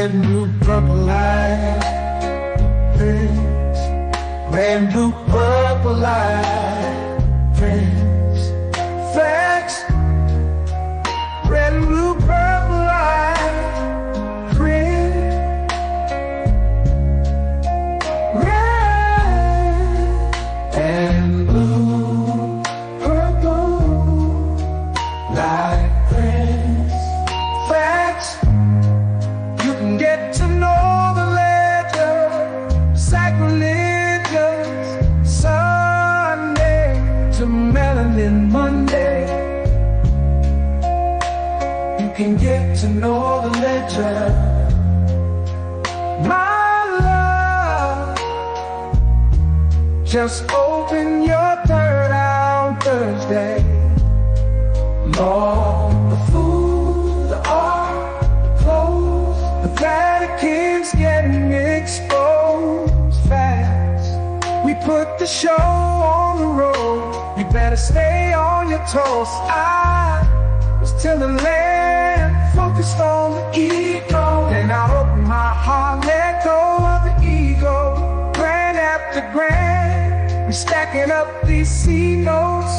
red, blue, purple light. Friends, red, blue, purple light. Friends, flags, red, blue, purple light. Friends, red and blue, purple light. Friends, facts. You can get to know the ledger, sacrilegious Sunday to melanin Monday. You can get to know the ledger, my love. Just open your third eye on Thursday. Lord, the food, the art, the clothes, the Vatican's getting exposed fast. We put the show on the road. You better stay on your toes. I was till the land focused on the ego. Then I opened my heart, let go of the ego. Grand after grand, we stacking up these C notes.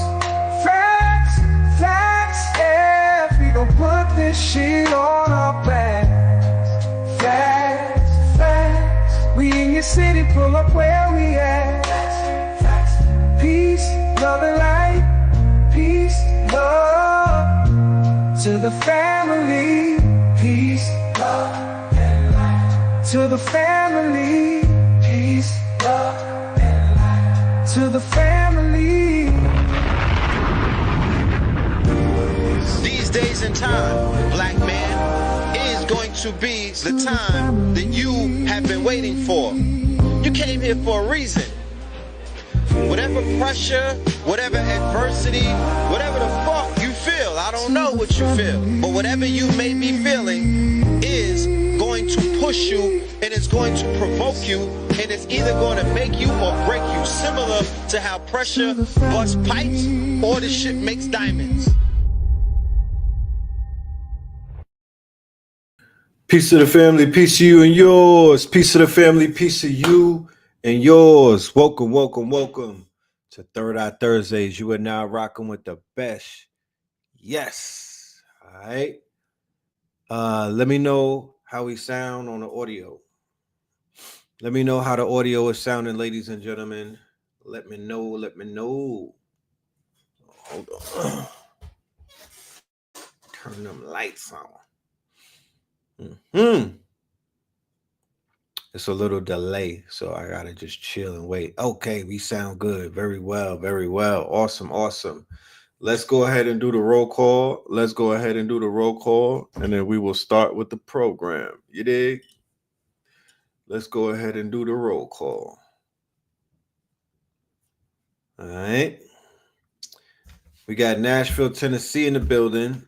Facts, facts, yeah, we gon' put this shit on our backs. Facts, facts, we in your city, pull up where we at. Facts, facts, peace, love and light. Peace, love to the family. Peace, love and light to the family. Peace, love and light to the family. These days and time, black man, is going to be the time that you have been waiting for. You came here for a reason. Whatever pressure, whatever adversity, whatever the fuck you feel, I don't know what you feel, but whatever you may be feeling is going to push you and it's going to provoke you, and it's either going to make you or break you, similar to how pressure busts pipes or the shit makes diamonds. Peace to the family, peace to you and yours. Peace to the family, peace to you and yours. Welcome, welcome, welcome to Third Eye Thursdays. You are now rocking with the best. Yes. All right. Let me know how we sound on the audio. Let me know how the audio is sounding, ladies and gentlemen. Let me know. Let me know. Hold on. Turn them lights on. It's a little delay, so I gotta just chill and wait. Okay, we sound good. Very well, very well. Awesome, awesome. Let's go ahead and do the roll call. Let's go ahead and do the roll call, and then we will start with the program. You dig? Let's go ahead and do the roll call. All right. We got Nashville, Tennessee in the building.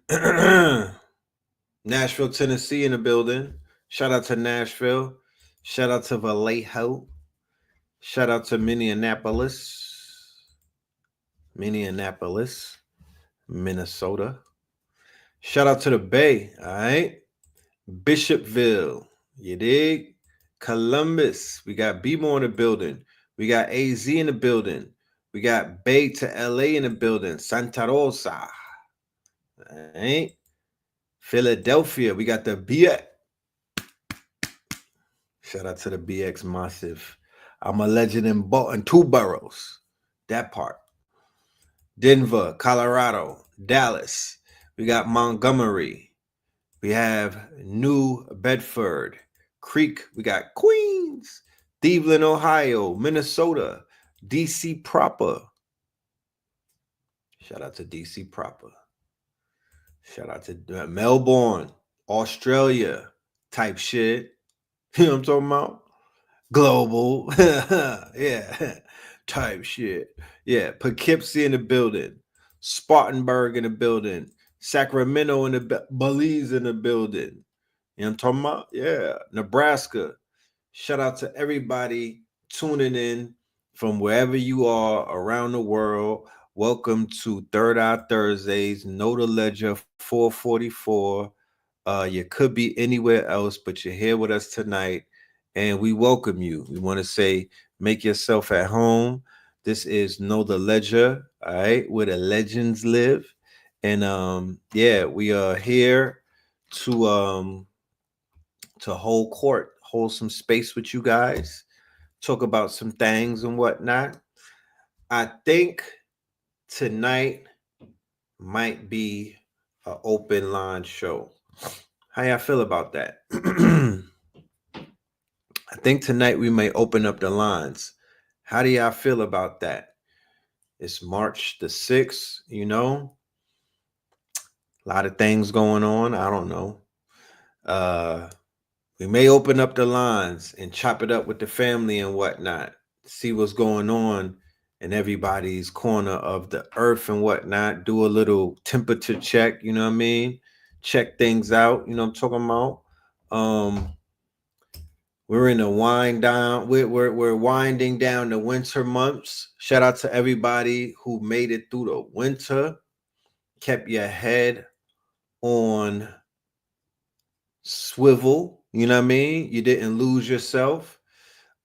Nashville, Tennessee in the building. Shout out to Nashville. Shout out to Vallejo. Shout out to Minneapolis, Minnesota. Shout out to the Bay, all right? Bishopville, you dig? Columbus. We got BMO in the building. We got AZ in the building. We got Bay to LA in the building. Santa Rosa, all right? Philadelphia, we got the BX. Shout out to the BX Massive. I'm a legend in two boroughs. That part. Denver, Colorado, Dallas. We got Montgomery. We have New Bedford, Creek. We got Queens, Cleveland, Ohio, Minnesota, DC proper. Shout out to DC proper. Shout out to Melbourne, Australia type shit. You know what I'm talking about? Global. Yeah. Type shit. Yeah. Poughkeepsie in the building. Spartanburg in the building. Sacramento in the Belize in the building. You know what I'm talking about? Yeah. Nebraska. Shout out to everybody tuning in from wherever you are around the world. Welcome to Third Eye Thursdays. Know the Ledger 444. You could be anywhere else, but you're here with us tonight, and we welcome you. We want to say, make yourself at home. This is Know the Ledger, all right, where the legends live. And yeah, we are here to hold court, hold some space with you guys, talk about some things and whatnot. I think tonight might be an open line show. How y'all feel about that? I think tonight we may open up the lines. How do y'all feel about that? It's March the 6th, a lot of things going on. I don't know. Uh, we may open up the lines and chop it up with the family and whatnot, see what's going on in everybody's corner of the earth and whatnot. Do a little temperature check, you know what I mean? Check things out, you know what I'm talking about? We're in a wind down. We're winding down the winter months. Shout out to everybody who made it through the winter, kept your head on swivel. You know what I mean? You didn't lose yourself.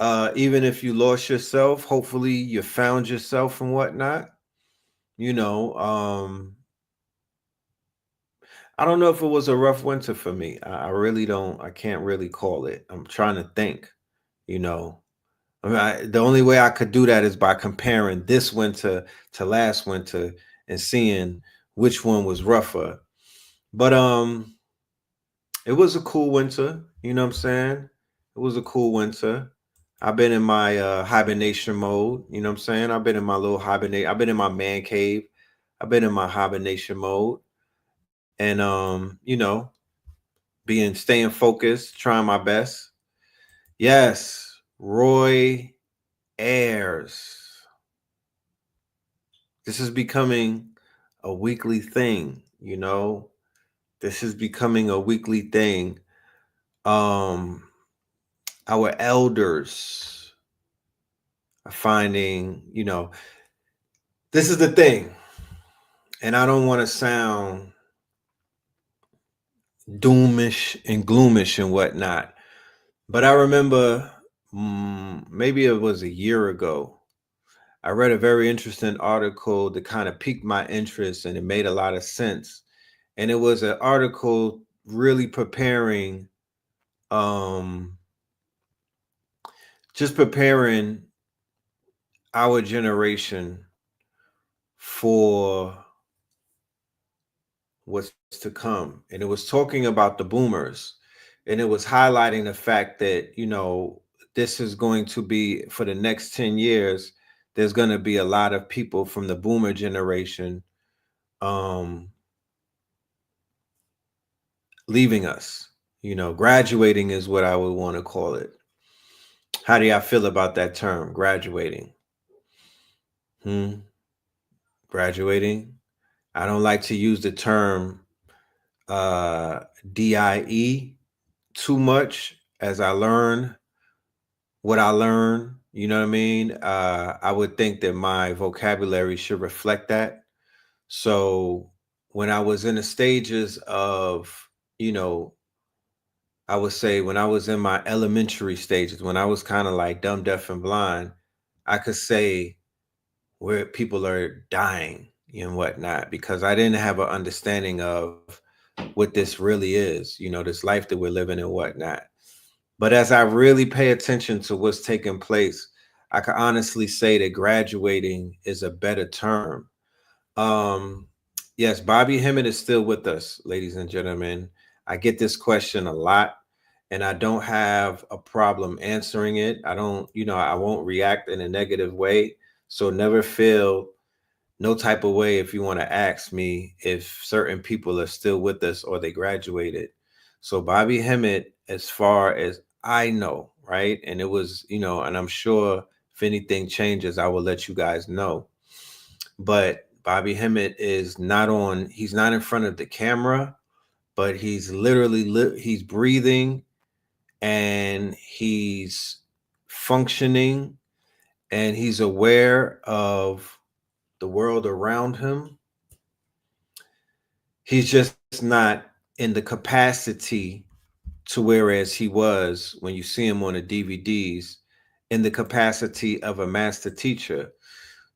Even if you lost yourself, hopefully you found yourself and whatnot. You know, I don't know if it was a rough winter for me. I really don't. I can't really call it. I'm trying to think. You know, I mean, the only way I could do that is by comparing this winter to last winter and seeing which one was rougher. But it was a cool winter, you know what I'm saying? It was a cool winter. I've been in my hibernation mode, you know what I'm saying? I've been in my little hibernate. I've been in my man cave. I've been in my hibernation mode and staying focused, trying my best. Yes, Roy Ayers. This is becoming a weekly thing, you know. This is becoming a weekly thing. Um, our elders are finding, this is the thing, and I don't want to sound doomish and gloomish and whatnot, but I remember maybe it was a year ago. I read a very interesting article that kind of piqued my interest and it made a lot of sense. And it was an article really preparing, um, just preparing our generation for what's to come. And it was talking about the boomers. And it was highlighting the fact that, this is going to be for the next 10 years, there's going to be a lot of people from the boomer generation um, leaving us. Graduating is what I would want to call it. How do y'all feel about that term, graduating? Graduating. I don't like to use the term DIE too much as I learn what I learn. You know what I mean? I would think that my vocabulary should reflect that. So when I was in the stages of, I would say when I was in my elementary stages, when I was kind of like dumb, deaf, and blind, I could say where people are dying and whatnot because I didn't have an understanding of what this really is, this life that we're living and whatnot. But as I really pay attention to what's taking place, I can honestly say that graduating is a better term. Um, yes, Bobby Hemmett is still with us, ladies and gentlemen. I get this question a lot and I don't have a problem answering it. I don't, I won't react in a negative way. So never feel no type of way if you want to ask me if certain people are still with us or they graduated. So Bobby Hemmett, as far as I know, right? And it was, and I'm sure if anything changes, I will let you guys know. But Bobby Hemmett is he's not in front of the camera, but he's literally, he's breathing and he's functioning and he's aware of the world around him. He's just not in the capacity to whereas he was when you see him on the DVDs in the capacity of a master teacher.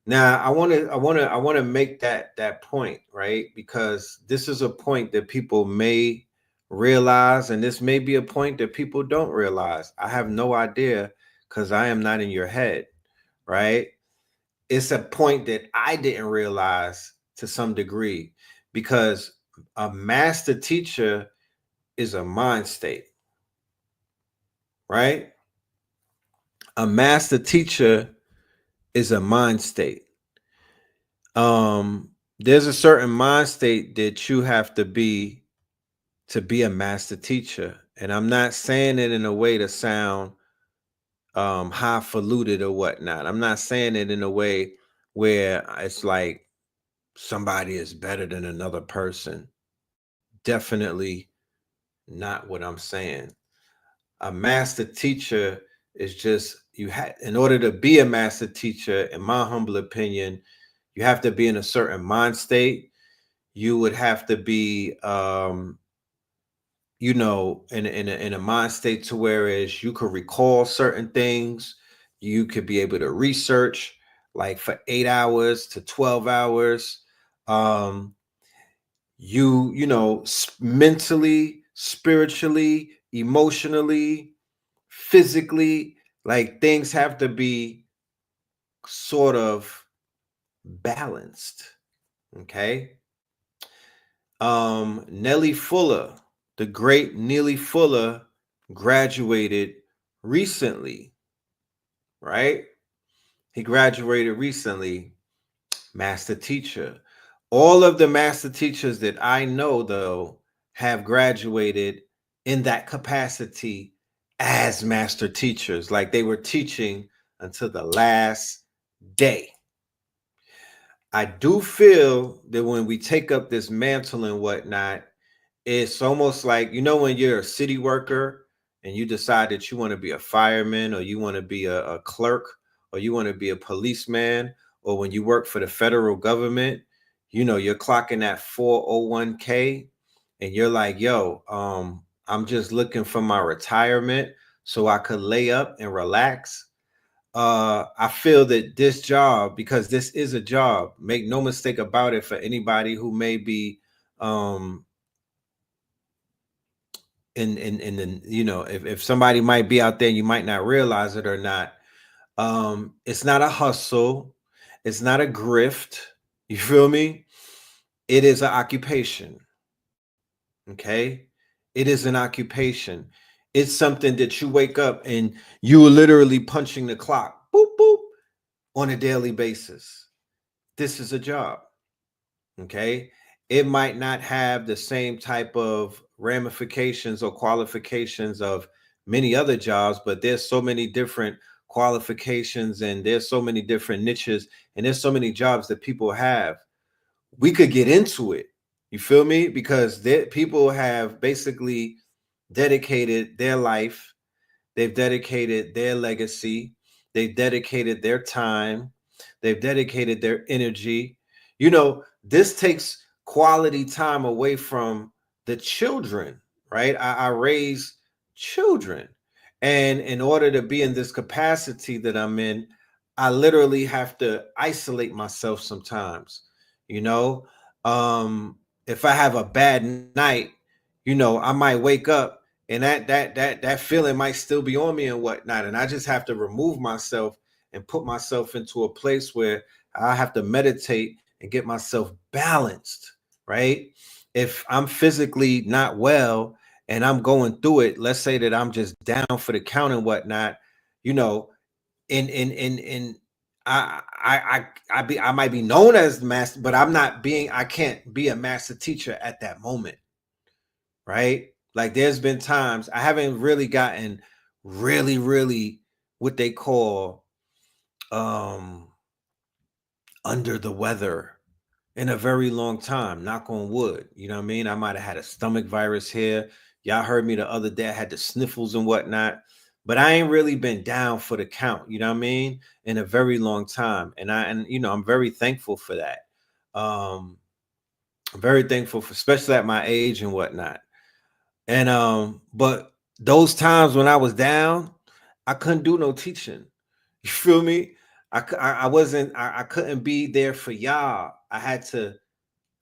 Now, I want to make that point, right? Because this is a point that people may realize, and this may be a point that people don't realize. I have no idea because I am not in your head, right? It's a point that I didn't realize to some degree because a master teacher is a mind state, right? A master teacher is a mind state. There's a certain mind state that you have to be a master teacher. And I'm not saying it in a way to sound highfalutin or whatnot. I'm not saying it in a way where it's like somebody is better than another person. Definitely not what I'm saying. A master teacher is just you have in order to be a master teacher, in my humble opinion, you have to be in a certain mind state. You would have to be in a mind state to whereas you could recall certain things, you could be able to research like for 8 hours to 12 hours. um mentally, spiritually, emotionally, physically, like things have to be sort of balanced. Okay. Nellie Fuller, the great Neely Fuller, graduated recently, right? He graduated recently, master teacher. All of the master teachers that I know, though, have graduated in that capacity as master teachers, like they were teaching until the last day. I do feel that when we take up this mantle and whatnot, it's almost like, when you're a city worker and you decide that you want to be a fireman or you want to be a clerk or you want to be a policeman, or when you work for the federal government, you're clocking that 401k and you're like, yo, I'm just looking for my retirement so I could lay up and relax. I feel that this job, because this is a job, make no mistake about it, for anybody who may be um in the if somebody might be out there and you might not realize it or not, it's not a hustle, it's not a grift, you feel me? It is an occupation. Okay, it is an occupation. It's something that you wake up and you are literally punching the clock, boop boop, on a daily basis. This is a job. Okay, it might not have the same type of ramifications or qualifications of many other jobs, but there's so many different qualifications and there's so many different niches and there's so many jobs that people have. We could get into it, you feel me? Because people have basically dedicated their life, they've dedicated their legacy, they've dedicated their time, they've dedicated their energy. This takes quality time away from the children, right? I raise children. And in order to be in this capacity that I'm in, I literally have to isolate myself sometimes, you know. If I have a bad night, I might wake up and that feeling might still be on me and whatnot. And I just have to remove myself and put myself into a place where I have to meditate and get myself balanced, right? If I'm physically not well and I'm going through it, let's say that I'm just down for the count and whatnot, you know, in I might be known as the master, but I can't be a master teacher at that moment, right? Like there's been times I haven't really gotten really what they call um under the weather in a very long time, knock on wood. You know what I mean? I might have had a stomach virus here. Y'all heard me the other day. I had the sniffles and whatnot, but I ain't really been down for the count, you know what I mean? In a very long time. I'm very thankful for that. I'm very thankful for, especially at my age and whatnot. And but those times when I was down, I couldn't do no teaching. You feel me? I wasn't I couldn't be there for y'all. I had to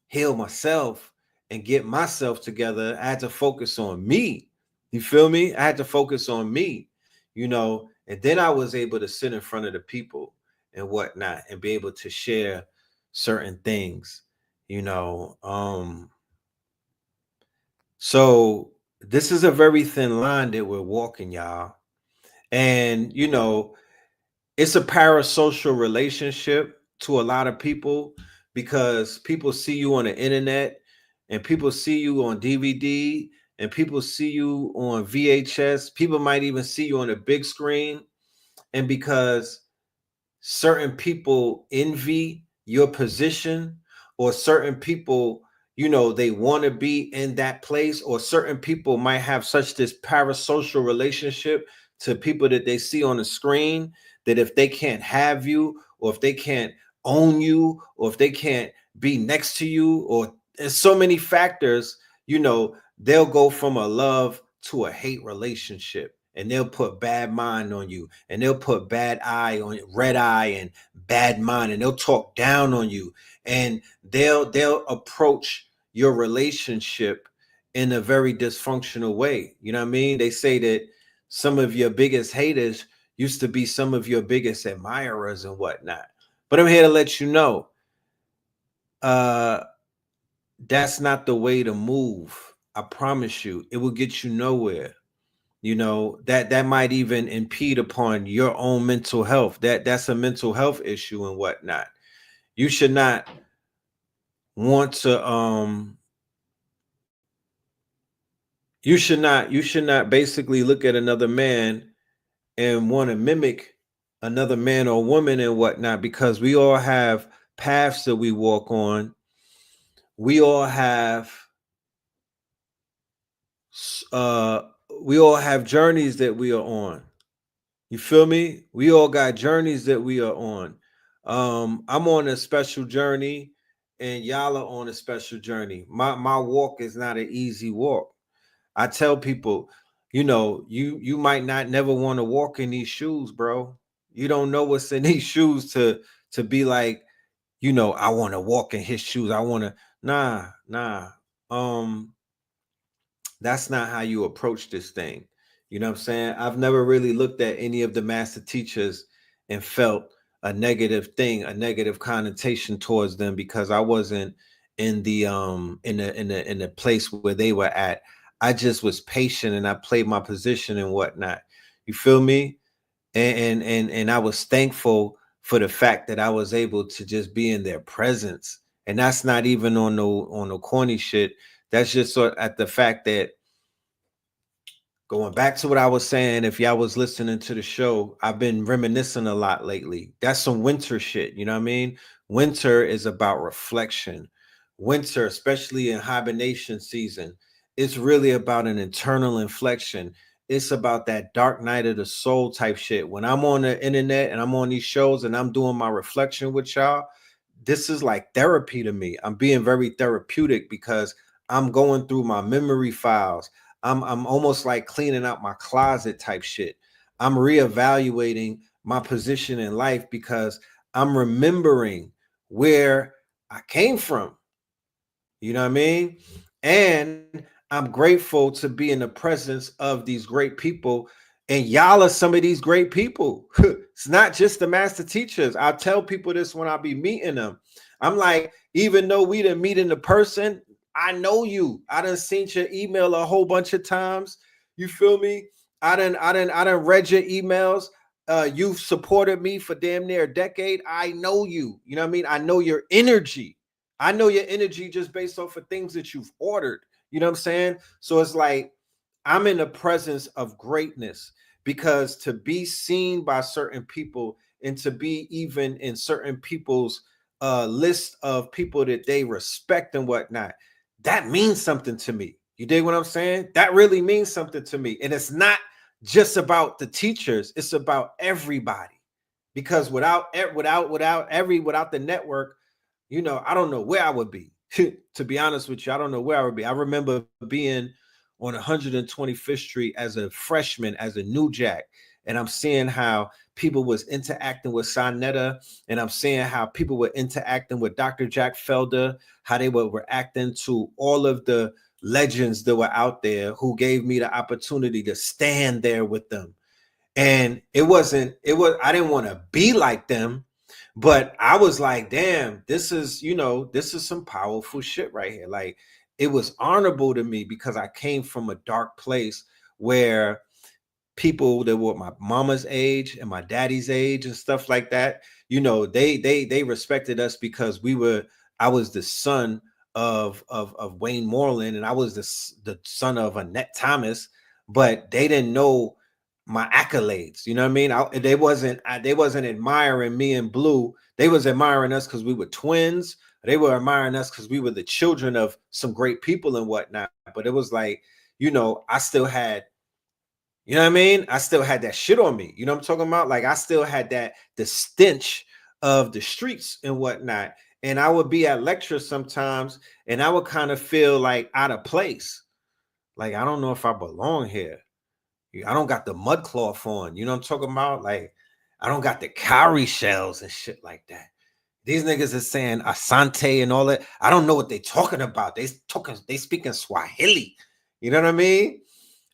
heal myself and get myself together. I had to focus on me. You feel me? I had to focus on me, and then I was able to sit in front of the people and whatnot and be able to share certain things, you know. So this is a very thin line that we're walking, y'all. And it's a parasocial relationship to a lot of people because people see you on the internet and people see you on DVD and people see you on VHS. People might even see you on a big screen. And because certain people envy your position, or certain people, they want to be in that place, or certain people might have such this parasocial relationship to people that they see on the screen, that if they can't have you, or if they can't own you, or if they can't be next to you, or there's so many factors, they'll go from a love to a hate relationship, and they'll put bad mind on you, and they'll put bad eye on red eye and bad mind, and they'll talk down on you, and they'll approach your relationship in a very dysfunctional way. You know what I mean? They say that some of your biggest haters used to be some of your biggest admirers and whatnot. But I'm here to let you know, uh, that's not the way to move. I promise you, it will get you nowhere. That might even impede upon your own mental health. That's a mental health issue and whatnot. You should not want to you should not basically look at another man and want to mimic another man or woman and whatnot, because we all have paths that we walk on. We all have uh we all have journeys that we are on. You feel me? We all got journeys that we are on. I'm on a special journey, and y'all are on a special journey. My walk is not an easy walk. I tell people, you might not never want to walk in these shoes, bro. You don't know what's in these shoes to be like, I want to walk in his shoes. I want to nah. Um that's not how you approach this thing. You know what I'm saying? I've never really looked at any of the master teachers and felt a negative thing, a negative connotation towards them, because I wasn't in the place where they were at. I just was patient and I played my position and whatnot. You feel me? And I was thankful for the fact that I was able to just be in their presence. And that's not even on no corny shit. That's just sort at the fact that, going back to what I was saying, if y'all was listening to the show, I've been reminiscing a lot lately. That's some winter shit. You know what I mean? Winter is about reflection. Winter, especially in hibernation season, it's really about an internal inflection. It's about that dark night of the soul type shit. When I'm on the internet and I'm on these shows and I'm doing my reflection with y'all, this is like therapy to me. I'm being very therapeutic because I'm going through my memory files. I'm almost like cleaning out my closet type shit. I'm reevaluating my position in life because I'm remembering where I came from. You know what I mean? And I'm grateful to be in the presence of these great people. And y'all are some of these great people. It's not just the master teachers. I tell people this when I be meeting them. I'm like, even though we didn't meet in the person, I know you. I done seen your email a whole bunch of times. You feel me? I done read your emails. You've supported me for damn near a decade. I know you. You know what I mean? I know your energy. I know your energy just based off of things that you've ordered. You know what I'm saying? So it's like I'm in the presence of greatness, because to be seen by certain people and to be even in certain people's list of people that they respect and whatnot, that means something to me. You dig what I'm saying? That really means something to me. And it's not just about the teachers, it's about everybody. Because without the network, I don't know where I would be. To be honest with you, I don't know where I would be. I remember being on 125th Street as a freshman, as a new jack. And I'm seeing how people was interacting with Sonetta, and I'm seeing how people were interacting with Dr. Jack Felder, how they were reacting to all of the legends that were out there who gave me the opportunity to stand there with them. And it was, I didn't want to be like them, but I was like, damn, this is, this is some powerful shit right here. Like, it was honorable to me because I came from a dark place where people that were my mama's age and my daddy's age and stuff like that, they respected us because I was the son of Wayne Moreland, and I was the son of Annette Thomas, but they didn't know my accolades. You know what I mean? They wasn't admiring me and Blue. They was admiring us because we were twins. They were admiring us because we were the children of some great people and whatnot. But it was like, I still had, you know what I mean? I still had that shit on me. You know what I'm talking about? Like, I still had the stench of the streets and whatnot. And I would be at lectures sometimes, and I would kind of feel like out of place. Like, I don't know if I belong here. I don't got the mud cloth on. You know what I'm talking about? Like, I don't got the cowrie shells and shit like that. These niggas is saying asante and all that. I don't know what they talking about. They speaking Swahili. You know what I mean?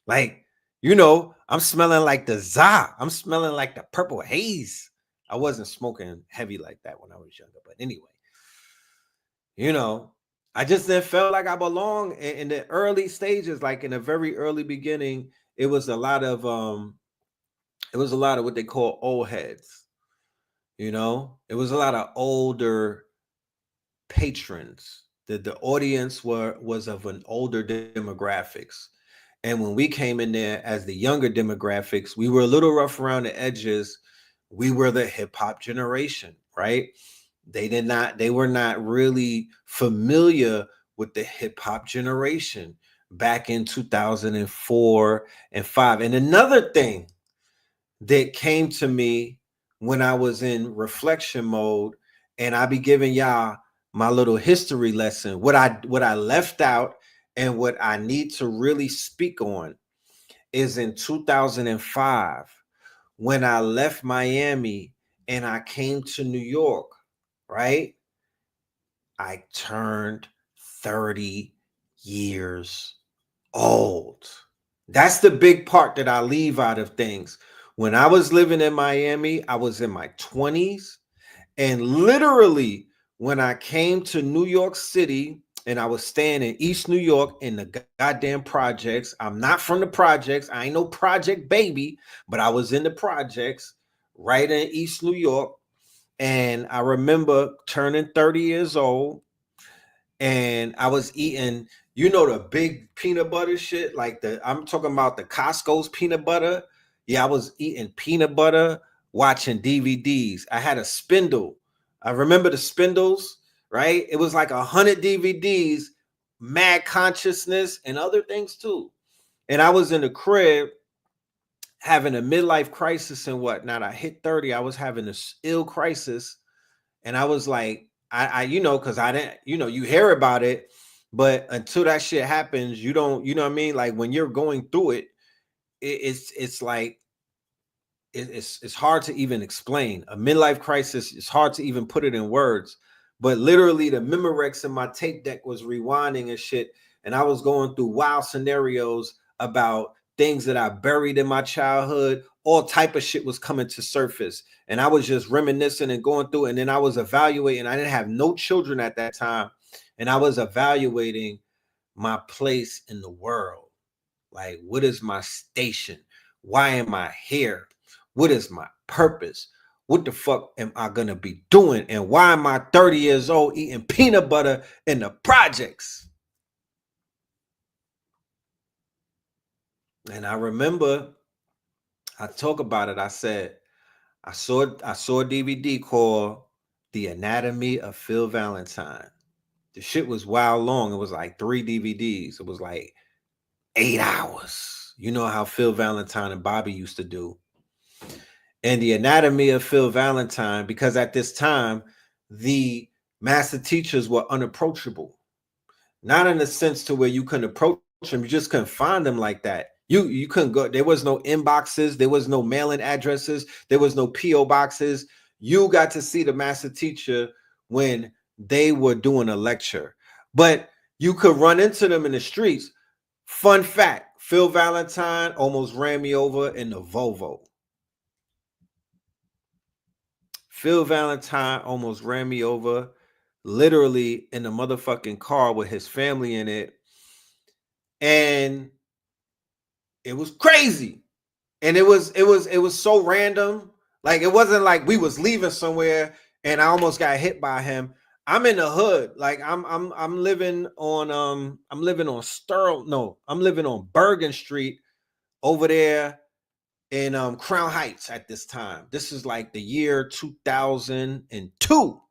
Like, I'm smelling like the za. I'm smelling like the purple haze. I wasn't smoking heavy like that when I was younger. But anyway, I just didn't feel like I belong in the early stages. Like, in the very early beginning, it was a lot of what they call old heads. It was a lot of older patrons. The audience was of an older demographics. And when we came in there as the younger demographics, we were a little rough around the edges. We were the hip hop generation, right? They were not really familiar with the hip hop generation back in 2004 and 5. And another thing that came to me when I was in reflection mode, and I be giving y'all my little history lesson, what I left out and what I need to really speak on, is in 2005 when I left Miami and I came to New York, right? I turned 30 years old. That's the big part that I leave out of things. When I was living in Miami, I was in my 20s. And literally, when I came to New York City and I was staying in East New York in the goddamn projects, I'm not from the projects. I ain't no project baby, but I was in the projects right in East New York. And I remember turning 30 years old, and I was eating, the big peanut butter shit, like I'm talking about the Costco's peanut butter. Yeah, I was eating peanut butter, watching DVDs. I had a spindle. I remember the spindles, right? It was like 100 DVDs, Mad Consciousness, and other things too. And I was in the crib having a midlife crisis and whatnot. I hit 30. I was having this ill crisis. And I was like, because I didn't, you hear about it, but until that shit happens, you don't, you know what I mean? Like, when you're going through it, it's like, it's hard to even explain. A midlife crisis, it's hard to even put it in words. But literally, the Memorex in my tape deck was rewinding and shit. And I was going through wild scenarios about things that I buried in my childhood. All type of shit was coming to surface. And I was just reminiscing and going through. And then I was evaluating. I didn't have no children at that time. And I was evaluating my place in the world. Like, what is my station? Why am I here? What is my purpose? What the fuck am I gonna be doing? And why am I 30 years old eating peanut butter in the projects? And I remember I talk about it. I said, I saw a DVD called The Anatomy of Phil Valentine. The shit was wild long. It was like 3 DVDs. It was like 8 hours. You know how Phil Valentine and Bobby used to do. And The Anatomy of Phil Valentine, because at this time, the master teachers were unapproachable. Not in the sense to where you couldn't approach them. You just couldn't find them like that. You couldn't go. There was no inboxes. There was no mailing addresses. There was no PO boxes. You got to see the master teacher when they were doing a lecture, but you could run into them in the streets. Fun fact: Phil Valentine almost ran me over in the Volvo. Phil Valentine almost ran me over, literally in the motherfucking car with his family in it, and it was crazy. And it was so random. Like, it wasn't like we was leaving somewhere and I almost got hit by him. I'm in the hood. Like, I'm living on I'm living on Bergen Street over there in Crown Heights at this time. This is like the year 2002.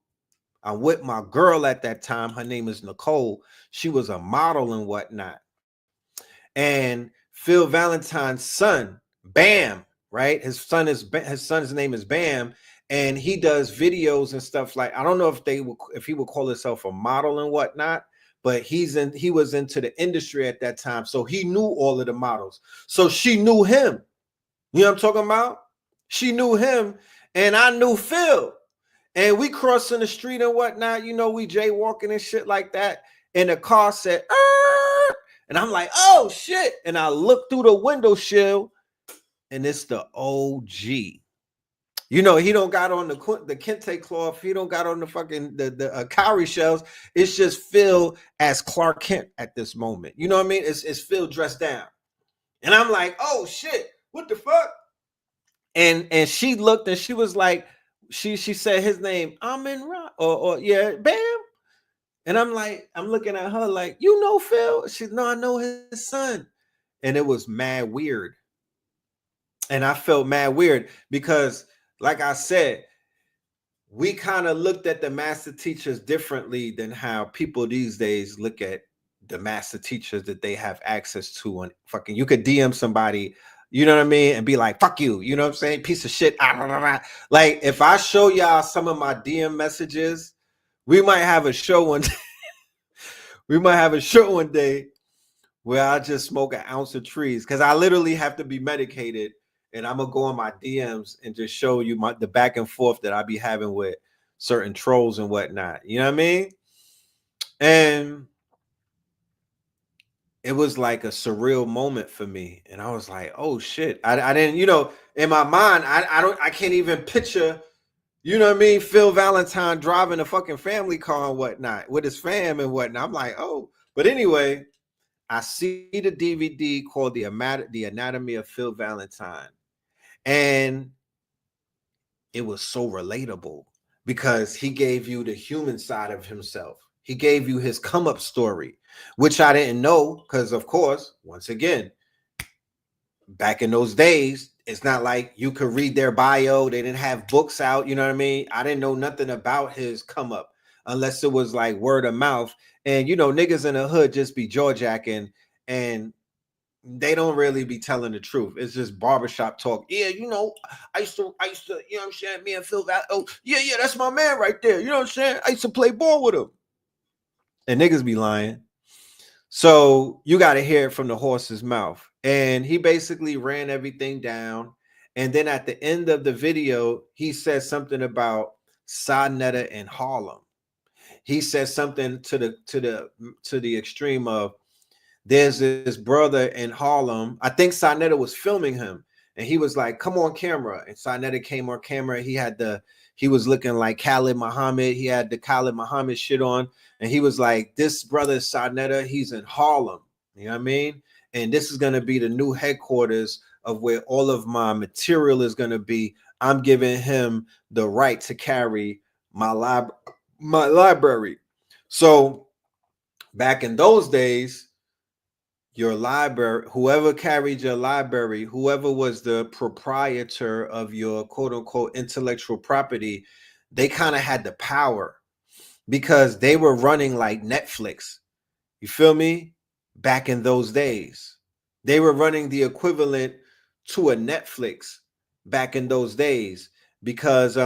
I'm with my girl at that time. Her name is Nicole. She was a model and whatnot. And Phil Valentine's son, Bam, right? His son's name is Bam, and he does videos and stuff. Like, I don't know if he would call himself a model and whatnot, but he was into the industry at that time, so he knew all of the models. So she knew him. You know what I'm talking about? She knew him, and I knew Phil. And we crossing the street and whatnot, we jaywalking and shit like that. And the car said, "Arr!" And I'm like, oh shit. And I look through the window sill, and it's the OG. He don't got on the kente cloth. He don't got on the fucking the cowrie shells. It's just Phil as Clark Kent at this moment. You know what I mean? It's Phil dressed down. And I'm like, oh shit, what the fuck? And she looked and she was like, she said his name, Amin Ra, or yeah, Bam. And I'm looking at her like, Phil? She, no, I know his son. And it was mad weird. And I felt mad weird because, like I said, we kind of looked at the master teachers differently than how people these days look at the master teachers that they have access to. On fucking, you could DM somebody, you know what I mean, and be like, fuck you, you know what I'm saying? Piece of shit. Like, if I show y'all some of my DM messages, we might have a show one day. We might have a show one day where I just smoke an ounce of trees, because I literally have to be medicated, and I'm gonna go on my DMs and just show you the back and forth that I be having with certain trolls and whatnot. You know what I mean? And it was like a surreal moment for me, and I was like, "Oh shit!" I didn't, in my mind, I can't even picture, you know what I mean, Phil Valentine driving a fucking family car and whatnot with his fam and whatnot. I'm like, oh, but anyway, I see the DVD called The Anatomy of Phil Valentine, and it was so relatable because he gave you the human side of himself. He gave you his come up story, which I didn't know because, of course, once again, back in those days, it's not like you could read their bio. They didn't have books out. You know what I mean? I didn't know nothing about his come up unless it was like word of mouth. And, niggas in the hood just be jaw-jacking, and they don't really be telling the truth. It's just barbershop talk. Yeah, I used to, you know what I'm saying? Me and Phil, oh, yeah, that's my man right there. You know what I'm saying? I used to play ball with him. And niggas be lying. So you got to hear it from the horse's mouth. And he basically ran everything down. And then at the end of the video, he says something about Sa-Netta in Harlem. He says something to the extreme of, there's this brother in Harlem. I think Sa-Netta was filming him, and he was like, come on camera. And Sa-Netta came on camera. He was looking like Khalid Muhammad. He had the Khalid Muhammad shit on. And he was like, this brother Sa-Netta, he's in Harlem. You know what I mean? And this is going to be the new headquarters of where all of my material is going to be. I'm giving him the right to carry my library. So back in those days, your library, whoever carried your library, whoever was the proprietor of your quote unquote intellectual property, they kind of had the power because they were running like Netflix. You feel me? Back in those days, they were running the equivalent to a Netflix back in those days, because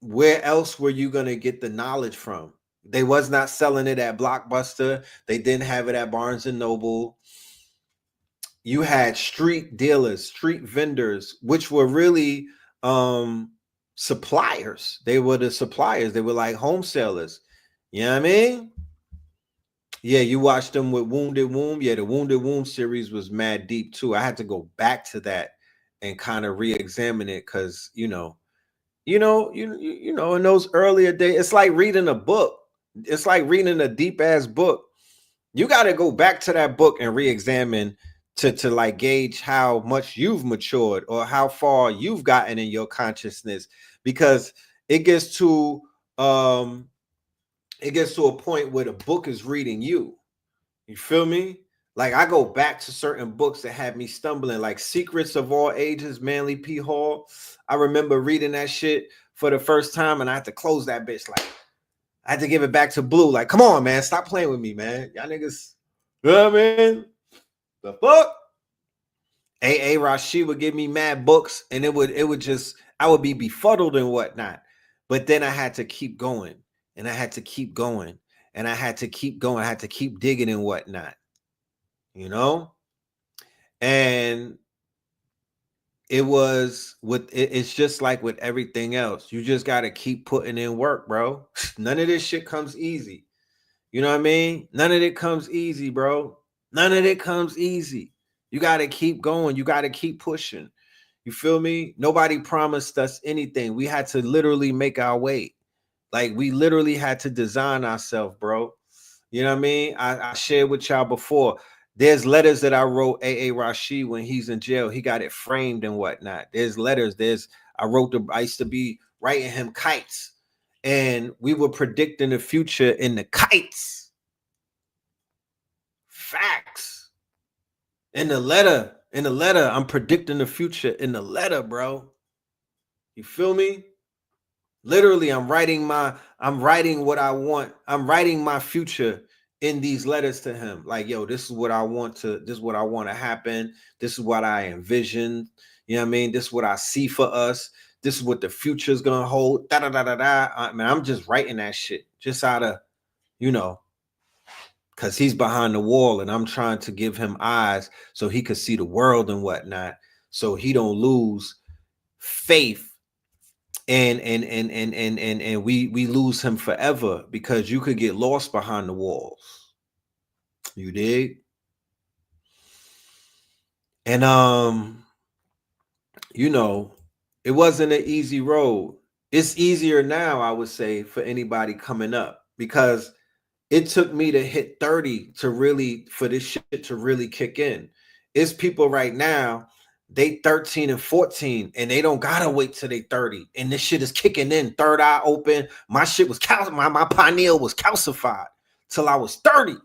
where else were you going to get the knowledge from? They was not selling it at Blockbuster. They didn't have it at Barnes and Noble. You had street dealers, street vendors, which were really suppliers. They were the suppliers. They were like wholesalers. You know what I mean? Yeah, you watched them with Wounded Womb. Yeah, the Wounded Womb series was mad deep too. I had to go back to that and kind of re-examine it because in those earlier days, it's like reading a book. It's like reading a deep ass book. You got to go back to that book and re-examine to like gauge how much you've matured or how far you've gotten in your consciousness, because it gets to a point where the book is reading you. You feel me? Like I go back to certain books that had me stumbling, like Secrets of All Ages, Manly P. Hall. I remember reading that shit for the first time and I had to close that bitch. Like I had to give it back to Blue. Like, come on, man, stop playing with me, man. Y'all niggas, you know what I mean? The fuck? A.A. Rashid would give me mad books and it would just, I would be befuddled and whatnot. But then I had to keep going and I had to keep going and I had to keep going. I had to keep digging and whatnot, you know? And it's just like with everything else. You just got to keep putting in work, bro. None of this shit comes easy. You know what I mean? None of it comes easy, bro. None of it comes easy. You got to keep going. You got to keep pushing. You feel me? Nobody promised us anything. We had to literally make our way. Like we literally had to design ourselves, bro. You know what I mean? I shared with y'all before. There's letters that I wrote A.A. Rashid when he's in jail. He got it framed and whatnot. There's letters. I used to be writing him kites. And we were predicting the future in the kites. Facts. In the letter, I'm predicting the future in the letter, bro. You feel me? Literally, I'm writing what I want. I'm writing my future in these letters to him. Like, yo, this is what I want to happen. This is what I envision. You know what I mean? This is what I see for us. This is what the future is gonna hold. Da da da da da. I mean, I'm just writing that shit just out of, because he's behind the wall and I'm trying to give him eyes so he could see the world and whatnot, so he don't lose faith and we lose him forever, because you could get lost behind the walls. You dig? And it wasn't an easy road. It's easier now, I would say, for anybody coming up, because it took me to hit 30 for this shit to really kick in. It's people right now, they 13 and 14 and they don't gotta wait till they 30 and this shit is kicking in. Third eye open. My shit was my pineal was calcified till I was 30.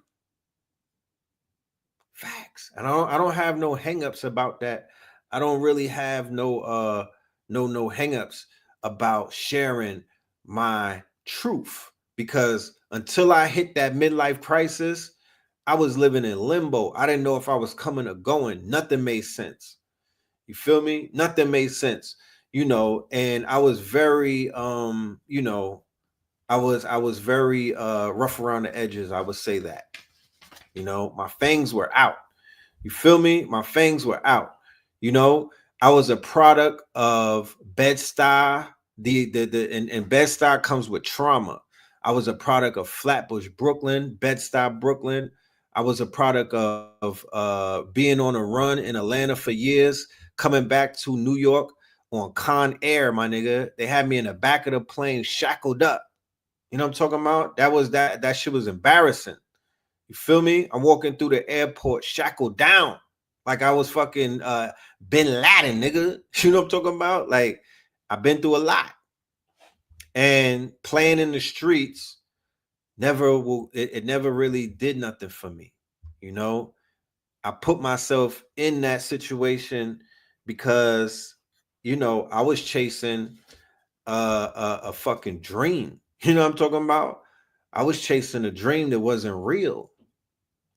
Facts. And I don't have no hangups about that. I don't really have no hangups about sharing my truth, because until I hit that midlife crisis, I was living in limbo. I didn't know if I was coming or going. Nothing made sense. You feel me? Nothing made sense, and I was very, I was very rough around the edges. I would say that, my fangs were out. You feel me? My fangs were out. I was a product of Bed-Stuy. And Bed-Stuy comes with trauma. I was a product of Flatbush, Brooklyn, Bed-Stuy, Brooklyn. I was a product of being on a run in Atlanta for years, coming back to New York on Con Air, my nigga. They had me in the back of the plane, shackled up. You know what I'm talking about? That shit was embarrassing. You feel me? I'm walking through the airport, shackled down, like I was fucking Bin Laden, nigga. You know what I'm talking about? Like, I've been through a lot. And playing in the streets never really did nothing for me. I put myself in that situation because, I was chasing a fucking dream. You know what I'm talking about? I was chasing a dream that wasn't real,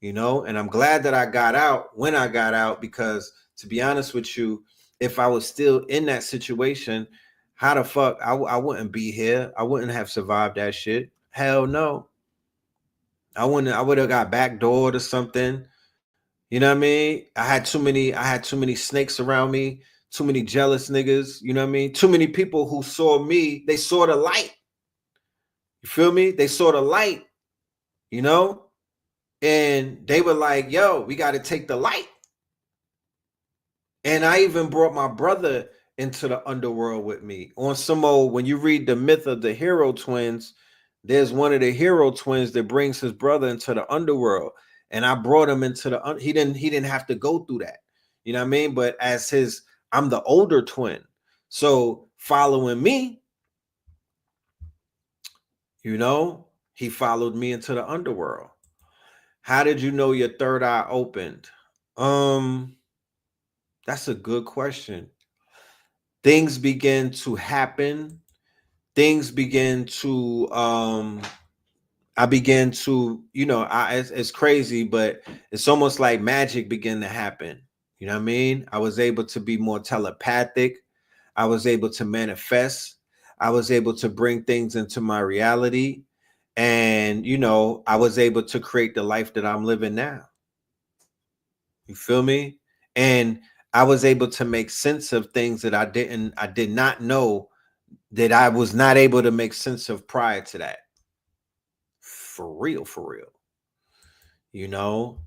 and I'm glad that I got out when I got out, because to be honest with you, if I was still in that situation, how the fuck I wouldn't be here. I wouldn't have survived that shit. Hell no. I would have got backdoored or something. You know what I mean? I had too many snakes around me, too many jealous niggas, you know what I mean? Too many people who saw me, they saw the light. You feel me? They saw the light, you know? And they were like, yo, we got to take the light. And I even brought my brother into the underworld with me. On some old, when you read the myth of the hero twins, there's one of the hero twins that brings his brother into the underworld. And I brought him into the he didn't have to go through that. You know what I mean? But as his, I'm the older twin. So following me, you know, he followed me into the underworld. How did you know your third eye opened? Um, that's a good question. Things begin to happen. Things begin to I began to, you know, it's crazy, but it's almost like magic began to happen. You know what I mean? I was able to be more telepathic. I was able to manifest. I was able to bring things into my reality. And, you know, I was able to create the life that I'm living now. You feel me? And I was able to make sense of things that I did not know, that I was not able to make sense of prior to that. For real, for real. You know,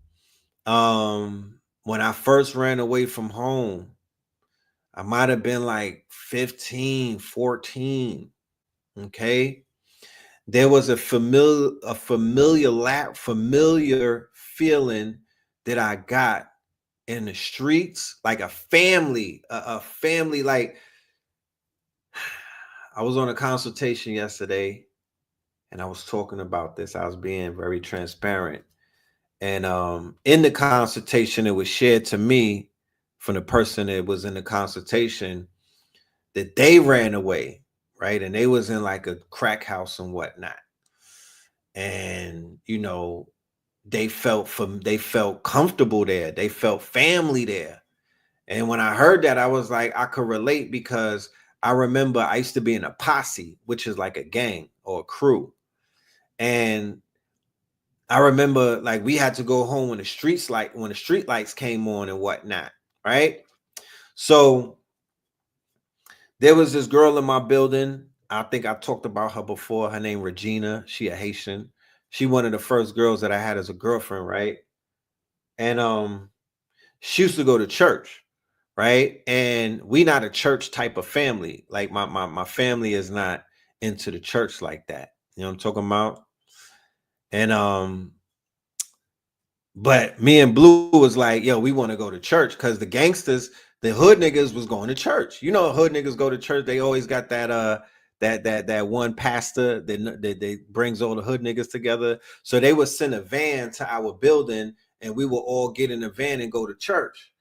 when I first ran away from home, I might have been like 15, 14. Okay. There was familiar feeling that I got in the streets, like a family. Like, I was on a consultation yesterday and I was talking about this. I was being very transparent. And in the consultation, it was shared to me from the person that was in the consultation that they ran away, right? And they was in like a crack house and whatnot. And you know, they felt comfortable there. They felt family there. And when I heard that, I was like, I could relate, because I remember I used to be in a posse, which is like a gang or a crew. And I remember like we had to go home when the street lights came on and whatnot, right? So there was this girl in my building. I think I talked about her before. Her name Regina. She a Haitian. She one of the first girls that I had as a girlfriend, right? And she used to go to church, right? And we not a church type of family. Like my family is not into the church like that. You know what I'm talking about? And but me and Blue was like, yo, we want to go to church, because the gangsters, the hood niggas was going to church. You know, hood niggas go to church. They always got that that one pastor that brings all the hood niggas together. So they would send a van to our building, and we would all get in a van and go to church.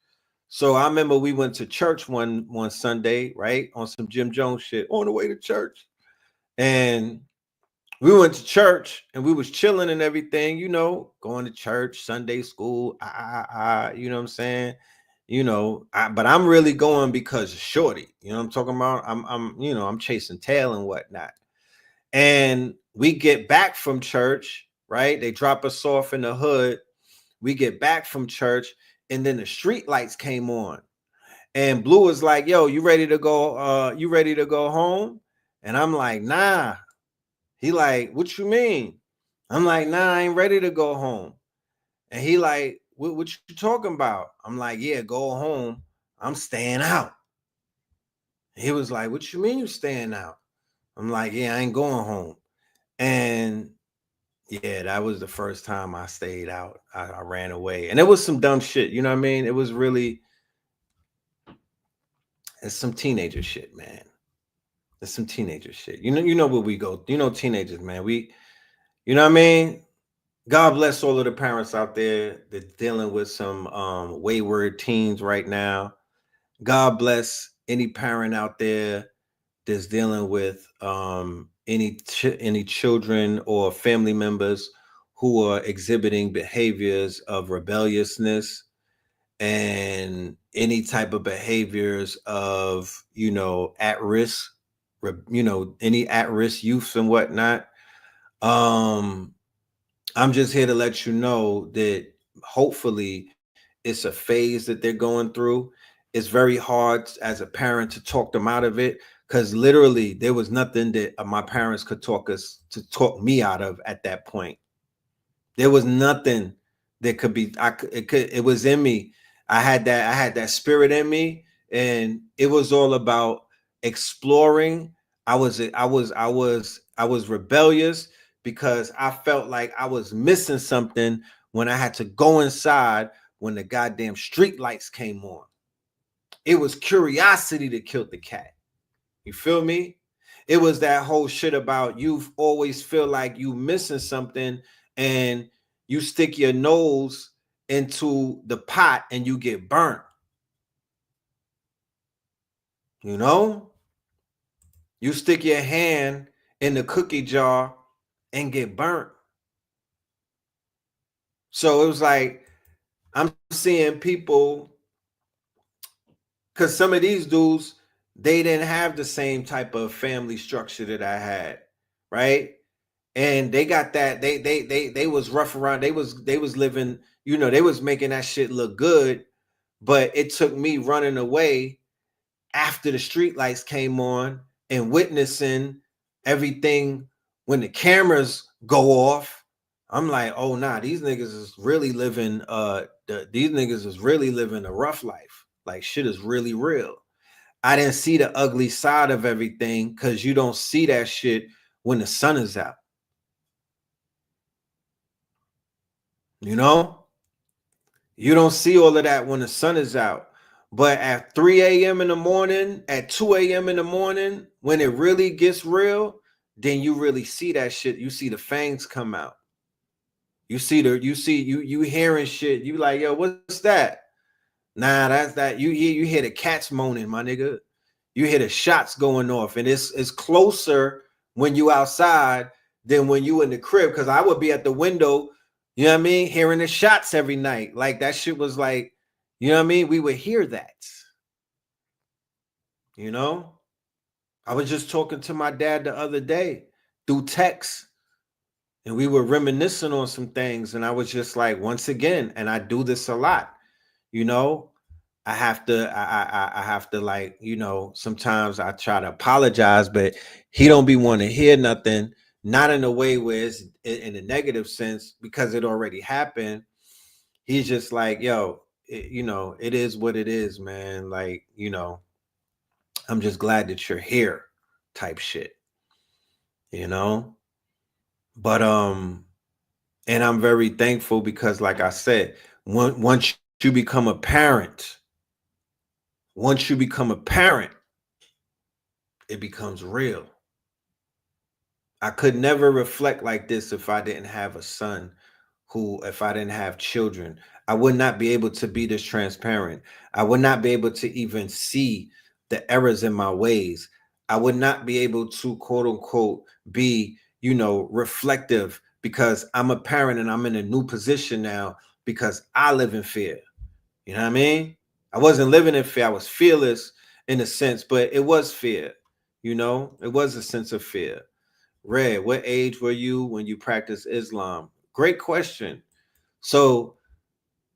So I remember we went to church one Sunday, right, on some Jim Jones shit on the way to church, and we went to church and we was chilling and everything, you know, going to church, Sunday school, you know what I'm saying? You know, but I'm really going because of Shorty. You know what I'm talking about? You know, I'm chasing tail and whatnot. And we get back from church, right? They drop us off in the hood. We get back from church, and then the street lights came on. And Blue was like, yo, you ready to go? You ready to go home? And I'm like, nah. He like, what you mean? I'm like, nah, I ain't ready to go home. And he like, what you talking about? I'm like, yeah, go home. I'm staying out. He was like, what you mean you staying out? I'm like, yeah, I ain't going home. And yeah, that was the first time I stayed out. I ran away. And it was some dumb shit. You know what I mean? It was really, it's some teenager shit, man. It's some teenager shit. You know where we go. You know, teenagers, man. You know what I mean? God bless all of the parents out there that dealing with some wayward teens right now. God bless any parent out there that's dealing with any children or family members who are exhibiting behaviors of rebelliousness and any type of behaviors of, you know, at risk, you know, any at risk youths and whatnot. Um, I'm just here to let you know that hopefully it's a phase that they're going through. It's very hard as a parent to talk them out of it because literally there was nothing that my parents could talk me out of at that point. There was nothing that could be. It was in me. I had that spirit in me, and it was all about exploring. I was rebellious because I felt like I was missing something when I had to go inside when the goddamn street lights came on. It was curiosity that killed the cat. You feel me? It was that whole shit about you always feel like you missing something and you stick your nose into the pot and you get burnt. You know? You stick your hand in the cookie jar and get burnt. So it was like I'm seeing people because some of these dudes, they didn't have the same type of family structure that I had, right? And they got that they was rough around, they was living, you know, they was making that shit look good, but it took me running away after the street lights came on and witnessing everything when the cameras go off. I'm like, oh nah, these niggas is really living these niggas is really living a rough life. Like shit is really real. I didn't see the ugly side of everything because you don't see that shit when the sun is out. You know, you don't see all of that when the sun is out. But at 3 a.m. in the morning, at 2 a.m. in the morning, when it really gets real, then you really see that shit. You see the fangs come out. You hearing shit. You like, yo, what's that? Nah, that's that. You hear the cats moaning, my nigga. You hear the shots going off, and it's closer when you outside than when you in the crib. Because I would be at the window, you know what I mean, hearing the shots every night. Like that shit was like, you know what I mean. We would hear that. You know, I was just talking to my dad the other day through text, and we were reminiscing on some things, and I was just like, once again, and I do this a lot, you know. I have to like, you know, sometimes I try to apologize, but he don't be want to hear nothing, not in a way where it's in a negative sense because it already happened. He's just like, yo, you know, it is what it is, man. Like, you know, I'm just glad that you're here type shit, you know? But and I'm very thankful because like I said, once you become a parent, once you become a parent, it becomes real. I could never reflect like this if I didn't have a son if I didn't have children. I would not be able to be this transparent. I would not be able to even see the errors in my ways. I would not be able to quote unquote be, you know, reflective because I'm a parent and I'm in a new position now because I live in fear. You know what I mean? I wasn't living in fear. I was fearless in a sense, but it was fear. You know, it was a sense of fear. Red, what age were you when you practiced Islam? Great question. So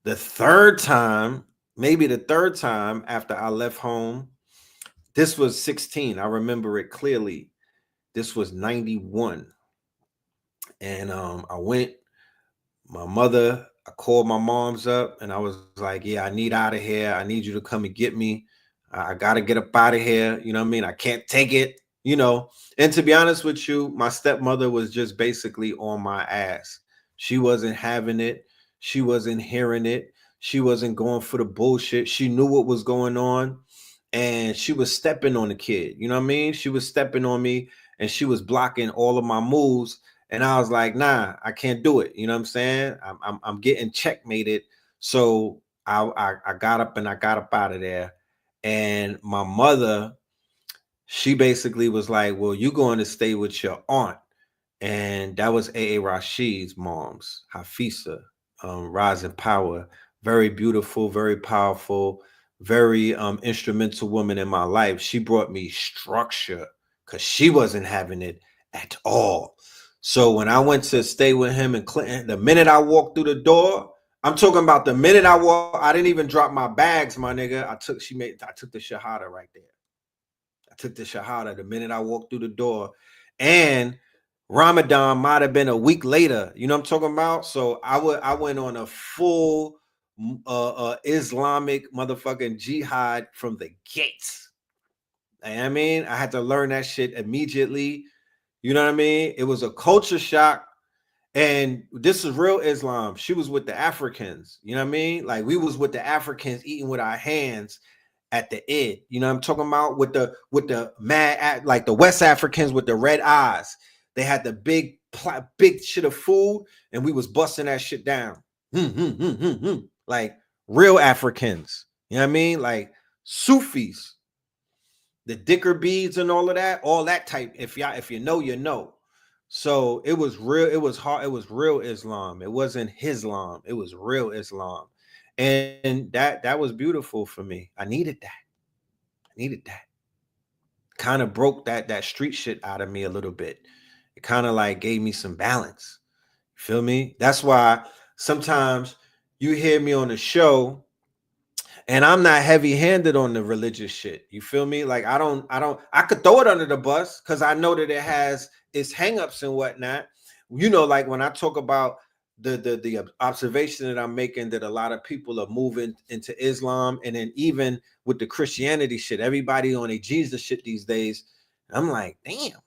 the third time, maybe the third time after I left home, this was 16. I remember it clearly. This was 91. And I went, my mother, I called my mom's up and I was like, yeah, I need out of here. I need you to come and get me. I got to get up out of here. You know what I mean? I can't take it, you know. And to be honest with you, my stepmother was just basically on my ass. She wasn't having it. She wasn't hearing it. She wasn't going for the bullshit. She knew what was going on and she was stepping on the kid. You know what I mean? She was stepping on me and she was blocking all of my moves. And I was like, nah, I can't do it. You know what I'm saying? I'm getting checkmated. So I got up and I got up out of there. And my mother, she basically was like, well, you're going to stay with your aunt. And that was A.A. Rashid's mom's, Hafisa, Rise in Power. Very beautiful, very powerful, very instrumental woman in my life. She brought me structure because she wasn't having it at all. So when I went to stay with him in Clinton, the minute I walked through the door, I'm talking about the minute I walked, I didn't even drop my bags, my nigga. I took the Shahada right there. I took the Shahada the minute I walked through the door. And Ramadan might have been a week later. You know what I'm talking about? So I went on a full Islamic motherfucking jihad from the gates. I mean, I had to learn that shit immediately. You know what I mean? It was a culture shock. And this is real Islam. She was with the Africans. You know what I mean? Like we was with the Africans eating with our hands at the Eid. You know what I'm talking about? With the mad, like the West Africans with the red eyes. They had the big shit of food, and we was busting that shit down. Like real Africans. You know what I mean? Like Sufis, the dicker beads and all that type. If you know, you know. So it was real, it was hard, it was real Islam. It wasn't Islam, it was real Islam. And that was beautiful for me. I needed that. I needed that. Kind of broke that street shit out of me a little bit. It kind of like gave me some balance. You feel me? That's why sometimes you hear me on the show and I'm not heavy-handed on the religious shit. You feel me? Like I could throw it under the bus because I know that it has its hangups and whatnot. You know, like when I talk about the observation that I'm making that a lot of people are moving into Islam, and then even with the Christianity shit, everybody on a Jesus shit these days. I'm like, damn,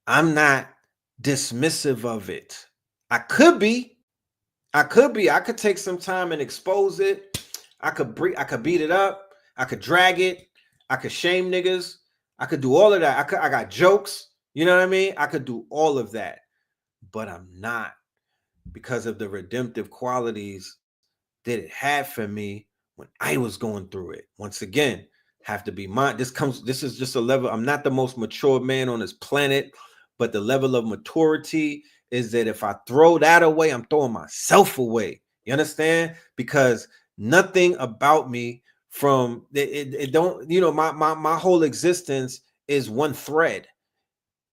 I'm not dismissive of it. I could be. I could take some time and expose it. I could beat it up. I could drag it. I could shame niggas. I could do all of that. I got jokes. You know what I mean? I could do all of that. But I'm not, because of the redemptive qualities that it had for me when I was going through it. Once again, have to be mine. This is just a level. I'm not the most mature man on this planet, but the level of maturity is that if I throw that away, I'm throwing myself away. You understand? Because nothing about me from it don't, you know, my whole existence is one thread.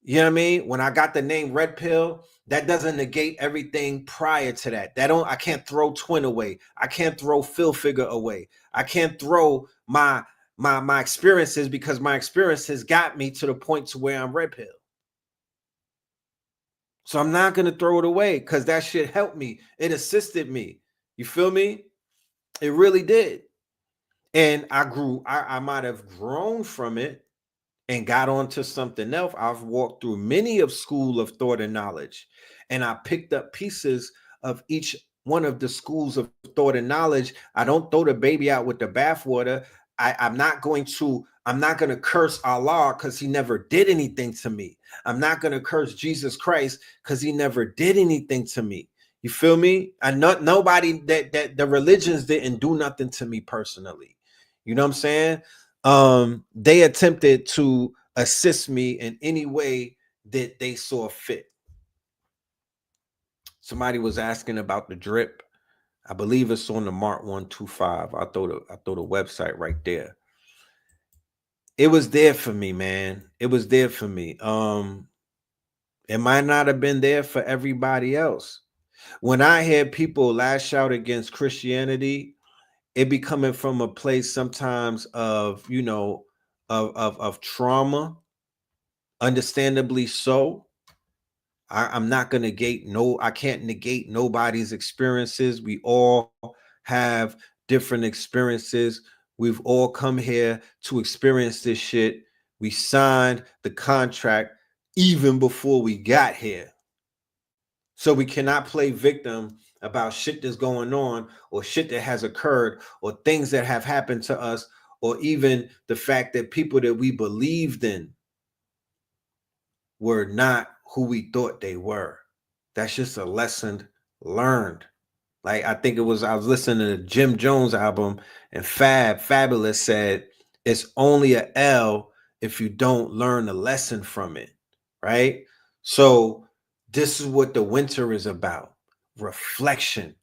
You know what I mean? When I got the name Red Pill, that doesn't negate everything prior to that. I can't throw Twin away. I can't throw Phil Figure away. I can't throw my experiences, because my experiences got me to the point to where I'm Red Pill. So I'm not going to throw it away because that shit helped me. It assisted me. You feel me? It really did. And I might have grown from it and got onto something else. I've walked through many of school of thought and knowledge, and I picked up pieces of each one of the schools of thought and knowledge. I don't throw the baby out with the bathwater. I'm not going to curse Allah because he never did anything to me. I'm not going to curse Jesus Christ because he never did anything to me. You feel me? And nobody that the religions didn't do nothing to me personally. You know what I'm saying? They attempted to assist me in any way that they saw fit. Somebody was asking about the drip. I believe it's on the Mark 125. I throw the website right there. It was there for me, man. It was there for me. It might not have been there for everybody else. When I hear people lash out against Christianity, it be coming from a place sometimes of, you know, of trauma, understandably so. I'm not gonna I can't negate nobody's experiences. We all have different experiences. We've all come here to experience this shit. We signed the contract even before we got here. So we cannot play victim about shit that's going on, or shit that has occurred, or things that have happened to us, or even the fact that people that we believed in were not who we thought they were. That's just a lesson learned. Like I was listening to the Jim Jones album, and Fabulous said, it's only a L if you don't learn a lesson from it, right? So this is what the winter is about. Reflection.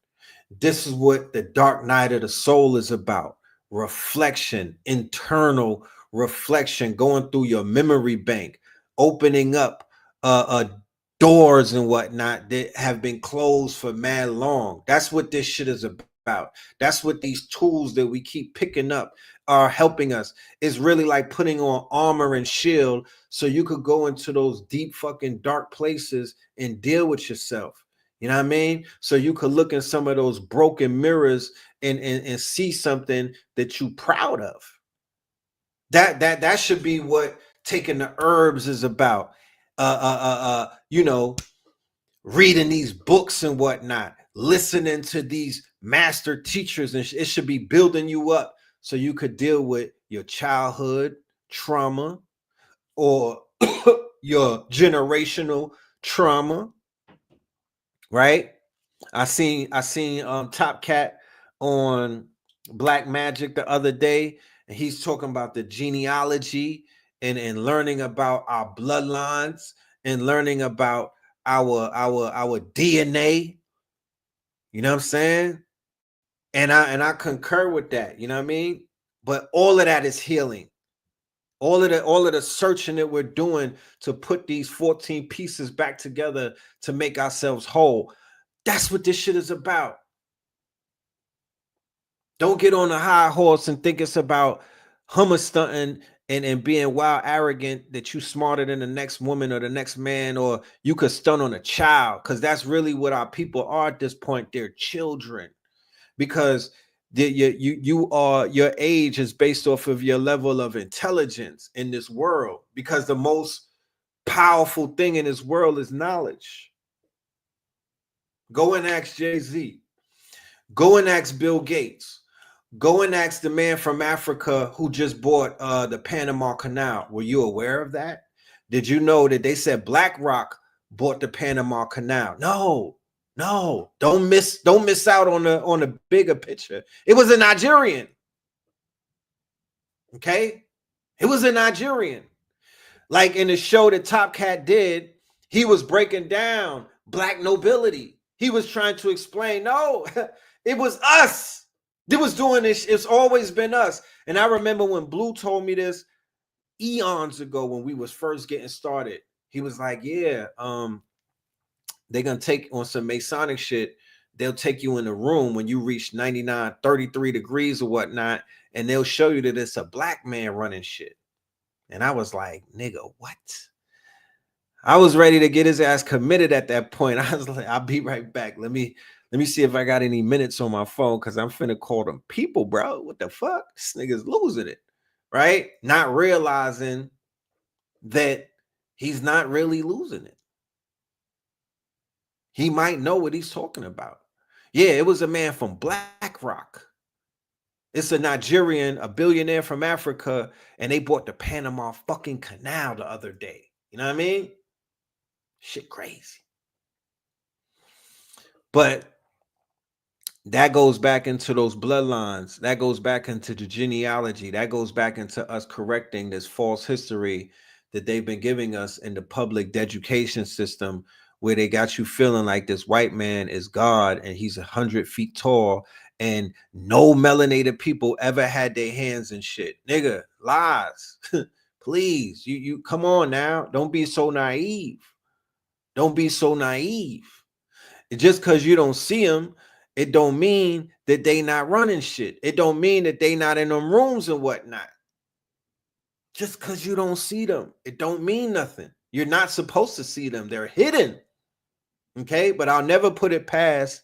This is what the dark night of the soul is about. Reflection, internal reflection, going through your memory bank, opening up uh, uh doors and whatnot that have been closed for mad long. That's what this shit is about. That's what these tools that we keep picking up are helping us. It's really like putting on armor and shield so you could go into those deep fucking dark places and deal with yourself. You know what I mean? So you could look in some of those broken mirrors and see something that you proud of. That should be what taking the herbs is about. You know, reading these books and whatnot, listening to these master teachers, and it should be building you up so you could deal with your childhood trauma or your generational trauma, right? I seen Top Cat on Black Magic the other day, and he's talking about the genealogy and learning about our bloodlines and learning about our DNA. You know what I'm saying? And I concur with that. You know what I mean? But all of that is healing. All of the searching that we're doing to put these 14 pieces back together to make ourselves whole. That's what this shit is about. Don't get on a high horse and think it's about hummer stunting and being wild arrogant that you smarter than the next woman or the next man, or you could stunt on a child, because that's really what our people are at this point. They're children, because your age is based off of your level of intelligence in this world, because the most powerful thing in this world is knowledge. Go and ask Jay-Z. Go and ask Bill Gates. Go and ask the man from Africa who just bought the Panama Canal. Were you aware of that? Did you know that they said BlackRock bought the Panama Canal? No, don't miss out on the bigger picture. It was a Nigerian. Okay, it was a Nigerian. Like in the show that Top Cat did, he was breaking down black nobility. He was trying to explain, no, it was us. They was doing this. It's always been us. And I remember when Blue told me this eons ago when we was first getting started. He was like, yeah, they're gonna take on some Masonic shit. They'll take you in the room when you reach 99, 33 degrees or whatnot, and they'll show you that it's a black man running shit. And I was like, nigga, what? I was ready to get his ass committed at that point. I was like, I'll be right back. Let me see if I got any minutes on my phone, because I'm finna call them people, bro. What the fuck? This nigga's losing it, right? Not realizing that he's not really losing it. He might know what he's talking about. Yeah, it was a man from BlackRock. It's a Nigerian, a billionaire from Africa, and they bought the Panama fucking Canal the other day. You know what I mean? Shit crazy. But that goes back into those bloodlines. That goes back into the genealogy. That goes back into us correcting this false history that they've been giving us in the public education system, where they got you feeling like this white man is God and he's 100 feet tall, and no melanated people ever had their hands in shit. Nigga, lies. Please, you come on now. Don't be so naive. Don't be so naive. Just because you don't see them, it don't mean that they not running shit. It don't mean that they not in them rooms and whatnot. Just because you don't see them, it don't mean nothing. You're not supposed to see them. They're hidden. Okay, but I'll never put it past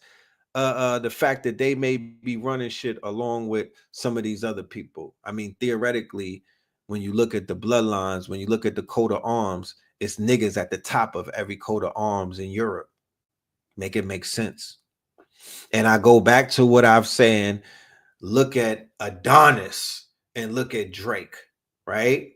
the fact that they may be running shit along with some of these other people. I mean, theoretically, when you look at the bloodlines, when you look at the coat of arms, it's niggas at the top of every coat of arms in Europe. Make it make sense. And I go back to what I'm saying. Look at Adonis and look at Drake, right?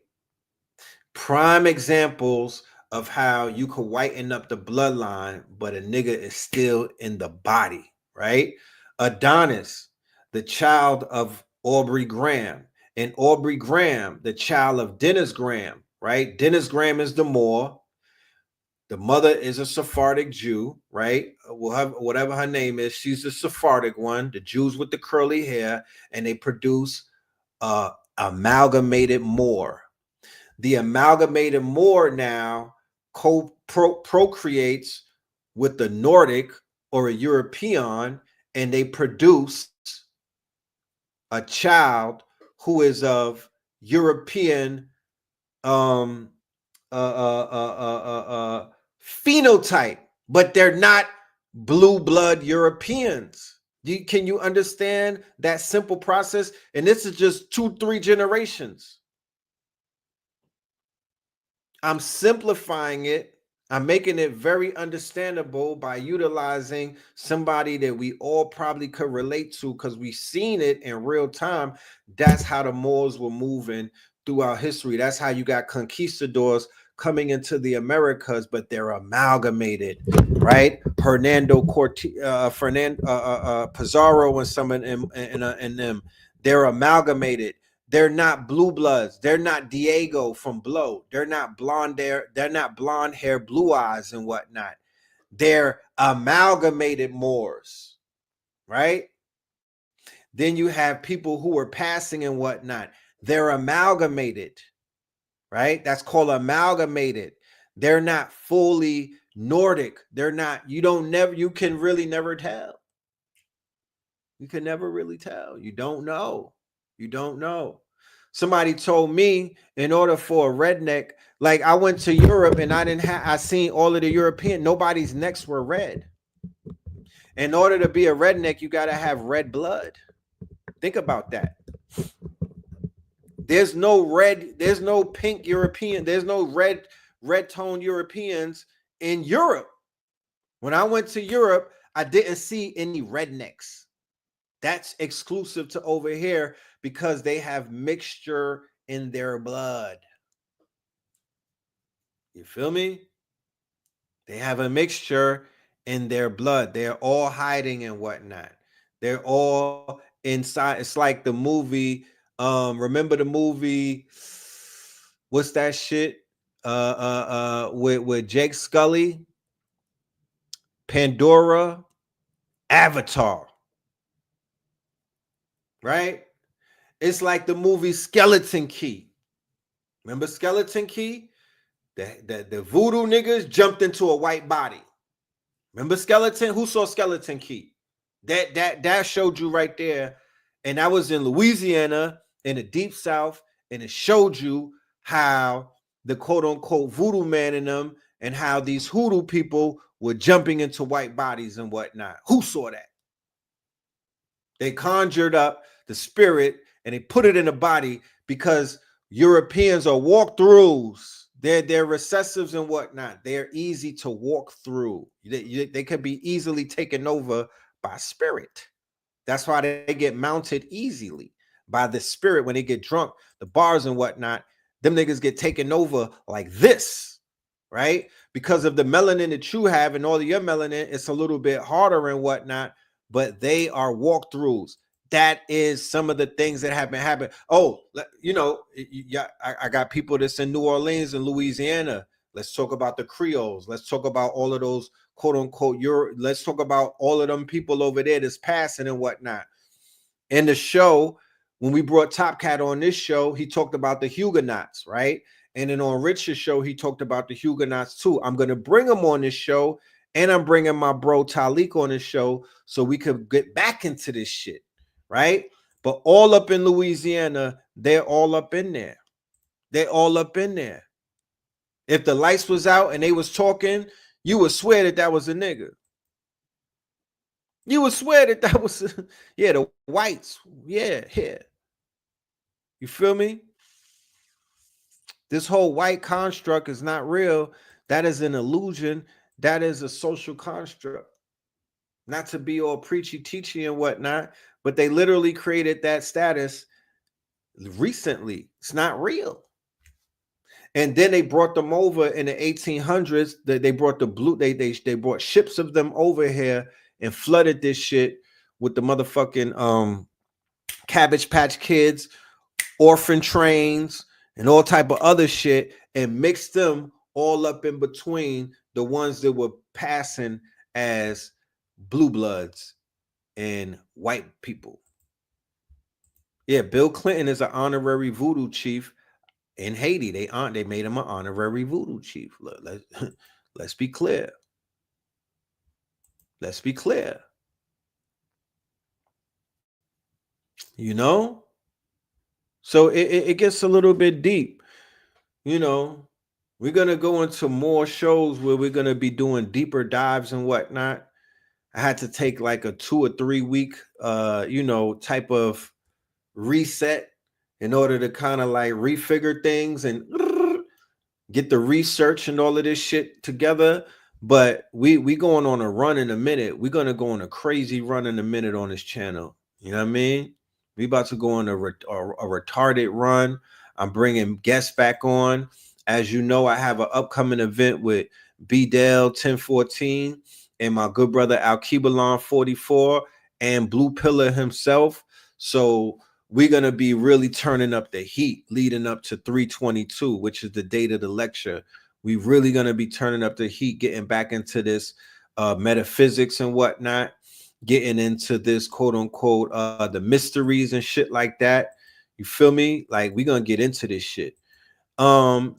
Prime examples of how you could whiten up the bloodline, but a nigga is still in the body, right? Adonis, the child of Aubrey Graham, and Aubrey Graham, the child of Dennis Graham, right? Dennis Graham is the Moor. The mother is a Sephardic Jew, right? Whatever her name is, she's the Sephardic one, the Jews with the curly hair, and they produce amalgamated Moor. The amalgamated Moor now procreates with the Nordic or a European, and they produce a child who is of European um, phenotype, but they're not blue blood Europeans. Can you understand that simple process? And this is just 2-3 generations. I'm simplifying it. I'm making it very understandable by utilizing somebody that we all probably could relate to because we've seen it in real time. That's how the Moors were moving throughout history. That's how you got conquistadors coming into the Americas, but they're amalgamated, right? Hernando Cortez, Pizarro, and some of them, and them, they're amalgamated. They're not blue bloods. They're not Diego from Blow. They're not blonde hair. They're not blonde hair, blue eyes, and whatnot. They're amalgamated Moors, right? Then you have people who are passing and whatnot. They're amalgamated, right? That's called amalgamated. They're not fully Nordic. They're not. You can really never tell. You can never really tell. You don't know. You don't know. Somebody told me in order for a redneck, like I went to Europe and I seen all of the European, nobody's necks were red. In order to be a redneck, you got to have red blood. Think about that. There's no red, there's no pink European, there's no red tone Europeans in Europe. When I went to Europe, I didn't see any rednecks. That's exclusive to over here because they have mixture in their blood. You feel me? They have a mixture in their blood. They're all hiding and whatnot. They're all inside. It's like the movie. Remember the movie? What's that shit? With Jake Scully, Pandora, Avatar. Right? It's like the movie Skeleton Key. Remember Skeleton Key? The voodoo niggas jumped into a white body. Remember Skeleton? Who saw Skeleton Key? That showed you right there. And that was in Louisiana in the deep south. And it showed you how the quote unquote voodoo man in them and how these hoodoo people were jumping into white bodies and whatnot. Who saw that? They conjured up the spirit and they put it in the body because Europeans are walkthroughs. They're recessives and whatnot. They're easy to walk through. They can be easily taken over by spirit. That's why they get mounted easily by the spirit when they get drunk. The bars and whatnot, them niggas get taken over like this, right? Because of the melanin that you have and all of your melanin, it's a little bit harder and whatnot, but they are walkthroughs. That is some of the things that have been happening. Oh, yeah, I got people that's in New Orleans and Louisiana. Let's talk about the Creoles. Let's talk about all of those quote unquote let's talk about all of them people over there that's passing and whatnot. In the show, when we brought Top Cat on this show, he talked about the Huguenots, right? And then on Rich's show, he talked about the Huguenots too. I'm going to bring him on this show, and I'm bringing my bro Talik on this show so we could get back into this shit. Right? But all up in Louisiana, they're all up in there. They're all up in there. If the lights was out and they was talking, you would swear that was a nigga. You would swear that was, the whites. Yeah. You feel me? This whole white construct is not real. That is an illusion. That is a social construct. Not to be all preachy, teachy and whatnot, but they literally created that status recently. It's not real. And then they brought them over in the 1800s. They brought the blue. They brought ships of them over here and flooded this shit with the motherfucking Cabbage Patch Kids, orphan trains, and all type of other shit, and mixed them all up in between the ones that were passing as blue bloods and white people. Yeah, Bill Clinton is an honorary voodoo chief. In Haiti, they made him an honorary voodoo chief. Let's be clear. Let's be clear. You know? So it gets a little bit deep. You know, we're gonna go into more shows where we're gonna be doing deeper dives and whatnot. I had to take like a 2 or 3 week type of reset in order to kind of like refigure things and get the research and all of this shit together. But we going on a run in a minute. We're gonna go on a crazy run in a minute on this channel. You know what I mean? We about to go on a retarded run. I'm bringing guests back on. As you know, I have an upcoming event with B Dell 1014 and my good brother Al Kibalon 44 and Blue Pillar himself. So we're going to be really turning up the heat leading up to 322, which is the date of the lecture. We really going to be turning up the heat, getting back into this metaphysics and whatnot, getting into this quote unquote the mysteries and shit like that. You feel me? Like we're going to get into this shit.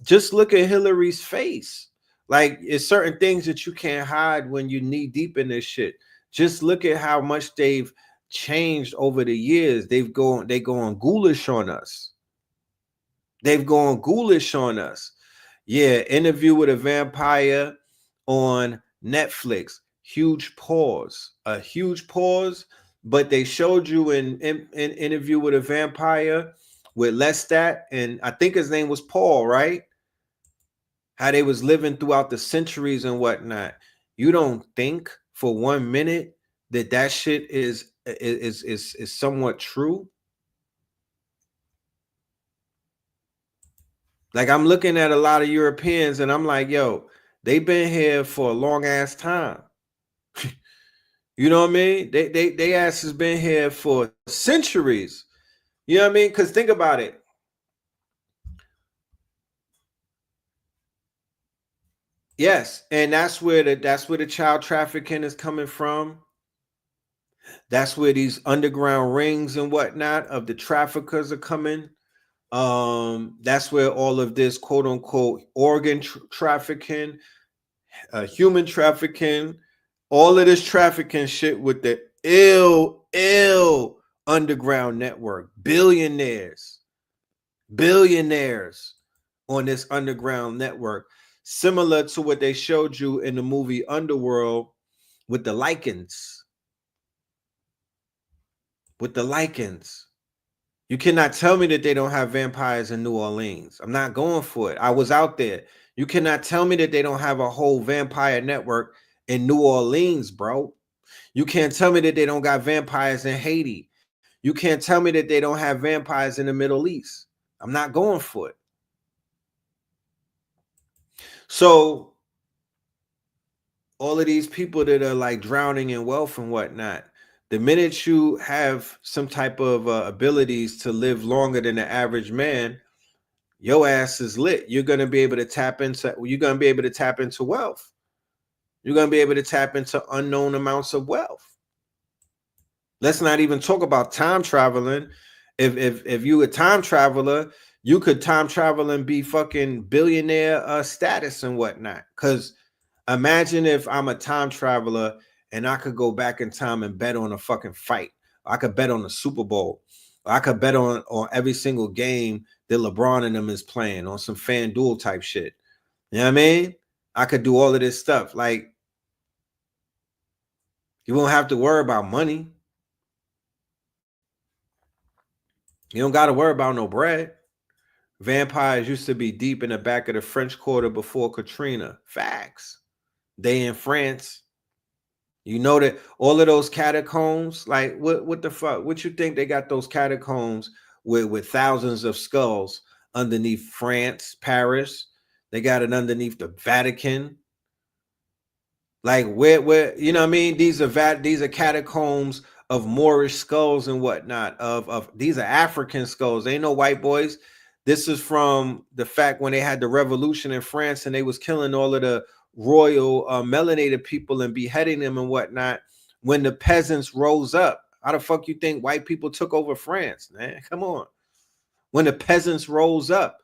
Just look at Hillary's face. Like it's certain things that you can't hide when you knee deep in this shit. Just look at how much they've changed over the years. They go on ghoulish on us. They've gone ghoulish on us. Yeah, Interview with a Vampire on Netflix. Huge pause. A huge pause. But they showed you in Interview with a Vampire with Lestat, and I think his name was Paul, right? How they was living throughout the centuries and whatnot. You don't think for 1 minute that shit is somewhat true? Like I'm looking at a lot of Europeans and I'm like, yo, they've been here for a long ass time. You know what I mean? They ass has been here for centuries. You know what I mean? Because think about it. Yes, and that's where the child trafficking is coming from. That's where these underground rings and whatnot of the traffickers are coming. That's where all of this quote unquote organ trafficking, human trafficking, all of this trafficking shit with the ill underground network, billionaires on this underground network, similar to what they showed you in the movie Underworld with the Lycans. You cannot tell me that they don't have vampires in New Orleans. I'm not going for it. I was out there. You cannot tell me that they don't have a whole vampire network in New Orleans, bro. You can't tell me that they don't got vampires in Haiti. You can't tell me that they don't have vampires in the Middle East. I'm not going for it. So all of these people that are like drowning in wealth and whatnot, the minute you have some type of abilities to live longer than the average man, your ass is lit. You're going to be able to tap into wealth. You're going to be able to tap into unknown amounts of wealth. Let's not even talk about time traveling. If you a time traveler, you could time travel and be fucking billionaire status and whatnot. Because imagine if I'm a time traveler and I could go back in time and bet on a fucking fight. I could bet on the Super Bowl. I could bet on every single game that LeBron and them is playing on some FanDuel type shit. You know what I mean? I could do all of this stuff. Like, you won't have to worry about money. You don't got to worry about no bread. Vampires used to be deep in the back of the French Quarter before Katrina. Facts. They in France. You know that all of those catacombs, like what the fuck? What you think they got those catacombs with thousands of skulls underneath France, Paris? They got it underneath the Vatican. Like where you know what I mean? These are catacombs of Moorish skulls and whatnot. Of these are African skulls. They ain't no white boys. This is from the fact when they had the revolution in France and they was killing all of the royal melanated people and beheading them and whatnot. When the peasants rose up, how the fuck you think white people took over France, man? Come on. When the peasants rose up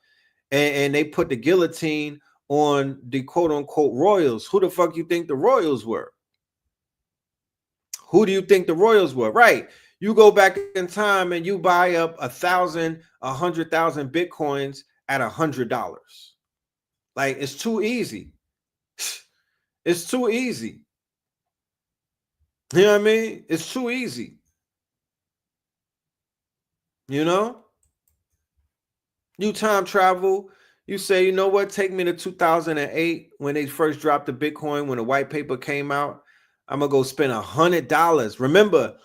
and they put the guillotine on the quote unquote royals. Who the fuck you think the royals were? Who do you think the royals were? Right. You go back in time and you buy up 100,000 bitcoins at $100. Like, it's too easy. It's too easy. You know what I mean? It's too easy. You know? You time travel. You say, you know what? Take me to 2008 when they first dropped the Bitcoin, when the white paper came out. I'm going to go spend $100. Remember,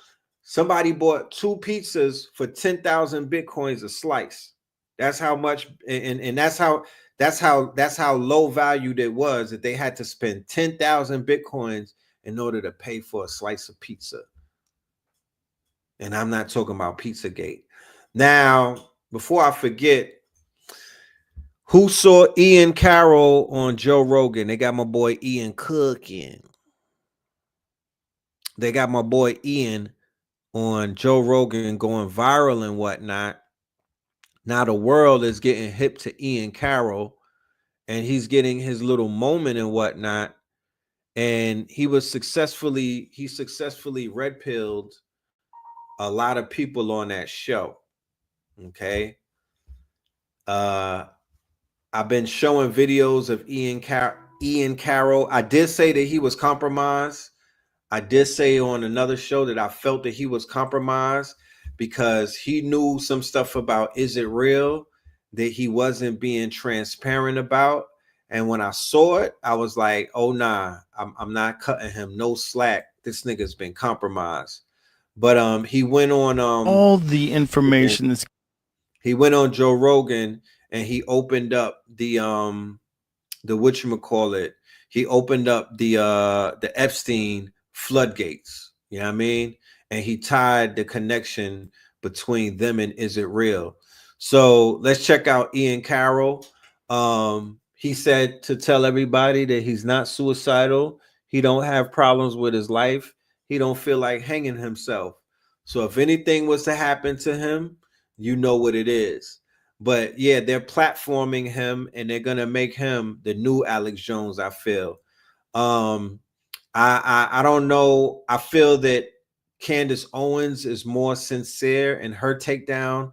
somebody bought 2 pizzas for 10,000 Bitcoins a slice. That's how much, and that's how low valued it was, that they had to spend 10,000 Bitcoins in order to pay for a slice of pizza. And I'm not talking about Pizzagate. Now, before I forget, who saw Ian Carroll on Joe Rogan? They got my boy Ian cooking. They got my boy Ian on Joe Rogan going viral and whatnot. Now the world is getting hip to Ian Carroll, and he's getting his little moment and whatnot. And he successfully red pilled a lot of people on that show. Okay. I've been showing videos of Ian Carroll. I did say that he was compromised. I did say on another show that I felt that he was compromised because he knew some stuff about Is It Real that he wasn't being transparent about. And when I saw it, I was like, oh, nah, I'm not cutting him no slack. This nigga's been compromised. But he went on all the information that's he went on Joe Rogan and he opened up the whatchamacallit, he opened up the Epstein floodgates, you know what I mean? And he tied the connection between them and Is It Real? So let's check out Ian Carroll. He said to tell everybody that he's not suicidal. He don't have problems with his life. He don't feel like hanging himself. So if anything was to happen to him, you know what it is. But yeah, they're platforming him and they're gonna make him the new Alex Jones, I feel. I don't know. I feel that Candace Owens is more sincere in her takedown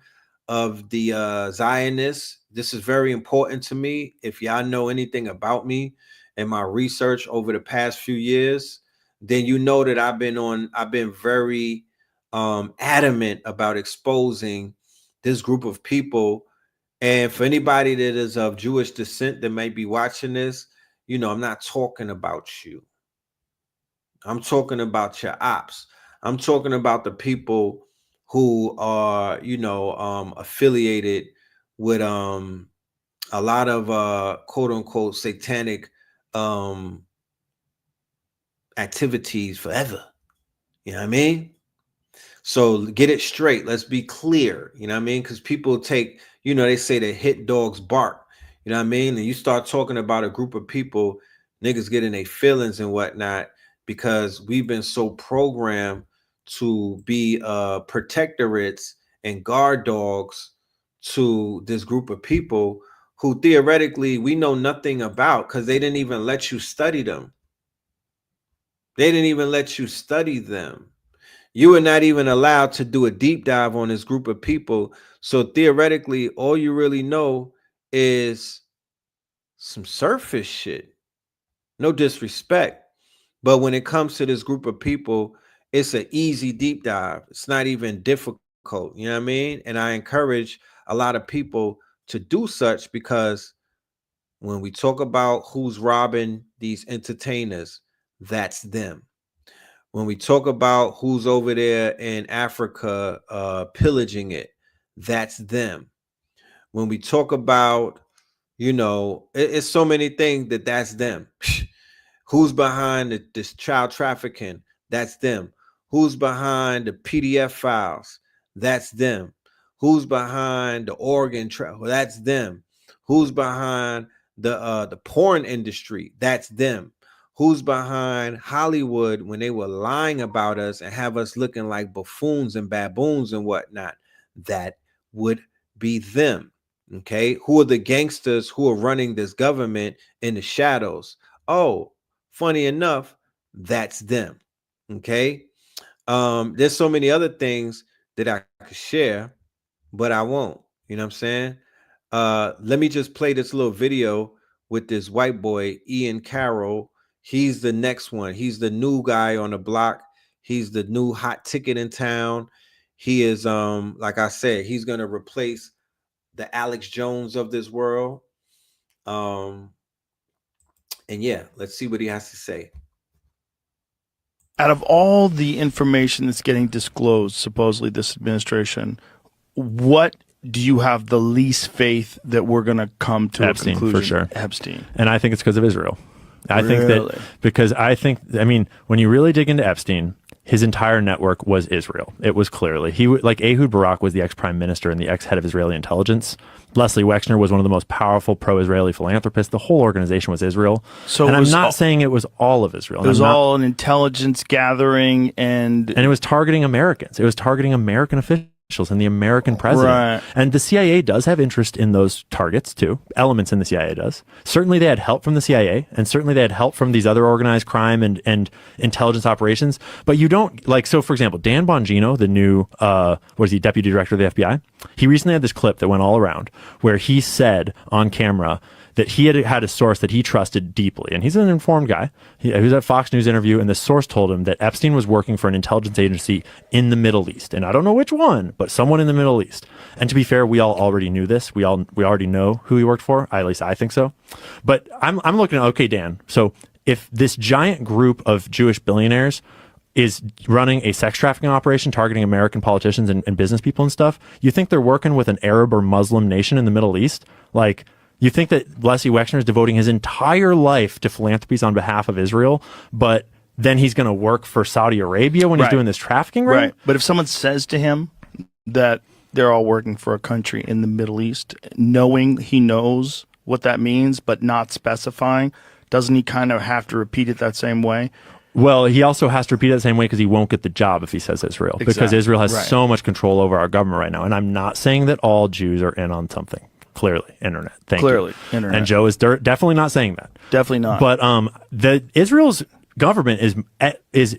of the Zionists. This is very important to me. If y'all know anything about me and my research over the past few years, then you know that I've been very adamant about exposing this group of people. And for anybody that is of Jewish descent that may be watching this, you know, I'm not talking about you. I'm talking about your ops. I'm talking about the people who are, you know, affiliated with a lot of quote unquote satanic activities forever. You know what I mean? So get it straight. Let's be clear. You know what I mean? Because people take, you know, they say that hit dogs bark. You know what I mean? And you start talking about a group of people, niggas getting their feelings and whatnot, because we've been so programmed to be protectorates and guard dogs to this group of people who theoretically we know nothing about because they didn't even let you study them. They didn't even let you study them. You were not even allowed to do a deep dive on this group of people. So theoretically, all you really know is some surface shit. No disrespect. But when it comes to this group of people, it's an easy deep dive. It's not even difficult. You know what I mean? And I encourage a lot of people to do such because when we talk about who's robbing these entertainers, that's them. When we talk about who's over there in Africa pillaging it, that's them. When we talk about, you know, it's so many things that's them. Who's behind this child trafficking? That's them. Who's behind the PDF files? That's them. Who's behind the organ travel? That's them. Who's behind the porn industry? That's them. Who's behind Hollywood when they were lying about us and have us looking like buffoons and baboons and whatnot? That would be them. Okay, who are the gangsters who are running this government in the shadows? Oh, funny enough, that's them. Okay, there's so many other things that I could share, but I won't. You know what I'm saying? Let me just play this little video with this white boy, Ian Carroll. He's the next one. He's the new guy on the block. He's the new hot ticket in town. He is, like I said, he's gonna replace the Alex Jones of this world. And yeah, let's see what he has to say. Out of all the information that's getting disclosed, supposedly this administration, what do you have the least faith that we're going to come to Epstein, a conclusion? for sure. Epstein. And I think it's because of Israel. I think Really? that because I mean, when you really dig into Epstein, his entire network was Israel. It was clearly like Ehud Barak was the ex-prime minister and the ex-head of Israeli intelligence. Leslie Wexner was one of the most powerful pro-Israeli philanthropists. The whole organization was Israel. So and it I'm was not saying it was all of Israel. It was all an intelligence gathering, and it was targeting Americans. It was targeting American officials and the American president. Right. And the CIA does have interest in those targets too. Elements in the CIA does. Certainly they had help from the CIA, and certainly they had help from these other organized crime and intelligence operations. But you don't, like, so for example, Dan Bongino, the new, deputy director of the FBI, he recently had this clip that went all around where he said on camera that he had a source that he trusted deeply. And he's an informed guy. He was at a Fox News interview, and the source told him that Epstein was working for an intelligence agency in the Middle East. And I don't know which one, but someone in the Middle East. And to be fair, we all already knew this. We already know who he worked for. At least I think so. But I'm looking at, okay, Dan, so if this giant group of Jewish billionaires is running a sex trafficking operation targeting American politicians and business people and stuff, you think they're working with an Arab or Muslim nation in the Middle East? Like, you think that Leslie Wexner is devoting his entire life to philanthropies on behalf of Israel, but then he's going to work for Saudi Arabia when he's doing this trafficking ring? Right. But if someone says to him that they're all working for a country in the Middle East, knowing he knows what that means, but not specifying, doesn't he kind of have to repeat it that same way? Well, he also has to repeat it the same way because he won't get the job if he says Israel. Exactly. Because Israel has Right. so much control over our government right now. And I'm not saying that all Jews are in on something. Clearly, internet. Thank you. Internet. And Joe is definitely not saying that. Definitely not. But the Israel's government is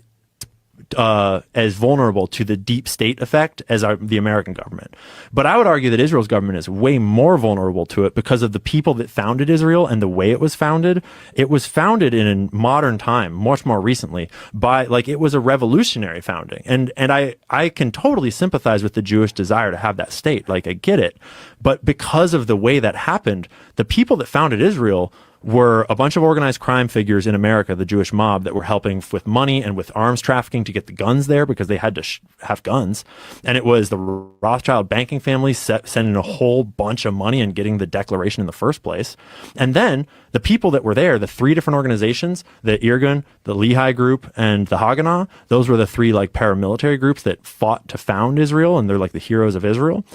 as vulnerable to the deep state effect as the American government. But I would argue that Israel's government is way more vulnerable to it because of the people that founded Israel and the way it was founded. It was founded in a modern time, much more recently, by, like, it was a revolutionary founding. And I can totally sympathize with the Jewish desire to have that state. Like, I get it. But because of the way that happened, the people that founded Israel were a bunch of organized crime figures in America, the Jewish mob, that were helping with money and with arms trafficking to get the guns there because they had to have guns. And it was the Rothschild banking family sending a whole bunch of money and getting the declaration in the first place. And then the people that were there, the three different organizations, the Irgun, the Lehi group, and the Haganah, those were the three like paramilitary groups that fought to found Israel, and they're like the heroes of Israel,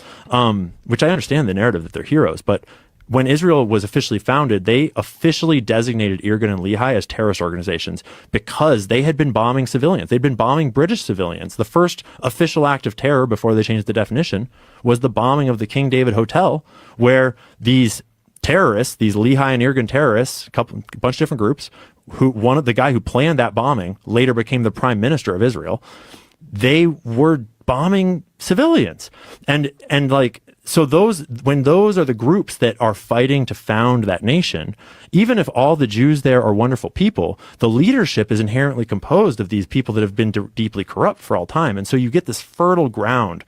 which I understand the narrative that they're heroes, but when Israel was officially founded, they officially designated Irgun and Lehi as terrorist organizations because they had been bombing civilians. They'd been bombing British civilians. The first official act of terror before they changed the definition was the bombing of the King David Hotel, where these terrorists, these Lehi and Irgun terrorists, a bunch of different groups, the guy who planned that bombing later became the prime minister of Israel. They were bombing civilians. And like, so when those are the groups that are fighting to found that nation, even if all the Jews there are wonderful people, the leadership is inherently composed of these people that have been deeply corrupt for all time. And so you get this fertile ground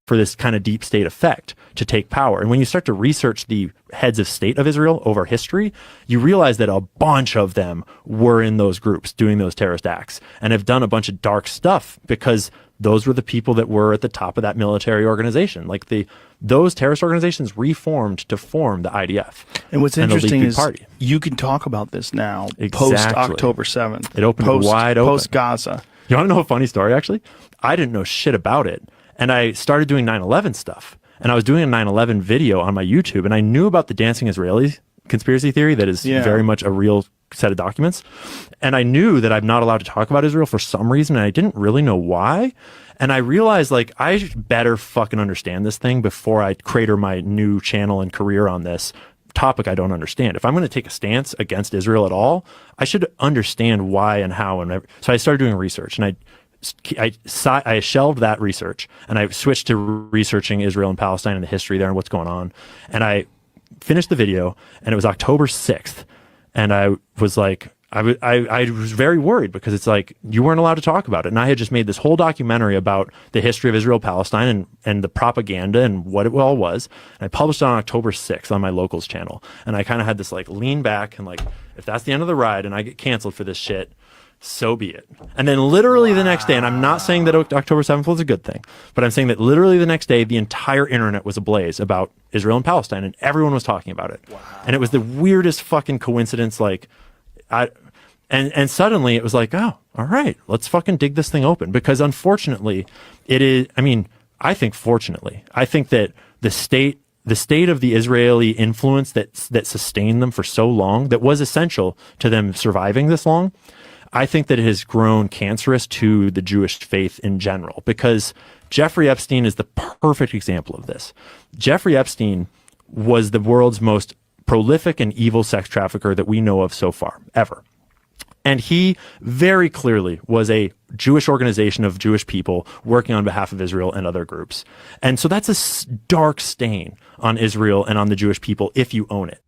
for this kind of deep state effect to take power. And when you start to research the heads of state of Israel over history, you realize that a bunch of them were in those groups doing those terrorist acts and have done a bunch of dark stuff because those were the people that were at the top of that military organization. Like those terrorist organizations reformed to form the IDF. And what's interesting is party. You can talk about this now, Exactly. post October 7th. It opened wide open. Post Gaza. You want to know a funny story, actually? I didn't know shit about it. And I started doing 9/11 stuff. And I was doing a 9/11 video on my YouTube. And I knew about the Dancing Israelis conspiracy theory that is very much a real set of documents. And I knew that I'm not allowed to talk about Israel for some reason. And I didn't really know why. And I realized like I better fucking understand this thing before I crater my new channel and career on this topic I don't understand. If I'm going to take a stance against Israel at all, I should understand why and how. And so I started doing research, and I shelved that research, and I switched to researching Israel and Palestine and the history there and what's going on. And I finished the video, and it was October 6th. And I was like, I was very worried because it's like you weren't allowed to talk about it. And I had just made this whole documentary about the history of Israel, Palestine, and the propaganda and what it all was. And I published it on October 6th on my locals channel. And I kind of had this like lean back and like, if that's the end of the ride and I get canceled for this shit, so be it. And then literally the next day, and I'm not saying that October 7th was a good thing, but I'm saying that literally the next day, the entire internet was ablaze about Israel and Palestine, and everyone was talking about it. Wow. And it was the weirdest fucking coincidence. Like, and suddenly it was like, oh, all right, let's fucking dig this thing open. Because unfortunately, it is, I mean, I think fortunately, I think that the state of the Israeli influence that sustained them for so long, that was essential to them surviving this long, I think that it has grown cancerous to the Jewish faith in general, because Jeffrey Epstein is the perfect example of this. Jeffrey Epstein was the world's most prolific and evil sex trafficker that we know of so far, ever. And he very clearly was a Jewish organization of Jewish people working on behalf of Israel and other groups. And so that's a dark stain on Israel and on the Jewish people if you own it.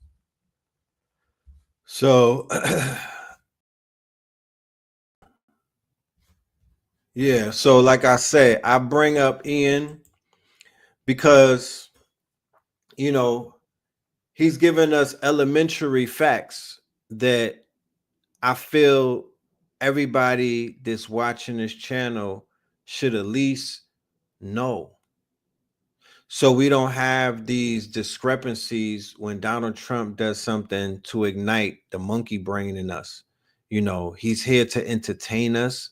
So, yeah. So like I say, I bring up Ian because, you know, he's given us elementary facts that I feel everybody that's watching this channel should at least know. So we don't have these discrepancies when Donald Trump does something to ignite the monkey brain in us. You know, he's here to entertain us.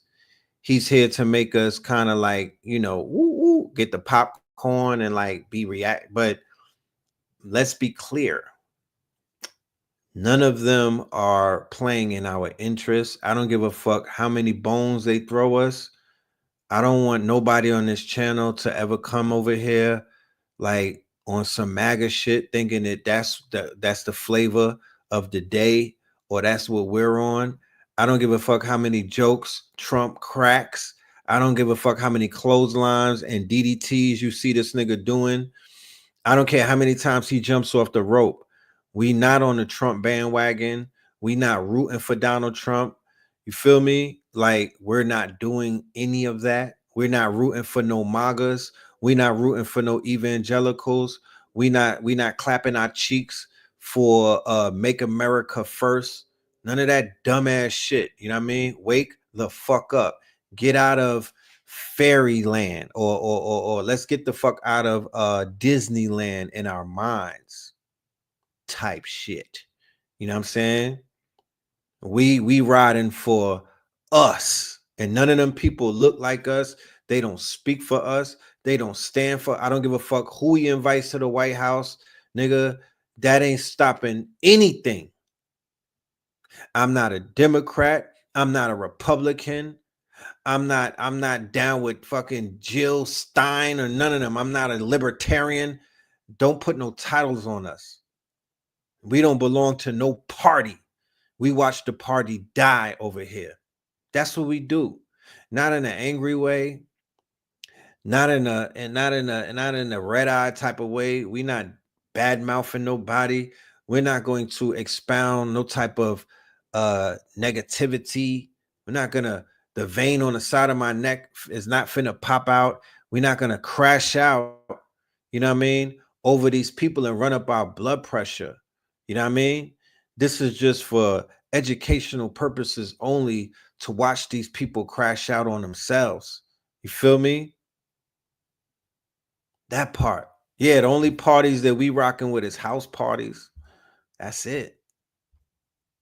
He's here to make us kind of like, you know, woo, woo, get the popcorn and like be react. But let's be clear. None of them are playing in our interests. I don't give a fuck how many bones they throw us. I don't want nobody on this channel to ever come over here like on some MAGA shit thinking that that's the flavor of the day or that's what we're on. I don't give a fuck how many jokes Trump cracks. I don't give a fuck how many clotheslines and DDTs you see this nigga doing. I don't care how many times he jumps off the rope. We not on the Trump bandwagon. We not rooting for Donald Trump. You feel me? Like, we're not doing any of that. We're not rooting for no MAGAs. We're not rooting for no evangelicals. We not clapping our cheeks for Make America First. None of that dumbass shit. You know what I mean? Wake the fuck up. Get out of fairyland or let's get the fuck out of Disneyland in our minds type shit. You know what I'm saying? We riding for us, and none of them people look like us. They don't speak for us. They don't stand for. I don't give a fuck who he invites to the White House, nigga. That ain't stopping anything. I'm not a Democrat. I'm not a Republican. I'm not down with fucking Jill Stein or none of them. I'm not a libertarian. Don't put no titles on us. We don't belong to no party. We watch the party die over here. That's what we do. Not in an angry way, not in a red-eye type of way. We not bad-mouthing nobody. We're not going to expound no type of negativity. We're not gonna, the vein on the side of my neck is not finna pop out. We're not gonna crash out, you know what I mean, over these people and run up our blood pressure. You know what I mean? This is just for educational purposes only, to watch these people crash out on themselves. You feel me? That part. Yeah, the only parties that we rocking with is house parties. That's it.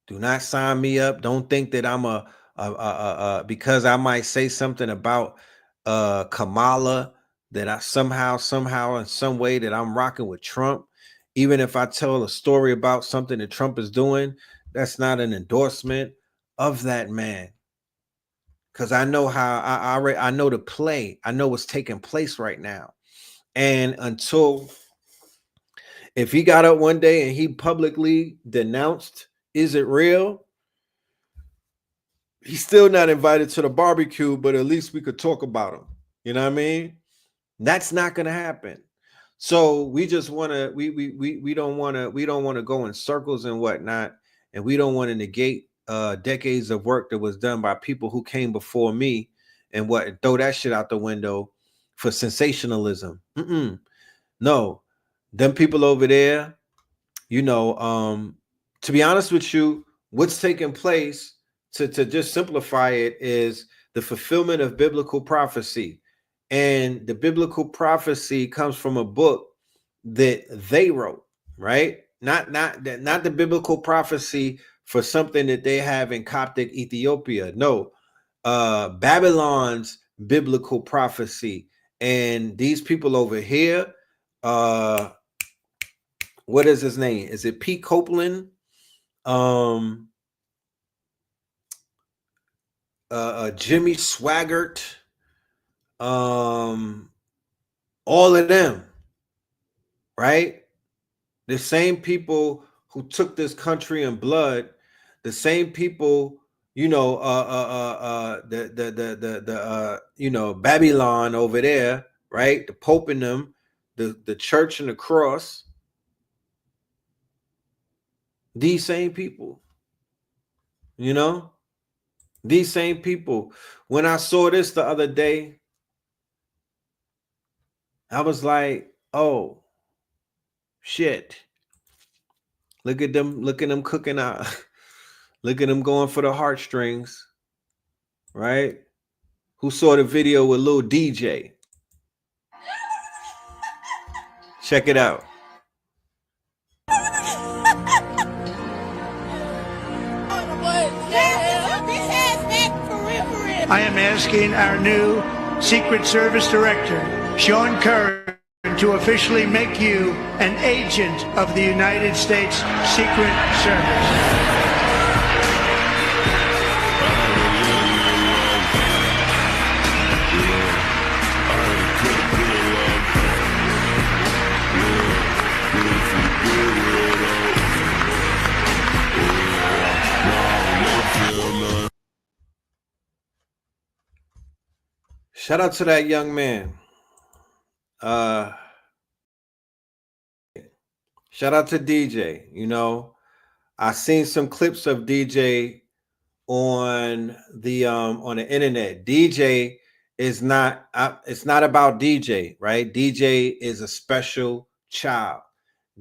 Do not sign me up. Don't think that I'm because I might say something about Kamala, that I somehow in some way that I'm rocking with Trump. Even if I tell a story about something that Trump is doing, that's not an endorsement of that man. because I know how I know the play. I know what's taking place right now. And until if he got up one day and he publicly denounced, is it real? He's still not invited to the barbecue, but at least we could talk about him. You know what I mean? That's not gonna happen. So we just want to we don't want to go in circles and whatnot, and we don't want to negate decades of work that was done by people who came before me and what throw that shit out the window for sensationalism. No, them people over there, you know, to be honest with you, what's taking place to just simplify it is the fulfillment of biblical prophecy. And the biblical prophecy comes from a book that they wrote, right? Not the biblical prophecy for something that they have in Coptic Ethiopia. No, Babylon's biblical prophecy. And these people over here, what is his name? Is it Pete Copeland? Jimmy Swaggart, all of them, right? The same people who took this country in blood, the same people, you know, you know, Babylon over there, right? The Pope and them, the church and the cross, these same people, you know, these same people. When I saw this the other day, I was like, oh shit. Look at them cooking out. Look at them going for the heartstrings, right? Who saw the video with Lil DJ? Check it out. I am asking our new Secret Service Director, Sean Curran, to officially make you an agent of the United States Secret Service. Shout out to that young man. Shout out to DJ. You know, I seen some clips of DJ on the internet. DJ is not it's not about DJ, right? DJ is a special child.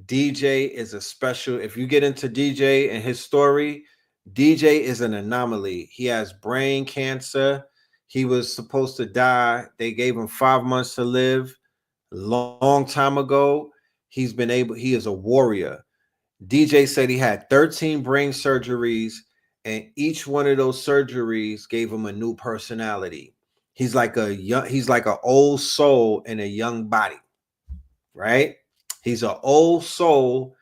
DJ is a special, if you get into DJ and his story, DJ is an anomaly. He has brain cancer. He was supposed to die. They gave him 5 months to live. Long time ago, he is a warrior. DJ said he had 13 brain surgeries, and each one of those surgeries gave him a new personality. He's like an old soul in a young body, right? He's an old soul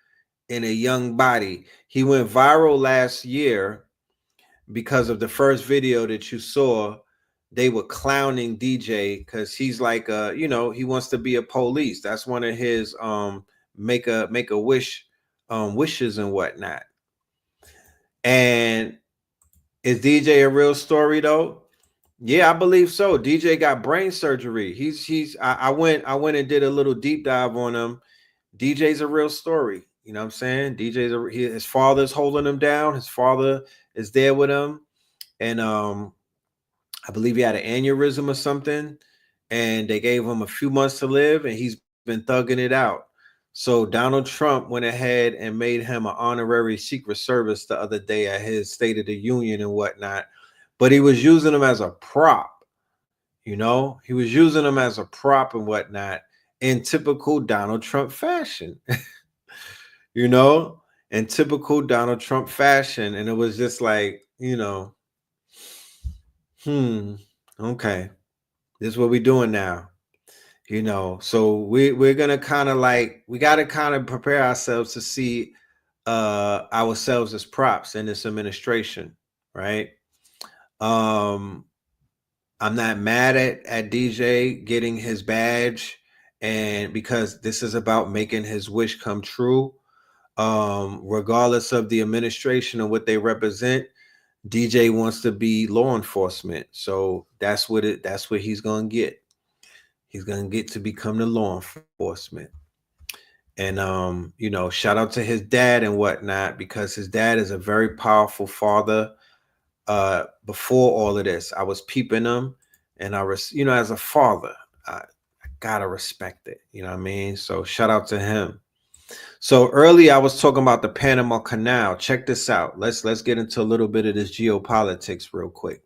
in a young body. He went viral last year because of the first video that you saw. They were clowning DJ because he's like you know, he wants to be a police. That's one of his make a wish wishes and whatnot. And is DJ a real story though? Yeah, I believe so. DJ got brain surgery. I went and did a little deep dive on him. DJ's a real story. You know what I'm saying? His father's holding him down. His father is there with him. And I believe he had an aneurysm or something, and they gave him a few months to live, and he's been thugging it out. So Donald Trump went ahead and made him an honorary Secret Service the other day at his State of the Union and whatnot. But he was using him as a prop. You know, he was using him as a prop and whatnot in typical Donald Trump fashion. You know, in typical Donald Trump fashion. And it was just like, you know, okay, this is what we're doing now. You know, so we're gonna kind of like, we got to kind of prepare ourselves to see ourselves as props in this administration, right? I'm not mad at DJ getting his badge, and because this is about making his wish come true. Regardless of the administration and what they represent, DJ wants to be law enforcement. So that's what he's gonna get. He's gonna get to become the law enforcement. And shout out to his dad and whatnot, because his dad is a very powerful father. Before all of this, I was peeping him, and as a father, I gotta respect it. You know what I mean? So shout out to him. So earlier I was talking about the Panama Canal. Check this out. Let's get into a little bit of this geopolitics real quick.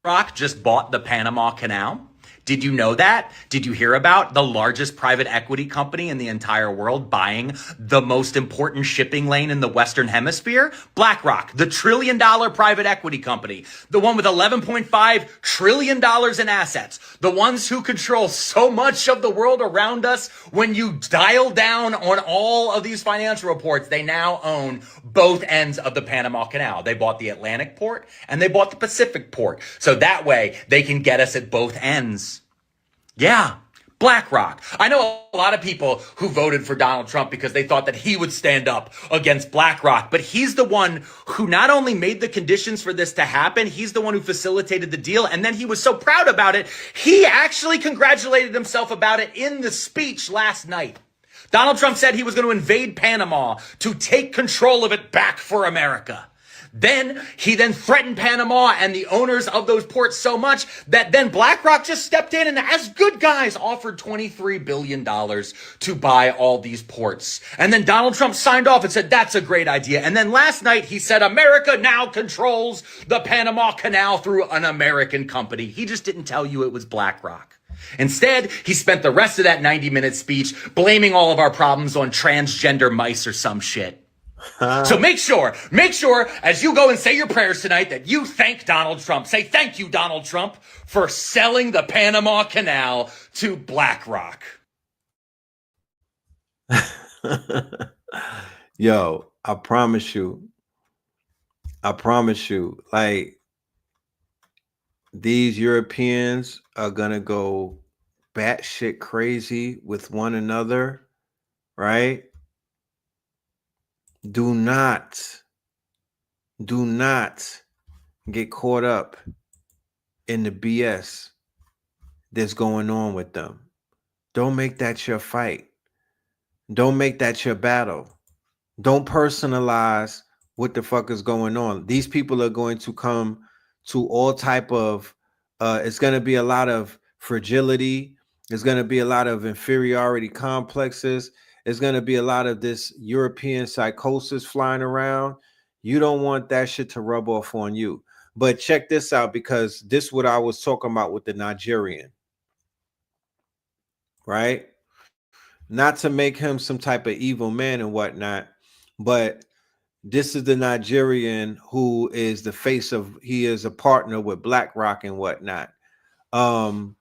BlackRock just bought the Panama Canal. Did you know that? Did you hear about the largest private equity company in the entire world buying the most important shipping lane in the Western Hemisphere? BlackRock, the $1 trillion private equity company, the one with $11.5 trillion in assets, the ones who control so much of the world around us. When you dial down on all of these financial reports, they now own both ends of the Panama Canal. They bought the Atlantic port and they bought the Pacific port. So that way they can get us at both ends. Yeah, BlackRock. I know a lot of people who voted for Donald Trump because they thought that he would stand up against BlackRock, but he's the one who not only made the conditions for this to happen, he's the one who facilitated the deal, and then he was so proud about it, he actually congratulated himself about it in the speech last night. Donald Trump said he was going to invade Panama to take control of it back for America. He then threatened Panama and the owners of those ports so much that then BlackRock just stepped in and, as good guys, offered $23 billion to buy all these ports. And then Donald Trump signed off and said, that's a great idea. And then last night he said, America now controls the Panama Canal through an American company. He just didn't tell you it was BlackRock. Instead, he spent the rest of that 90-minute speech blaming all of our problems on transgender mice or some shit. So make sure as you go and say your prayers tonight that you thank Donald Trump. Say thank you, Donald Trump, for selling the Panama Canal to BlackRock. Yo, I promise you, like, these Europeans are gonna go batshit crazy with one another, right? Do not get caught up in the BS that's going on with them. Don't make that your fight. Don't make that your battle. Don't personalize what the fuck is going on. These people are going to come to all type of, it's going to be a lot of fragility. There's going to be a lot of inferiority complexes. There's going to be a lot of this European psychosis flying around. You don't want that shit to rub off on you. But check this out, because this is what I was talking about with the Nigerian, right? Not to make him some type of evil man and whatnot, but this is the Nigerian who is the face of, he is a partner with BlackRock and whatnot. One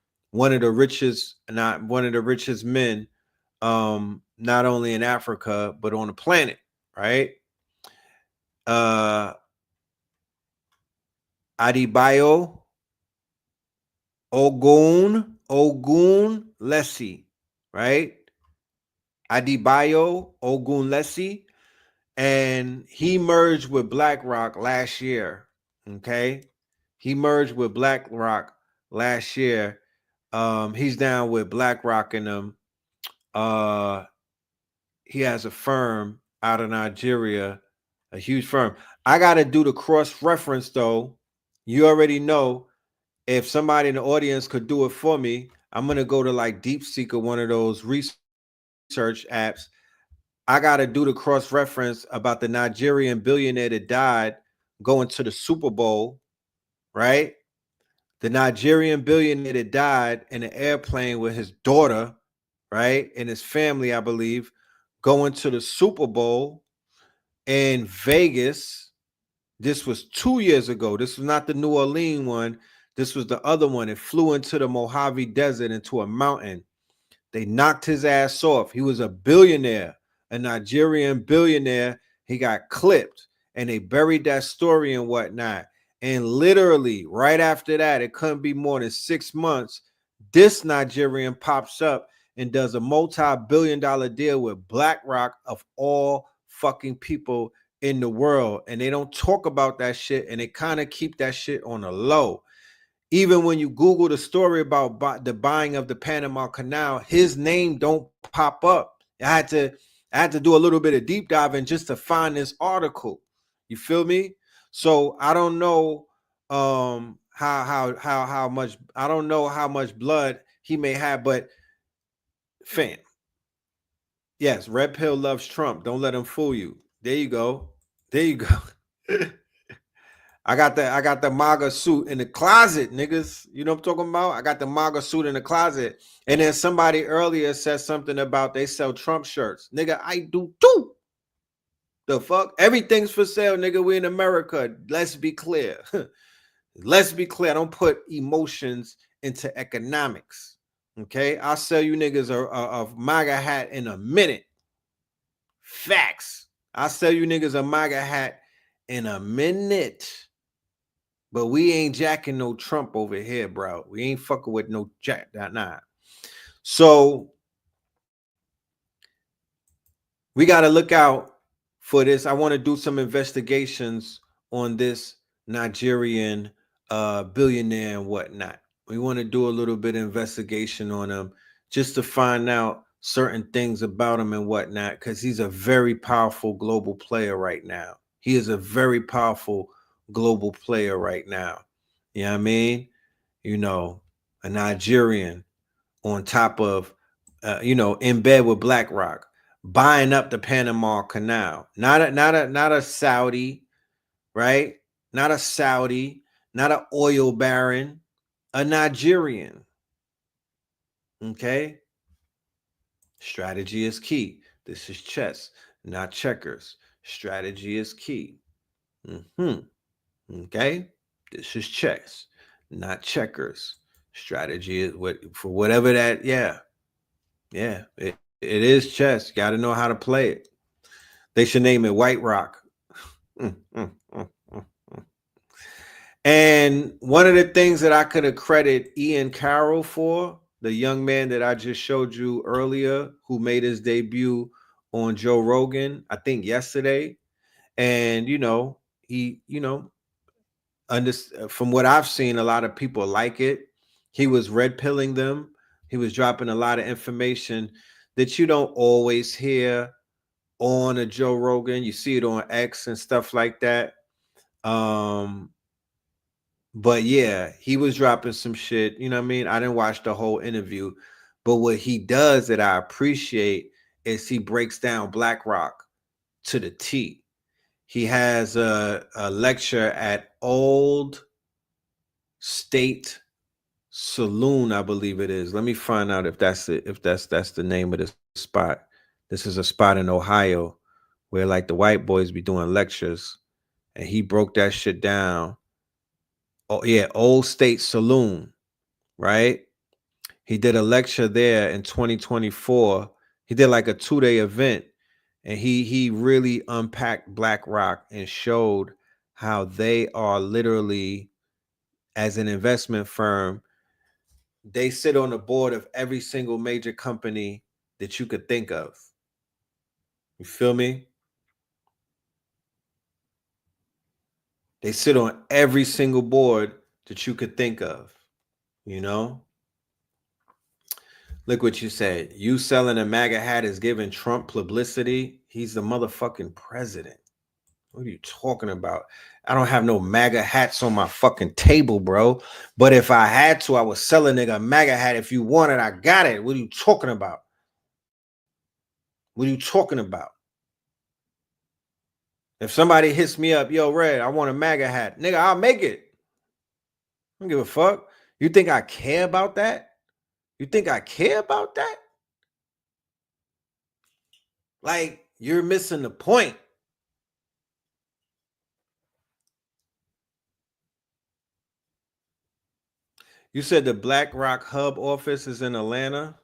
of the richest men, not only in Africa, but on the planet, right? Adebayo Ogunlesi, right? Adebayo Ogunlesi, and he merged with BlackRock last year. Okay, he merged with BlackRock last year. He's down with BlackRock and them. He has a firm out of Nigeria, a huge firm. I got to do the cross reference though. You already know, if somebody in the audience could do it for me, I'm going to go to like DeepSeek or one of those research apps. I got to do the cross reference about the Nigerian billionaire that died going to the Super Bowl, right? The Nigerian billionaire that died in an airplane with his daughter, right? And his family, I believe, going to the Super Bowl in Vegas. This was 2 years ago. This was not the New Orleans one. This was the other one. It flew into the Mojave Desert, into a mountain. They knocked his ass off. He was a billionaire, a Nigerian billionaire. He got clipped, and they buried that story and whatnot. And literally right after that, it couldn't be more than 6 months, this Nigerian pops up and does a multi-billion-dollar deal with BlackRock, of all fucking people in the world. And they don't talk about that shit, and they kind of keep that shit on the low. Even when you Google the story about the buying of the Panama Canal, his name don't pop up. I had to do a little bit of deep diving just to find this article. You feel me? So I don't know how much, I don't know how much blood he may have, but fam, yes, Red Pill loves Trump. Don't let him fool you. There you go. There you go. I got the MAGA suit in the closet, niggas. You know what I'm talking about? I got the MAGA suit in the closet. And then somebody earlier said something about they sell Trump shirts. Nigga, I do too. The fuck? Everything's for sale, nigga. We in America. Let's be clear. Let's be clear. I don't put emotions into economics. Okay? I'll sell you niggas a MAGA hat in a minute. Facts. I'll sell you niggas a MAGA hat in a minute. But we ain't jacking no Trump over here, bro. We ain't fucking with no jack. Nah. So we got to look out for this. I want to do some investigations on this Nigerian billionaire and whatnot. We want to do a little bit of investigation on him just to find out certain things about him and whatnot, because he's a very powerful global player right now. He is a very powerful global player right now. You know what I mean? You know, a Nigerian on top of, in bed with BlackRock, buying up the Panama Canal. Not a Saudi, right? Not a Saudi, not an oil baron, a Nigerian. Okay? Strategy is key. This is chess, not checkers. Strategy is key. Okay? This is chess, not checkers. Strategy is for whatever that, yeah. It is chess. You got to know how to play it. They should name it White Rock. And one of the things that I could accredit Ian Carroll for, the young man that I just showed you earlier, who made his debut on Joe Rogan, I think yesterday. And, he, from what I've seen, a lot of people like it. He was red pilling them. He was dropping a lot of information that you don't always hear on a Joe Rogan. You see it on X and stuff like that. But yeah, he was dropping some shit. You know what I mean? I didn't watch the whole interview, but what he does that I appreciate is he breaks down BlackRock to the T. He has a lecture at Old State Saloon, I believe it is. Let me find out if that's it, if that's the name of the spot. This is a spot in Ohio where like the white boys be doing lectures, and he broke that shit down. Oh yeah, Old State Saloon, right? He did a lecture there in 2024. He did like a 2-day event, and he really unpacked BlackRock and showed how they are literally, as an investment firm, they sit on the board of every single major company that you could think of. You feel me? They sit on every single board that you could think of, you know? Look what you said. You selling a MAGA hat is giving Trump publicity. He's the motherfucking president. What are you talking about? I don't have no MAGA hats on my fucking table, bro. But if I had to, I would sell a nigga a MAGA hat. If you want it, I got it. What are you talking about? What are you talking about? If somebody hits me up, yo, Red, I want a MAGA hat. Nigga, I'll make it. I don't give a fuck. You think I care about that? You think I care about that? Like, you're missing the point. You said the BlackRock hub office is in Atlanta,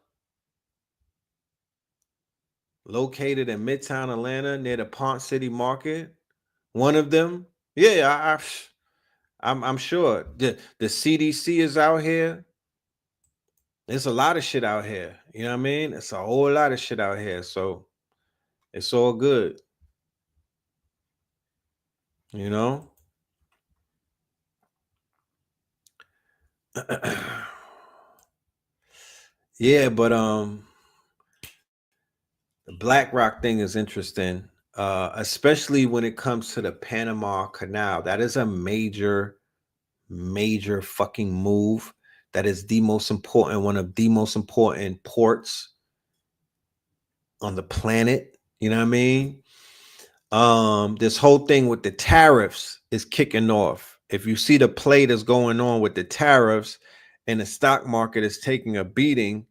located in Midtown Atlanta near the Ponce City Market. One of them, yeah, I'm sure the CDC is out here. There's a lot of shit out here. You know what I mean? It's a whole lot of shit out here. So it's all good. You know? Yeah, but the BlackRock thing is interesting. Especially when it comes to the Panama Canal. That is a major, major fucking move. That is the most important, one of the most important ports on the planet. You know what I mean? This whole thing with the tariffs is kicking off. If you see the play that's going on with the tariffs and the stock market is taking a beating,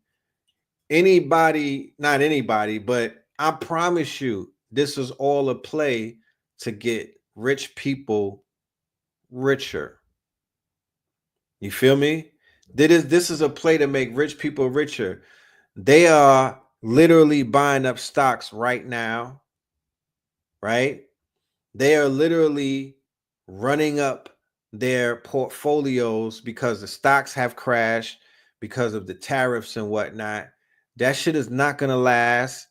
not anybody, but I promise you, this is all a play to get rich people richer. You feel me? This is a play to make rich people richer. They are literally buying up stocks right now, right? They are literally running up their portfolios because the stocks have crashed because of the tariffs and whatnot. That shit is not going to last.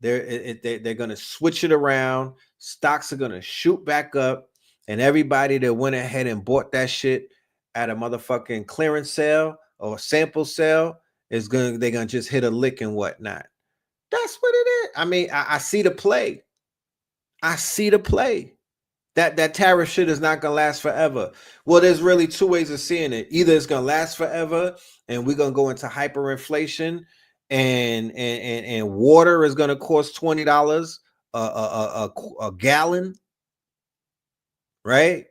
They're going to switch it around. Stocks are going to shoot back up. And everybody that went ahead and bought that shit at a motherfucking clearance sale or sample sale they're going to just hit a lick and whatnot. That's what it is. I mean, I see the play. I see the play. That tariff shit is not gonna last forever. Well, there's really two ways of seeing it. Either it's gonna last forever, and we're gonna go into hyperinflation, and water is gonna cost $20 a gallon, right?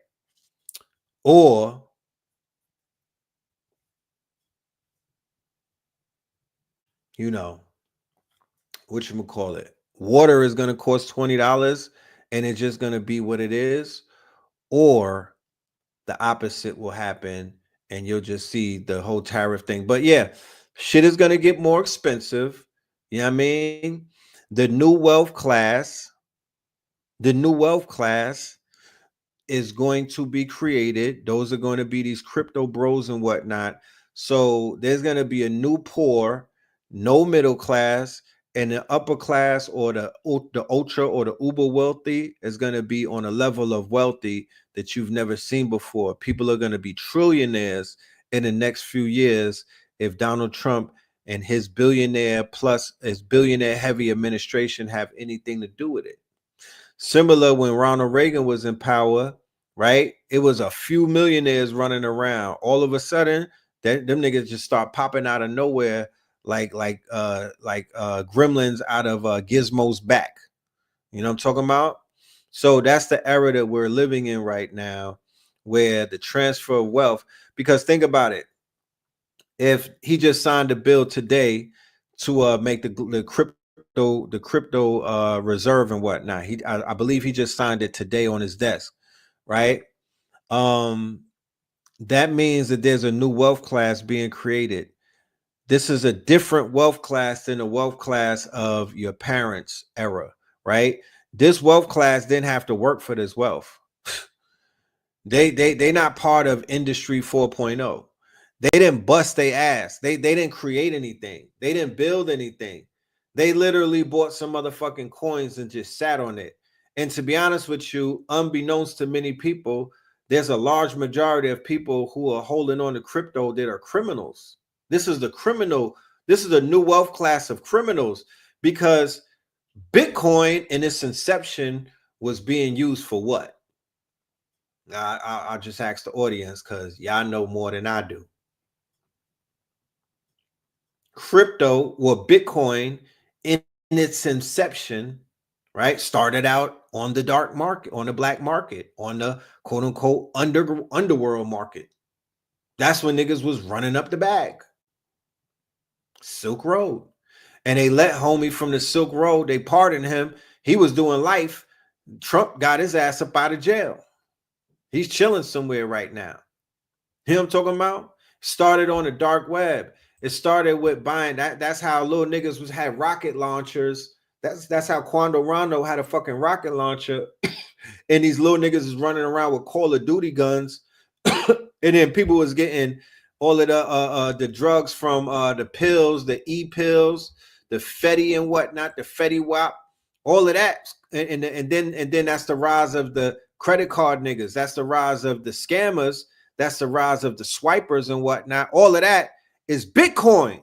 Or you know, whatchamacallit, water is gonna cost $20, and it's just gonna be what it is, or the opposite will happen and you'll just see the whole tariff thing. But yeah, shit is going to get more expensive. You know what I mean? The new wealth class is going to be created. Those are going to be these crypto bros and whatnot. So there's going to be a new poor, no middle class, and the upper class or the ultra or the uber wealthy is going to be on a level of wealthy that you've never seen before. People are going to be trillionaires in the next few years if Donald Trump and his billionaire heavy administration have anything to do with it. Similar when Ronald Reagan was in power, right? It was a few millionaires running around. All of a sudden, them niggas just start popping out of nowhere like gremlins out of Gizmo's back. You know what I'm talking about? So that's the era that we're living in right now, where the transfer of wealth, because think about it. If he just signed a bill today to make the crypto reserve and whatnot, I believe he just signed it today on his desk, right? That means that there's a new wealth class being created. This is a different wealth class than the wealth class of your parents' era, right? This wealth class didn't have to work for this wealth. They not part of industry 4.0. They didn't bust their ass. They didn't create anything. They didn't build anything. They literally bought some motherfucking coins and just sat on it. And to be honest with you, unbeknownst to many people, there's a large majority of people who are holding on to crypto that are criminals. This is a new wealth class of criminals, because Bitcoin in its inception was being used for what? I'll just ask the audience because y'all know more than I do. Crypto or Bitcoin in its inception, right, started out on the dark market, on the black market, on the quote unquote underworld market. That's when niggas was running up the bag. Silk Road. And they let homie from the Silk Road, they pardoned him. He was doing life. Trump got his ass up out of jail. He's chilling somewhere right now. You know what I'm talking about? Started on the dark web. It started with buying that. That's how little niggas had rocket launchers. That's how Quando Rondo had a fucking rocket launcher. And these little niggas is running around with Call of Duty guns And then people was getting all of the drugs from the pills, the pills, the Fetty and whatnot, the Fetty Wap, all of that, and then that's the rise of the credit card niggas. That's the rise of the scammers. That's the rise of the swipers and whatnot. All of that is Bitcoin.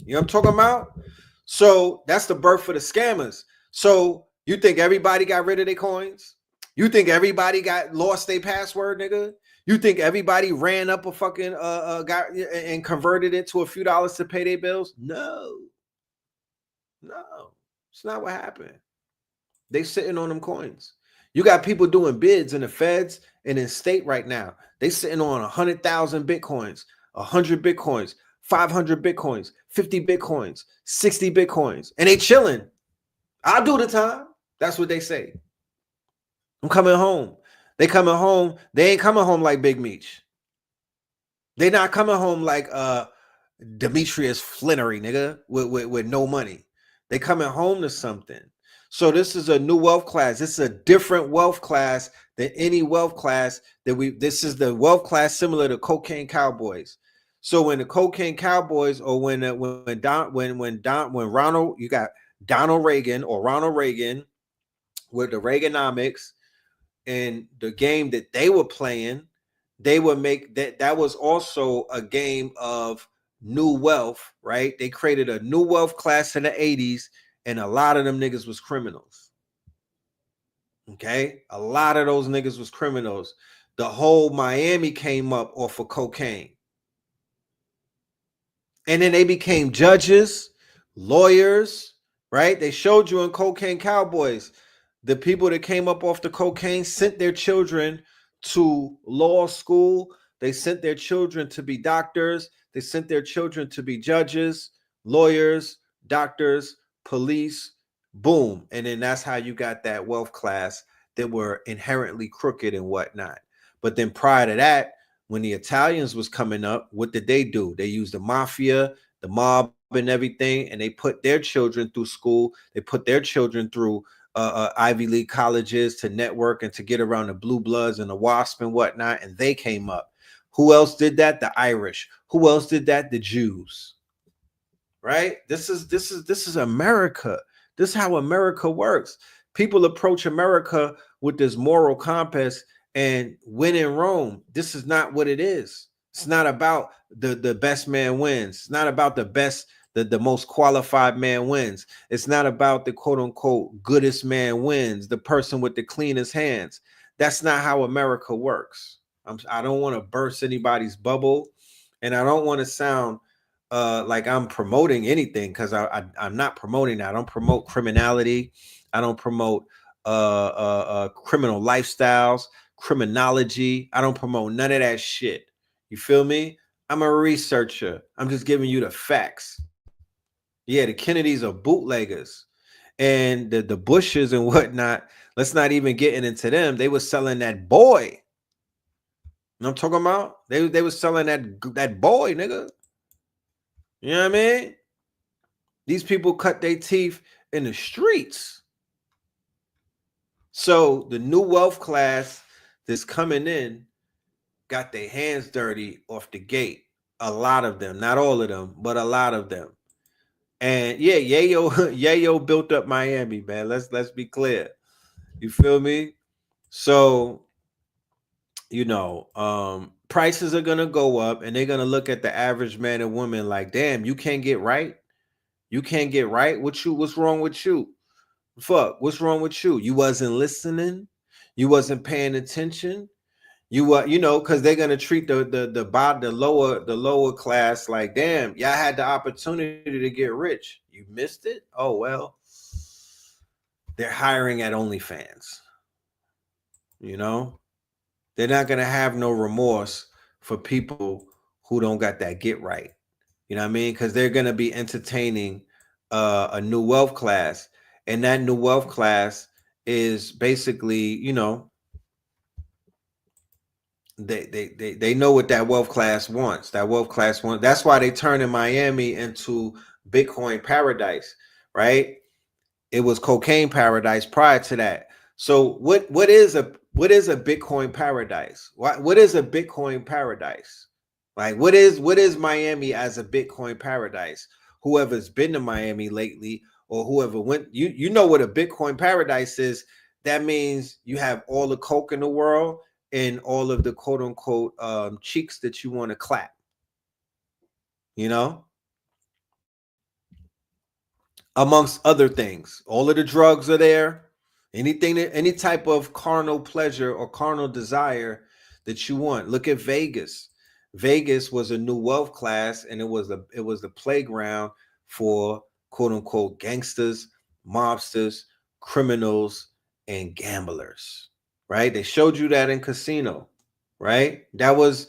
You know what I'm talking about? So that's the birth of the scammers. So you think everybody got rid of their coins? You think everybody got lost their password, nigga? You think everybody ran up a fucking got and converted it to a few dollars to pay their bills? No, it's not what happened. They sitting on them coins. You got people doing bids in the feds and in state right now. They sitting on 100,000 bitcoins, 100 bitcoins, 500 bitcoins, 50 bitcoins, 60 bitcoins, and they chilling. I'll do the time. That's what they say. I'm coming home. They coming home. They ain't coming home like Big Meech. They not coming home like Demetrius Flannery, nigga, with no money. They coming home to something. So this is a new wealth class. This is a different wealth class than any wealth class this is the wealth class similar to cocaine cowboys. So when the cocaine cowboys, or when Ronald, you got Donald Reagan or Ronald Reagan with the Reaganomics and the game that they were playing, they would make that was also a game of new wealth, right? They created a new wealth class in the 80s, and a lot of them niggas was criminals. Okay? A lot of those niggas was criminals. The whole Miami came up off of cocaine. And then they became judges, lawyers, right? They showed you in Cocaine Cowboys, the people that came up off the cocaine sent their children to law school. They sent their children to be doctors. They sent their children to be judges, lawyers, doctors, police, boom. And then that's how you got that wealth class that were inherently crooked and whatnot. But then prior to that, when the Italians was coming up, what did they do? They used the mafia, the mob and everything, and they put their children through school. They put their children through Ivy League colleges to network and to get around the blue bloods and the WASP and whatnot, and they came up. Who else did that? The Irish. Who else did that? The Jews. Right? This is America. This is how America works. People approach America with this moral compass and win in Rome. This is not what it is. It's not about the best man wins. It's not about the best, the most qualified man wins. It's not about the quote unquote goodest man wins, the person with the cleanest hands. That's not how America works. I don't want to burst anybody's bubble, and I don't want to sound like I'm promoting anything, because I'm not promoting that. I don't promote criminality. I don't promote criminal lifestyles, criminology. I don't promote none of that shit. You feel me? I'm a researcher. I'm just giving you the facts. Yeah, the Kennedys are bootleggers, and the Bushes and whatnot. Let's not even get into them. They were selling that boy. You know what I'm talking about? They were selling that boy, nigga. You know what I mean? These people cut their teeth in the streets. So the new wealth class that's coming in got their hands dirty off the gate. A lot of them, not all of them, but a lot of them. And yeah, Yayo built up Miami, man. Let's be clear. You feel me? So, prices are gonna go up, and they're gonna look at the average man and woman like, damn, you can't get right. You can't get right. What's wrong with you? Fuck, what's wrong with you? You wasn't listening. You wasn't paying attention. Because they're gonna treat the lower class like, damn, y'all had the opportunity to get rich. You missed it. Oh well. They're hiring at OnlyFans. They're not gonna have no remorse for people who don't got that get right. You know what I mean? Because they're gonna be entertaining a new wealth class, and that new wealth class is basically, they know what that wealth class wants. That's why they turning Miami into Bitcoin paradise, right? It was cocaine paradise prior to that. So what is a Bitcoin paradise? What is a Bitcoin paradise? Like what is Miami as a Bitcoin paradise? Whoever's been to Miami lately or whoever went, you know what a Bitcoin paradise is. That means you have all the coke in the world and all of the quote unquote cheeks that you want to clap. You know, amongst other things. All of the drugs are there. Any type of carnal pleasure or carnal desire that you want. Look at Vegas. Vegas was a new wealth class, and it was the playground for quote unquote gangsters, mobsters, criminals, and gamblers. Right? They showed you that in Casino. Right? That was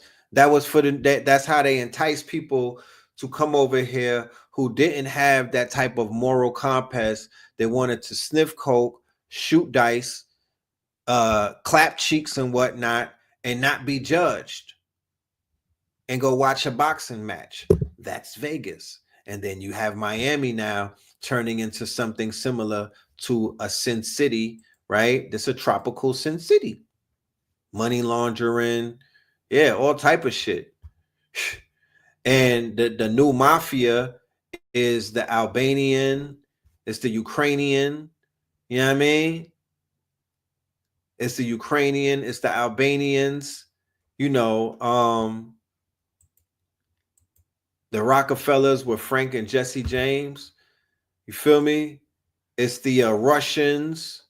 for that's how they entice people to come over here who didn't have that type of moral compass. They wanted to sniff coke, shoot dice, clap cheeks and whatnot, and not be judged, and go watch a boxing match. That's Vegas. And then you have Miami now turning into something similar to a Sin City, right? This is a tropical Sin City. Money laundering, yeah, all type of shit. And the new mafia is the Albanian, it's the Ukrainian, you know what I mean? It's the Ukrainian, it's the Albanians, you know, the Rockefellers with Frank and Jesse James. You feel me? It's the Russians.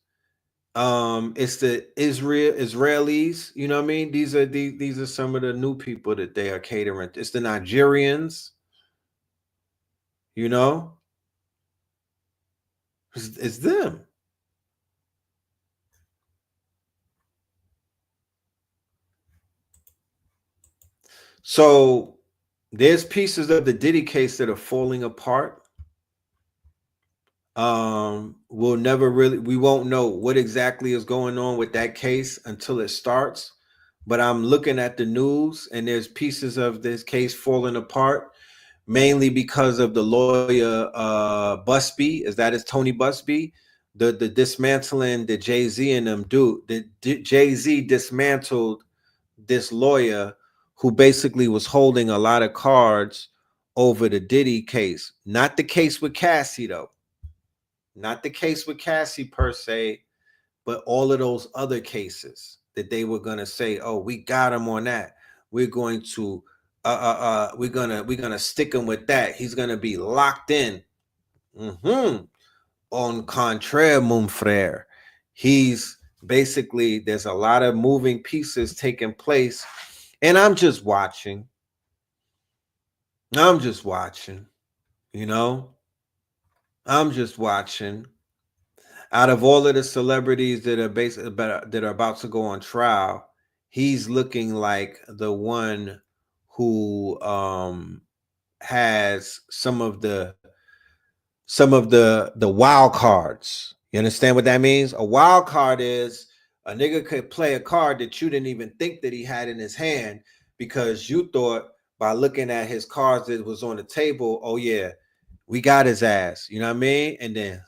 It's the Israelis. You know what I mean? These are some of the new people that they are catering. It's the Nigerians. You know, it's them. So there's pieces of the Diddy case that are falling apart. We won't know what exactly is going on with that case until it starts. But I'm looking at the news and there's pieces of this case falling apart, mainly because of the lawyer Busby. Is that is Tony Busby? The dismantling that Jay-Z and them do. Jay-Z dismantled this lawyer who basically was holding a lot of cards over the Diddy case. Not the case with Cassie, though. Not the case with Cassie per se, but all of those other cases that they were gonna say, "Oh, we got him on that. We're going to, we're gonna stick him with that. He's gonna be locked in." On contraire, mon frère, he's basically there's a lot of moving pieces taking place, and I'm just watching. You know. I'm just watching. Out of all of the celebrities that are about to go on trial, he's looking like the one who has some of the wild cards. You understand what that means? A wild card is a nigga could play a card that you didn't even think that he had in his hand because you thought by looking at his cards that was on the table, oh yeah, we got his ass. You know what I mean? And then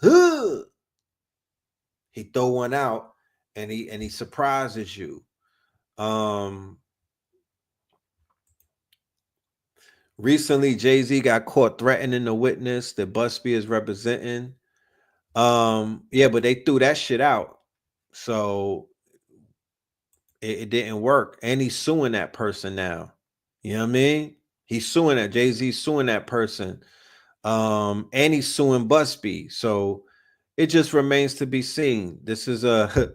he throw one out and he surprises you. Recently, Jay-Z got caught threatening the witness that Busby is representing. Yeah, but they threw that shit out. So it didn't work. And he's suing that person now. You know what I mean? He's suing that Jay-Z suing that person. And he's suing Busby. So it just remains to be seen. This is a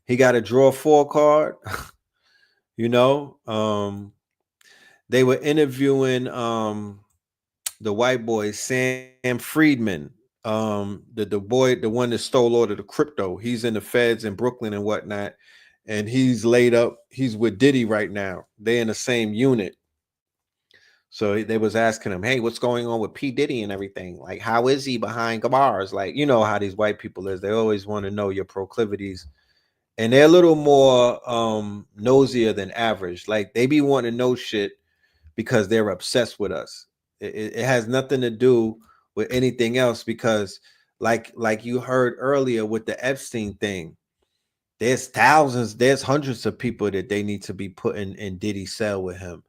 he got a draw 4 card. You know, they were interviewing the white boy Sam Friedman, the one that stole all of the crypto. He's in the feds in Brooklyn and whatnot, and he's laid up. He's with Diddy right now. They in the same unit. So they was asking him, "Hey, what's going on with P Diddy and everything? Like, how is he behind bars? Like, you know how these white people is. They always want to know your proclivities." And they're a little more nosier than average. Like they be wanting to know shit because they're obsessed with us. It has nothing to do with anything else because like you heard earlier with the Epstein thing, There's thousands, there's hundreds of people that they need to be putting in Diddy's cell with him.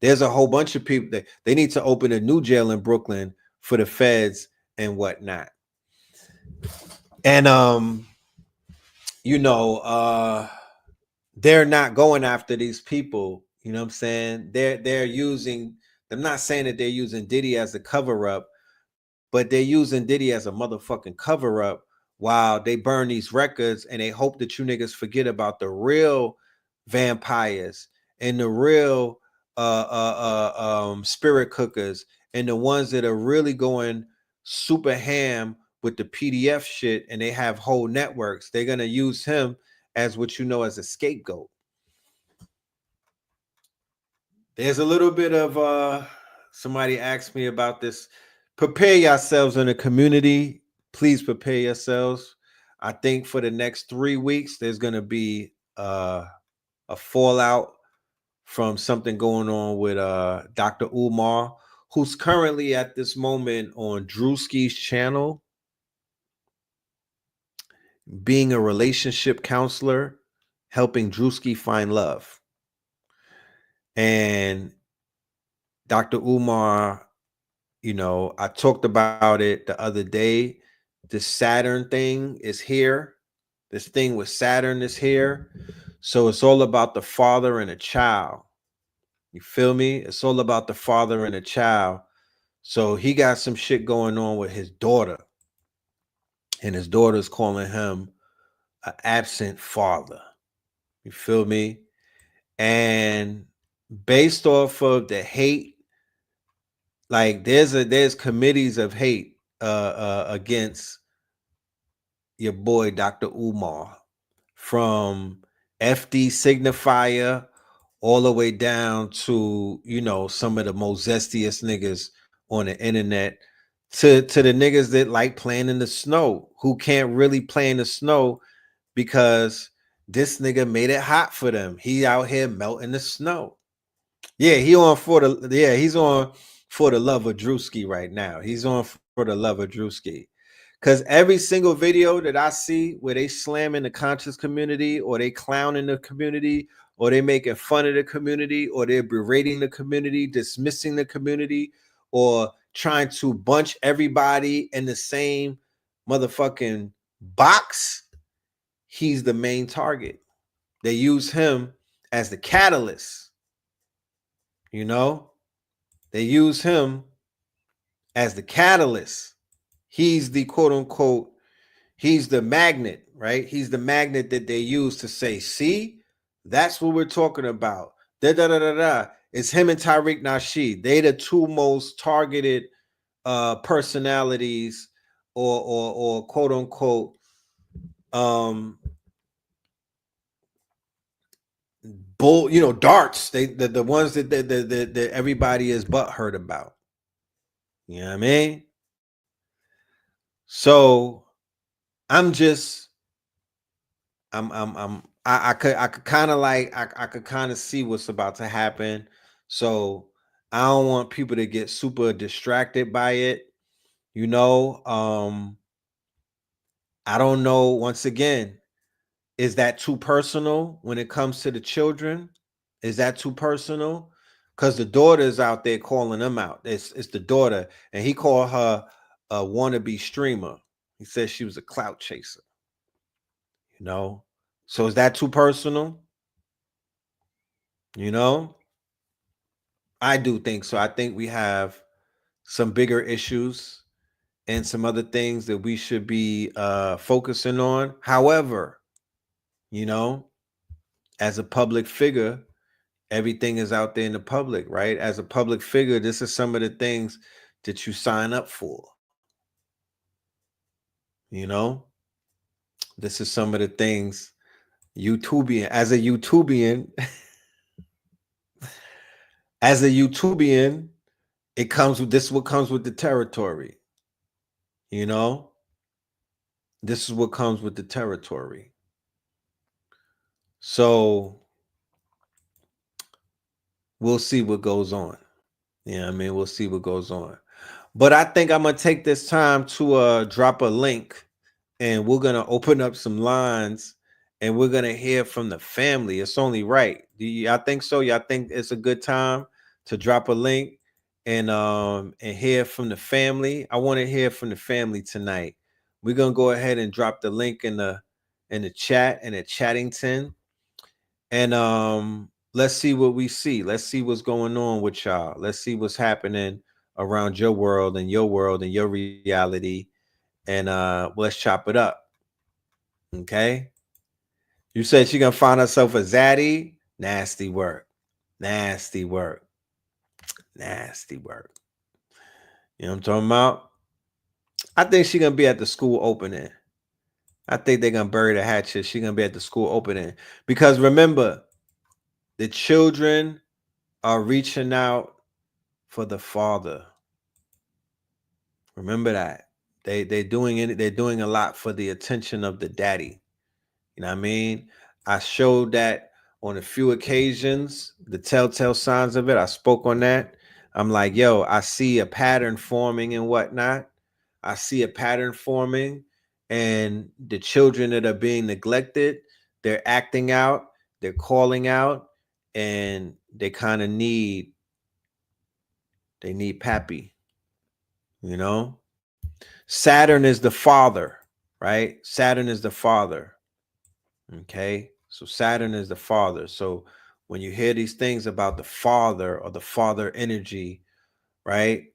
There's a whole bunch of people that they need to open a new jail in Brooklyn for the feds and whatnot. And they're not going after these people. You know what I'm saying? They're using. I'm not saying that they're using Diddy as a cover up, but they're using Diddy as a motherfucking cover up while they burn these records, and they hope that you niggas forget about the real vampires and the real spirit cookers and the ones that are really going super ham with the PDF shit, and they have whole networks. They're gonna use him as what you know as a scapegoat. There's a little bit of somebody asked me about this. Prepare yourselves in the community. Please prepare yourselves. I think for the next 3 weeks, there's gonna be a fallout from something going on with Dr. Umar, who's currently at this moment on Drewski's channel, being a relationship counselor, helping Drewski find love. And Dr. Umar, I talked about it the other day. This Saturn thing is here. This thing with Saturn is here. So it's all about the father and a child. You feel me? It's all about the father and a child. So he got some shit going on with his daughter. And his daughter's calling him an absent father. You feel me? And based off of the hate, like there's committees of hate against your boy Dr. Umar, from FD signifier all the way down to some of the most zestiest niggas on the internet, to the niggas that like playing in the snow, who can't really play in the snow because this nigga made it hot for them. He out here melting the snow. Yeah, he's on for the love of Drewski right now. He's on for the love of Drewski. Because every single video that I see where they slamming the conscious community, or they clowning the community, or they making fun of the community, or they're berating the community, dismissing the community, or trying to bunch everybody in the same motherfucking box, he's the main target. They use him as the catalyst. They use him as the catalyst. He's the quote unquote, he's the magnet, right? He's the magnet that they use to say, see, that's what we're talking about. Da da da da da. It's him and Tariq Nasheed. They the two most targeted personalities, or quote unquote darts. They the ones that everybody is butthurt about. You know what I mean? So I could kind of see what's about to happen. So I don't want people to get super distracted by it. I don't know. Once again, is that too personal when it comes to the children? Is that too personal? Because the daughter is out there calling them out. It's the daughter, and he called her a wannabe streamer. He said she was a clout chaser. So is that too personal? I do think so. I think we have some bigger issues and some other things that we should be focusing on. However, as a public figure, everything is out there in the public, right? As a public figure, this is some of the things that you sign up for. This is some of the things YouTubian, as a YouTubian, it comes with this is what comes with the territory. This is what comes with the territory. So we'll see what goes on. We'll see what goes on. But I think I'm gonna take this time to drop a link, and we're gonna open up some lines, and we're gonna hear from the family. It's only right. Do y'all think so? Y'all think it's a good time to drop a link and hear from the family? I want to hear from the family tonight. We're gonna go ahead and drop the link in the chat and at Chattington. And let's see what we see. Let's see what's going on with y'all. Let's see what's happening around your world and your reality. And let's chop it up. Okay. You said she gonna find herself a zaddy. Nasty work. Nasty work. Nasty work. You know what I'm talking about? I think she gonna be at the school opening. I think they're gonna bury the hatchet. She gonna be at the school opening. Because remember, the children are reaching out for the father. Remember that. They're doing a lot for the attention of the daddy. You know what I mean? I showed that on a few occasions, the telltale signs of it. I spoke on that. I'm like, yo, I see a pattern forming and whatnot. I see a pattern forming, and the children that are being neglected, they're acting out, they're calling out, and they kind of need pappy, you know? Saturn is the father, right? Saturn is the father. Okay. So Saturn is the father. So when you hear these things about the father or the father energy, right?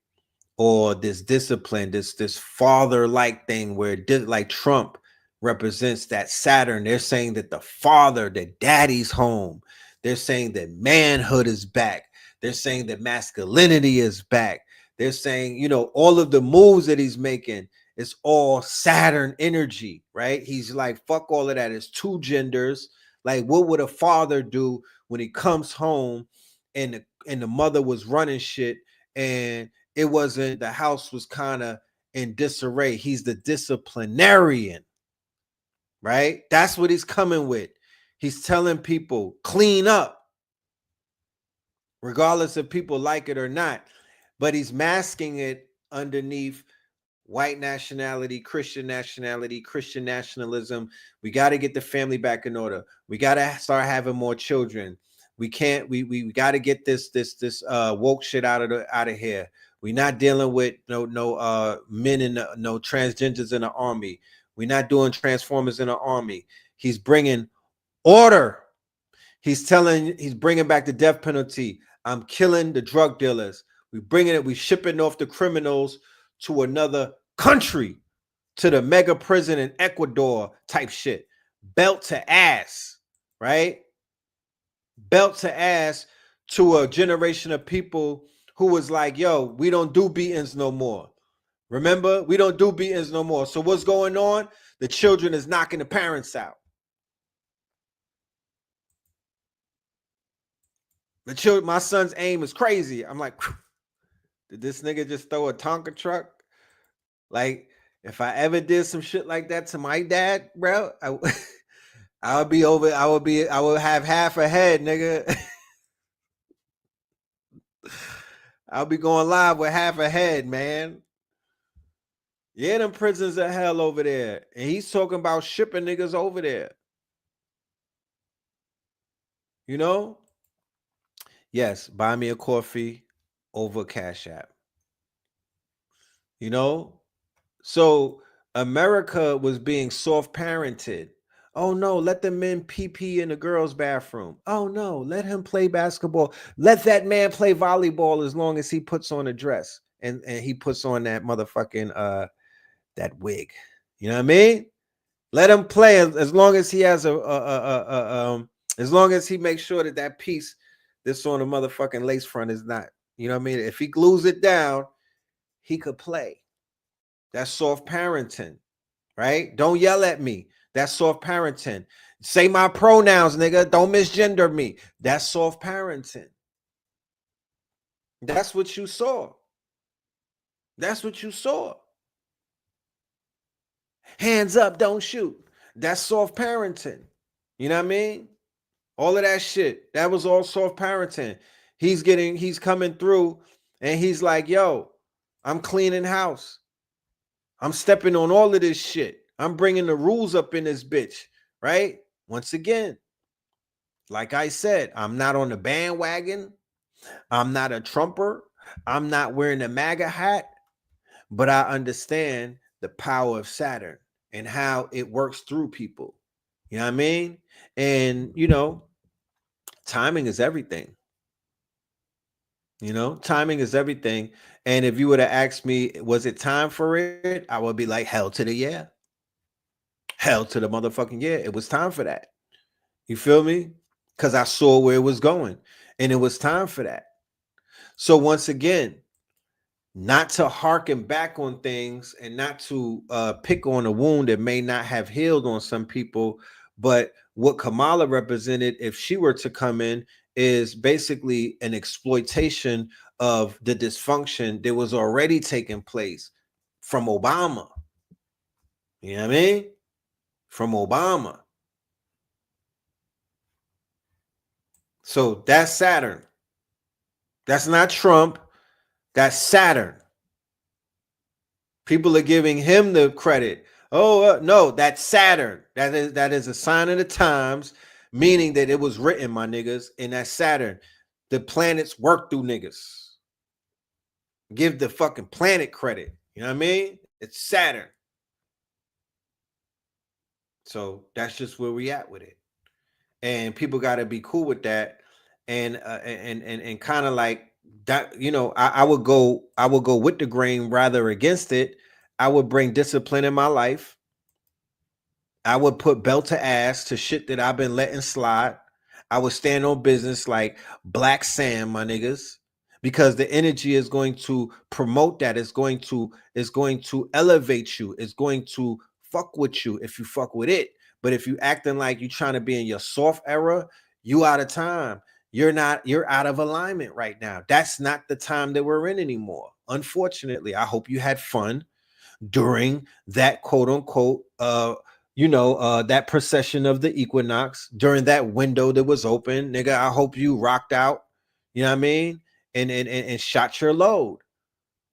Or this discipline, this father-like thing where like Trump represents that Saturn. They're saying that the father, that daddy's home. They're saying that manhood is back. They're saying that masculinity is back. They're saying, you know, all of the moves that he's making is all Saturn energy, right? He's like, fuck all of that. It's two genders. Like, what would a father do when he comes home and the mother was running shit and it wasn't, the house was kind of in disarray? He's the disciplinarian, right? That's what he's coming with. He's telling people, clean up, regardless if people like it or not. But he's masking it underneath white nationality, Christian nationalism. We got to get the family back in order. We got to start having more children. We can't, we got to get this woke shit out of here. We're not dealing with no men in no transgenders in the army. We're not doing transformers in the army. He's bringing order. He's bringing back the death penalty. I'm killing the drug dealers. We shipping off the criminals to another country, to the mega prison in Ecuador type shit. Belt to ass, right? Belt to ass to a generation of people who was like, yo, we don't do beatings no more. Remember, we don't do beatings no more. So what's going on? The children is knocking the parents out. My son's aim is crazy. I'm like, did this nigga just throw a Tonka truck? Like, if I ever did some shit like that to my dad, bro, I would be over. I would have half a head, nigga. I'll be going live with half a head, man. Yeah, them prisons are hell over there. And he's talking about shipping niggas over there. You know? Yes, buy me a coffee over Cash App. You know? So America was being soft parented. Oh no, let the men pee in the girls' bathroom. Oh no, let him play basketball. Let that man play volleyball as long as he puts on a dress and he puts on that motherfucking that wig. You know what I mean? Let him play as long as he has as long as he makes sure that piece that's on the motherfucking lace front is not, you know what I mean? If he glues it down, he could play. That's soft parenting, right? Don't yell at me. That's soft parenting. Say my pronouns, nigga. Don't misgender me. That's soft parenting. That's what you saw. That's what you saw. Hands up, don't shoot. That's soft parenting. You know what I mean? All of that shit. That was all soft parenting. He's coming through and he's like, yo, I'm cleaning house. I'm stepping on all of this shit. I'm bringing the rules up in this bitch, right? once again, like I said, I'm not on the bandwagon. I'm not a Trumper. I'm not wearing a MAGA hat, but I understand the power of Saturn and how it works through people. You know what I mean? And, timing is everything. Timing is everything. And if you would have asked me, was it time for it? I would be like, hell to the yeah. Hell to the motherfucking yeah. It was time for that. You feel me? Because I saw where it was going and it was time for that. So once again, not to harken back on things and not to pick on a wound that may not have healed on some people, but what Kamala represented, if she were to come in, is basically an exploitation of the dysfunction that was already taking place from Obama. You know what I mean? From Obama. So that's Saturn. That's not Trump. That's Saturn. People are giving him the credit. Oh, no, that's Saturn. That is a sign of the times, meaning that it was written, my niggas, and that's Saturn. The planets work through niggas. Give the fucking planet credit. You know what I mean? It's Saturn. So that's just where we at with it. And people got to be cool with that. And kind of like that, I would go with the grain rather against it. I would bring discipline in my life. I would put belt to ass to shit that I've been letting slide. I would stand on business like Black Sam, my niggas, because the energy is going to promote that. It's going to elevate you. It's going to fuck with you if you fuck with it. But if you acting like you trying to be in your soft era, you out of time. You're out of alignment right now. That's not the time that we're in anymore. Unfortunately, I hope you had fun during that quote unquote that procession of the equinox, during that window that was open. Nigga, I hope you rocked out, you know what I mean, and shot your load.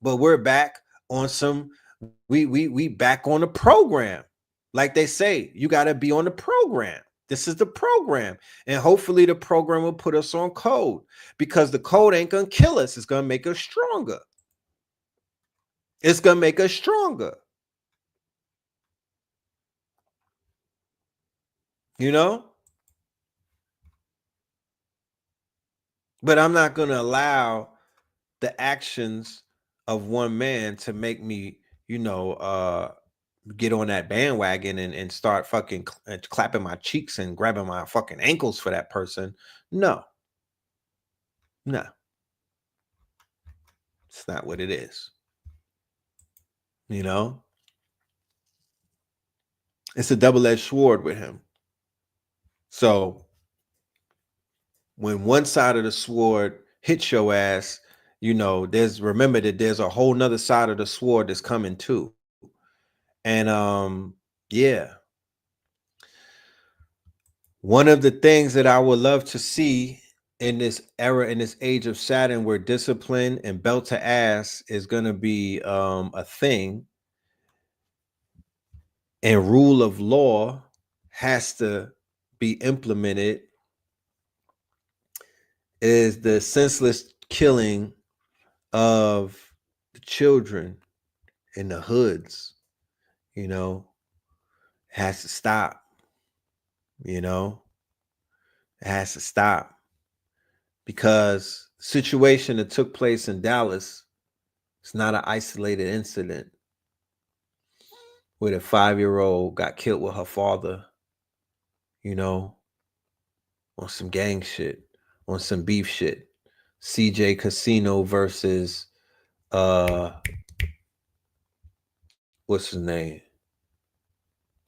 But we're back on some, we back on the program. Like they say, you got to be on the program. This is the program. And hopefully the program will put us on code, because the code ain't gonna kill us. It's gonna make us stronger. It's gonna make us stronger. But I'm not going to allow the actions of one man to make me, get on that bandwagon and start fucking clapping my cheeks and grabbing my fucking ankles for that person. No. It's not what it is. It's a double-edged sword with him. So when one side of the sword hits your ass, remember that there's a whole nother side of the sword that's coming too. And yeah. One of the things that I would love to see in this era, in this age of Saturn, where discipline and belt to ass is going to be a thing, and rule of law has to be implemented, is the senseless killing of the children in the hoods. Has to stop. It has to stop, because the situation that took place in Dallas, it's not an isolated incident where the 5-year-old got killed with her father, on some gang shit, on some beef shit. CJ Casino versus what's his name?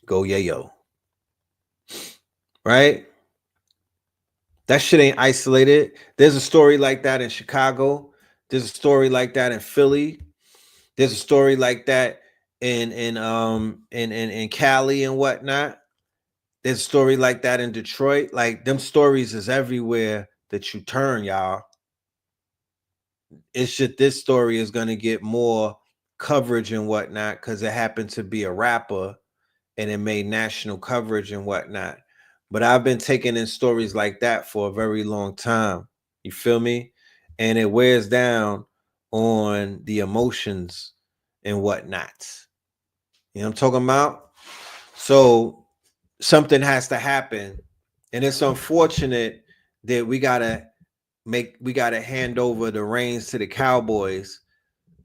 Go Yayo. Right? That shit ain't isolated. There's a story like that in Chicago. There's a story like that in Philly. There's a story like that in Cali and whatnot. There's a story like that in Detroit. Like, them stories is everywhere that you turn, y'all. It's just this story is going to get more coverage and whatnot because it happened to be a rapper and it made national coverage and whatnot. But I've been taking in stories like that for a very long time. You feel me? And it wears down on the emotions and whatnot. You know what I'm talking about? So something has to happen. And it's unfortunate that we gotta hand over the reins to the Cowboys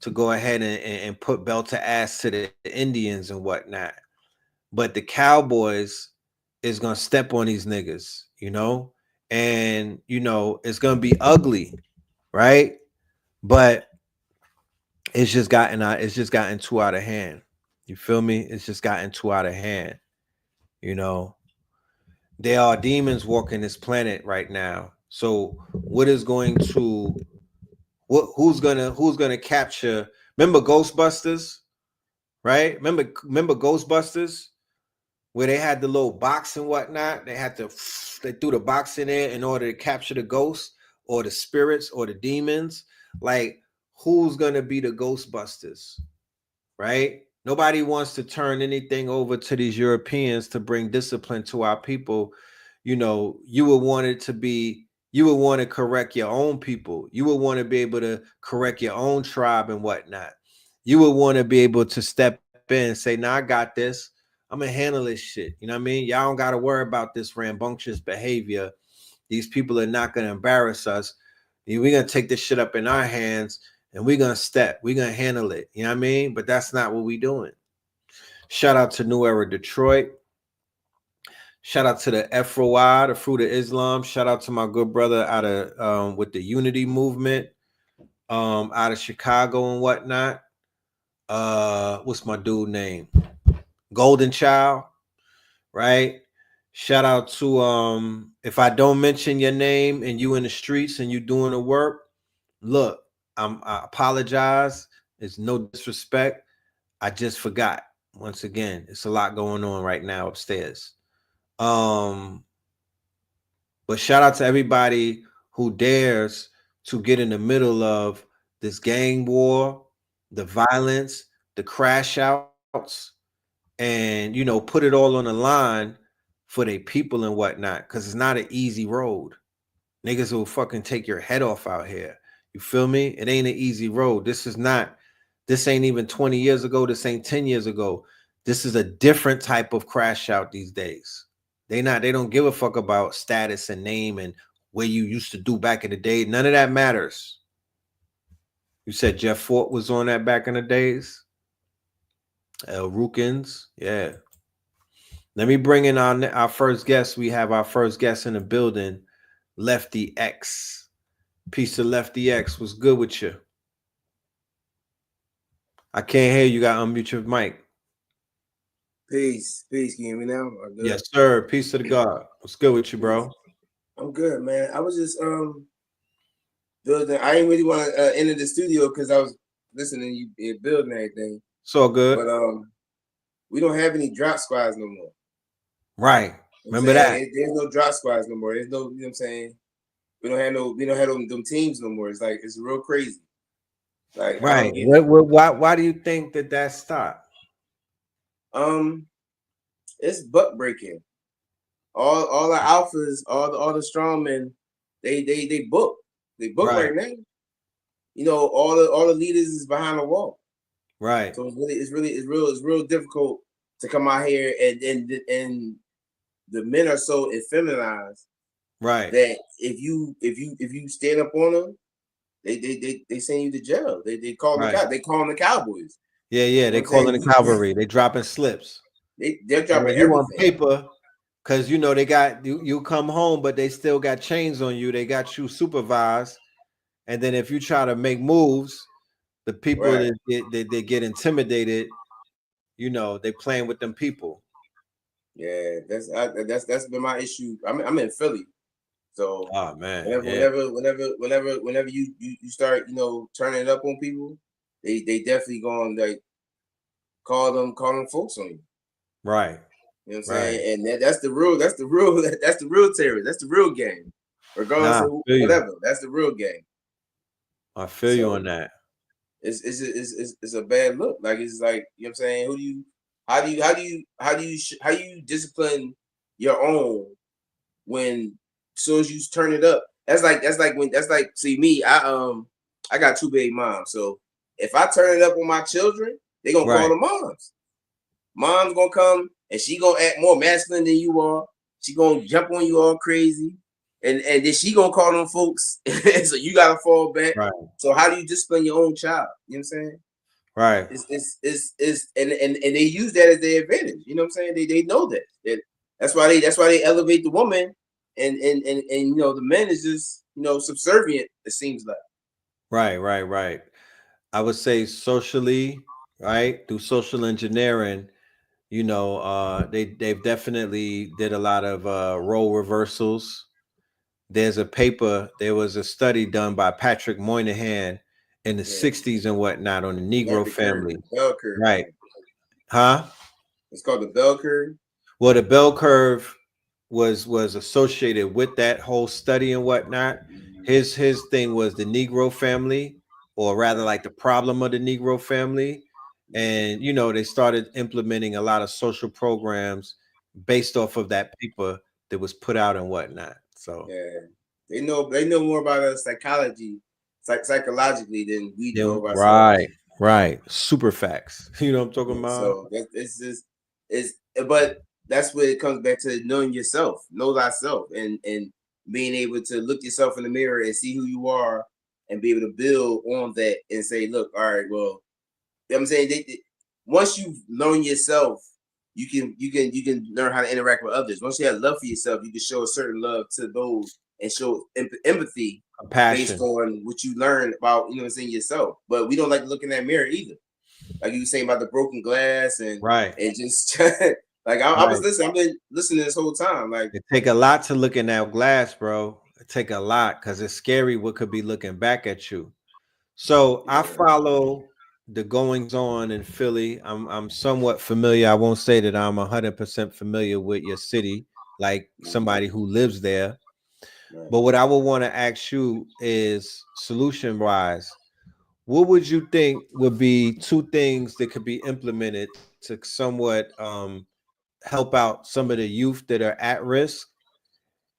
to go ahead and put belt to ass to the Indians and whatnot. But the Cowboys is gonna step on these niggas, you know, and it's gonna be ugly, right? But it's just gotten too out of hand. You feel me? It's just gotten too out of hand. You know, there are demons walking this planet right now. So what is going to who's gonna capture? Remember Ghostbusters, right? Remember Ghostbusters where they had the little box and whatnot. They threw the box in there in order to capture the ghosts or the spirits or the demons. Like, who's gonna be the Ghostbusters, right? Nobody wants to turn anything over to these Europeans to bring discipline to our people. You would want it to be, you would want to correct your own people. You would want to be able to correct your own tribe and whatnot. You would want to be able to step in and say, "Nah, I got this. I'm gonna handle this shit." You know what I mean? Y'all don't got to worry about this rambunctious behavior. These people are not gonna embarrass us. We're gonna take this shit up in our hands and we're gonna handle it. You know what I mean? But that's not what we're doing. Shout out to New Era Detroit. Shout out to the FROI, the Fruit of Islam. Shout out to my good brother out of with the Unity movement, out of Chicago and whatnot. What's my dude name? Golden Child, right? Shout out to if I don't mention your name and you in the streets and you doing the work, look, I apologize. It's no disrespect. I just forgot. Once again, it's a lot going on right now upstairs. But shout out to everybody who dares to get in the middle of this gang war, the violence, the crash outs, and put it all on the line for their people and whatnot. Because it's not an easy road. Niggas will fucking take your head off out here. You feel me? It ain't an easy road. This ain't even 20 years ago. This ain't 10 years ago. This is a different type of crash out these days. They don't give a fuck about status and name and where you used to do back in the day. None of that matters. You said Jeff Fort was on that back in the days. El Rukins. Yeah. Let me bring in our first guest. We have our first guest in the building, Lefty X. Peace to Lefty X. What's good with you? I can't hear you. Got to unmute your mic. Peace. Can you hear me now? Yes, sir. Peace to the God. What's good with you, bro? I'm good, man. I was just building. I didn't really want to enter the studio because I was listening to you building everything. It's all good. But we don't have any drop squads no more. Right. Remember that. There's no drop squads no more. There's no, you know what I'm saying? We don't have them teams no more. It's like, it's real crazy. Like, right. Why do you think that stopped? It's buck breaking. All the alphas, all the strongmen, they book. They book right now. All the leaders is behind the wall. Right. So it's real difficult to come out here and the men are so effeminized. Right. That if you stand up on them, they send you to jail. They call they call them the Cowboys. Yeah. They calling the cavalry. They dropping slips. They're dropping everything on paper. Because they got you come home, but they still got chains on you. They got you supervised, and then if you try to make moves, the people that get intimidated, they playing with them people. Yeah, that's been my issue. I'm in Philly, so oh man, whenever you start turning it up on people, they definitely going like call them folks on you. Right. You know what I'm saying? And that's the real terror. That's the real game. Regardless of whatever. That's the real game. I feel you on that. It's a bad look. Like, it's like, you know what I'm saying? How do you discipline your own when as soon as you turn it up, that's like see me, I got 2 baby moms. So if I turn it up on my children, they gonna call Right. the moms. Mom's gonna come and she gonna act more masculine than you are. She gonna jump on you all crazy. And then she gonna call them folks. So you gotta fall back. Right. So how do you discipline your own child? You know what I'm saying? Right. It's and they use that as their advantage. You know what I'm saying? They know that. That's why they elevate the woman and you know the men is just, you know, subservient, it seems like. Right. I would say socially, right, through social engineering, you know, they've definitely did a lot of role reversals. There was a study done by Patrick Moynihan in the Yeah. 60s and whatnot on the Negro Like the curve, family. bell curve. Right. Huh? It's called the bell curve. Well, the bell curve was associated with that whole study and whatnot. His thing was the Negro family, or rather like the problem of the Negro family. And you know, they started implementing a lot of social programs based off of that paper that was put out and whatnot. So Yeah, they know more about us psychology, psychologically than we yeah, know of ourselves. right. Super facts. You know what I'm talking Yeah, about? so it's just it's but that's where it comes back to knowing yourself, know thyself, and being able to look yourself in the mirror and see who you are and be able to build on that and say, look, all right, well, you know what I'm saying, once you learn yourself, you can learn how to interact with others. Once you have love for yourself, you can show a certain love to those and show empathy based Compassion. on what you learn about, you know what I'm saying, yourself. But we don't like to look in that mirror either. Like you were saying about the broken glass Right. and just like I was Right. listening. I've been listening this whole time. Like It take a lot to look in that glass, bro. It take a lot because it's scary what could be looking back at you. So I yeah, follow the goings on in Philly. I'm somewhat familiar. I won't say that I'm 100% familiar with your city, like somebody who lives there. right. But what I would want to ask you is, solution wise, what would you think would be 2 things that could be implemented to somewhat help out some of the youth that are at risk?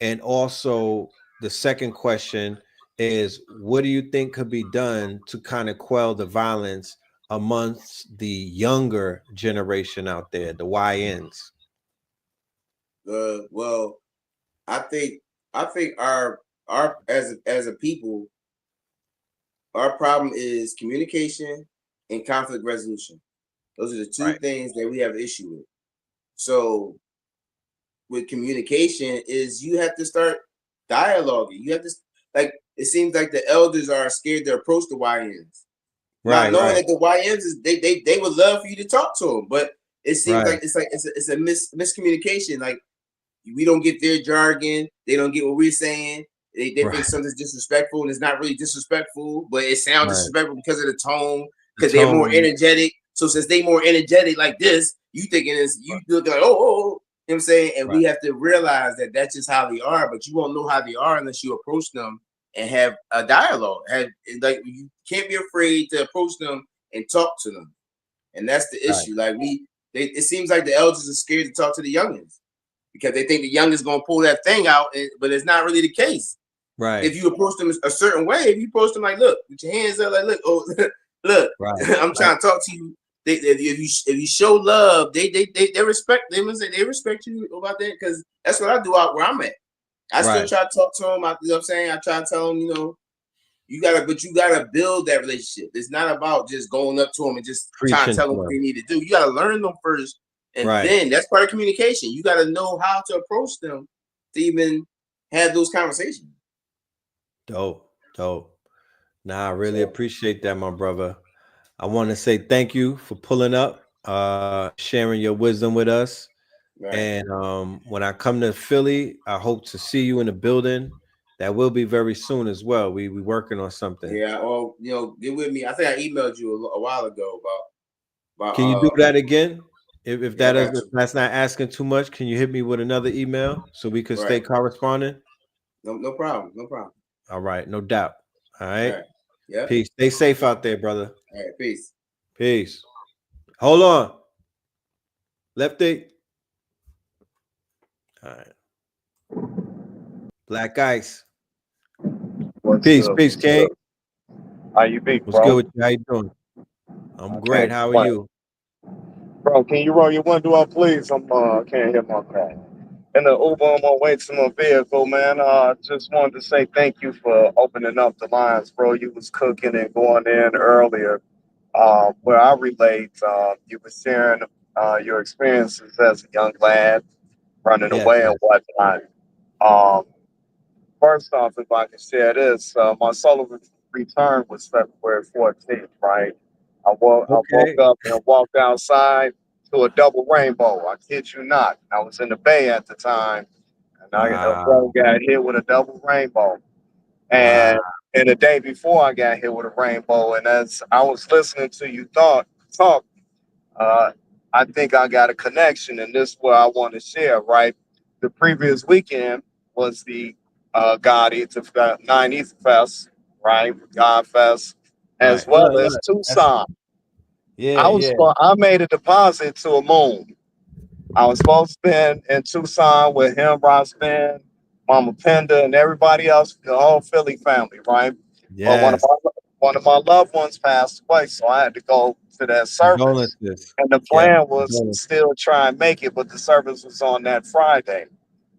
And also, the second question is, what do you think could be done to kind of quell the violence amongst the younger generation out there, the YNs? Well, I think our as a people, our problem is communication and conflict resolution. Those are the 2 Right. things that we have issue with. So with communication is you have to start dialoguing. You have to, like, it seems like the elders are scared to approach the YNs, not knowing Right. that the YNs is they would love for you to talk to them, but it seems Right. like it's a miscommunication. Like we don't get their jargon, they don't get what we're saying. They think Right. something's disrespectful and it's not really disrespectful, but it sounds Right. disrespectful because of the tone, The because they're more tone. energetic. So since they more energetic like this, you thinking it's you looking like you know what I'm saying? And Right. we have to realize that that's just how they are, but you won't know how they are unless you approach them and have a dialogue. Like you can't be afraid to approach them and talk to them. And that's the Right. issue. Like it seems like the elders are scared to talk to the youngins because they think the youngins gonna pull that thing out, but it's not really the case. Right. If you approach them a certain way, if you approach them like, look, with your hands up, like, look, oh, look, Right. I'm trying to talk to you. If you show love, they respect. They respect you about that because that's what I do out where I'm at. I still Right. try to talk to them. You know what I'm saying? I try to tell them, you know, you gotta build that relationship. It's not about just going up to them and just trying to Preaching tell to them what they them. need to do. You gotta learn them first, and Right. then that's part of communication. You gotta know how to approach them to even have those conversations. Dope. Nah, I really So appreciate that, my brother. I want to say thank you for pulling up, sharing your wisdom with us. right. And when I come to Philly, I hope to see you in the building. That will be very soon as well. We working on something. Yeah, or you know, get with me. I think I emailed you a while ago about Can you do that again? If yeah, I that is, got if you. that's not asking too much, can you hit me with another email so we could stay Right. corresponding? No problem. No problem. All right, no doubt. All All right. right. Yep. Peace. Stay safe out there, brother. All right. Peace. Peace. Hold on. Lefty. All right. Black Ice. What's Peace, good? peace, King. How you be, What's good bro? with you? How you doing? I'm I great. can't How are complain. you? Bro, can you roll your window up, please? I can't hear my car. In the Uber on my way to my vehicle, man. Just wanted to say thank you for opening up the lines, bro. You was cooking and going in earlier. Where I relate, you were sharing your experiences as a young lad, running Yes, away and yes. whatnot. Um, First off, if I can share this, my solar return was February 14th, right? I woke Okay. up and walked outside to a double rainbow. I kid you not. I was in the Bay at the time, and I Wow. got hit with a double rainbow. Wow. And the day before, I got hit with a rainbow. And as I was listening to you talk, uh, I think I got a connection, and this is what I want to share. Right, the previous weekend was the God Eater Fest, Nine Eater Fest, right, God Fest, as Right. well as Look. That's Tucson. yeah, yeah. I made a deposit to a moon. I was supposed to be in Tucson with him, Ross Ben, Mama Penda, and everybody else, the whole Philly family, right? But Yes. one of my loved ones passed away, so I had to go to that service. Condolences. And the Yeah. plan was Condolences. still try and make it, but the service was on that Friday.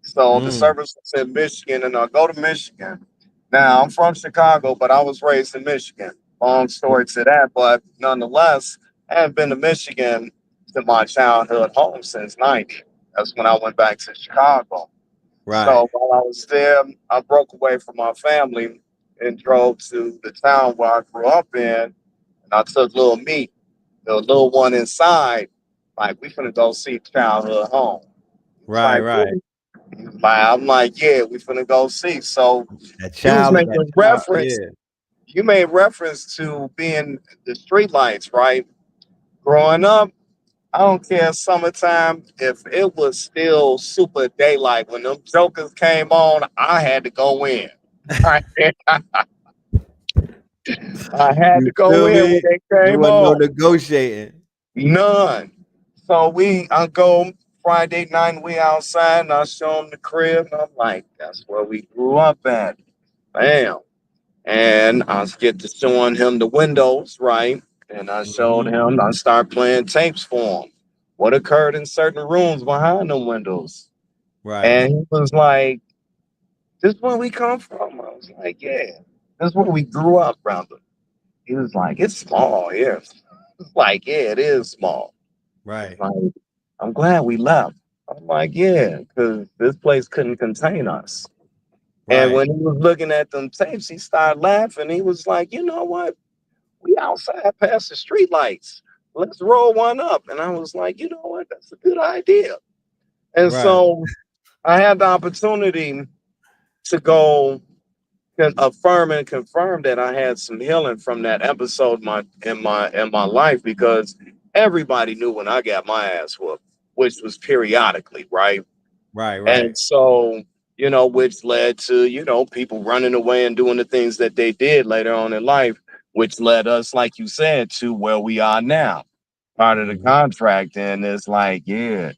So the Mm, service was in Michigan, and I go to Michigan. Now I'm from Chicago, but I was raised in Michigan. Long story to that, but nonetheless, I haven't been to Michigan to my childhood home since '90. That's when I went back to Chicago. right. So while I was there, I broke away from my family and drove to the town where I grew up in. And I took little me, the little one inside, like, we finna go see childhood home. He was Right, like, right. "Really?" I'm like, yeah, we finna go see. So you was That making child, reference, yeah. you made reference to being the street lights, right? Growing up, I don't care summertime. If it was still super daylight when them jokers came on, I had to go in. I, I had You to go feel in when me? they There came wasn't no on. negotiating. None. So I go Friday night, we outside, and I show them the crib, and I'm like, that's where we grew up at. Bam. And I get to showing him the windows, right? And I showed Hmm. him, I start playing tapes for him. What occurred in certain rooms behind the windows. Right. And he was like, this is where we come from. I was like, yeah, this is where we grew up, brother. He was like, it's small here. It's like, yeah, it is small. He's Right. like, I'm glad we left. I'm like, yeah, because this place couldn't contain us. And Right. when he was looking at them tapes, he started laughing. He was like, you know what? We outside past the street lights. Let's roll one up. And I was like, you know what? That's a good idea. And Right. so I had the opportunity to go can affirm and confirm that I had some healing from that episode in my life, because everybody knew when I got my ass whooped, which was periodically, right? Right. Right. And so, which led to, people running away and doing the things that they did later on in life, which led us, like you said, to where we are now. Part of the Hmm. contract. And it's like, yeah,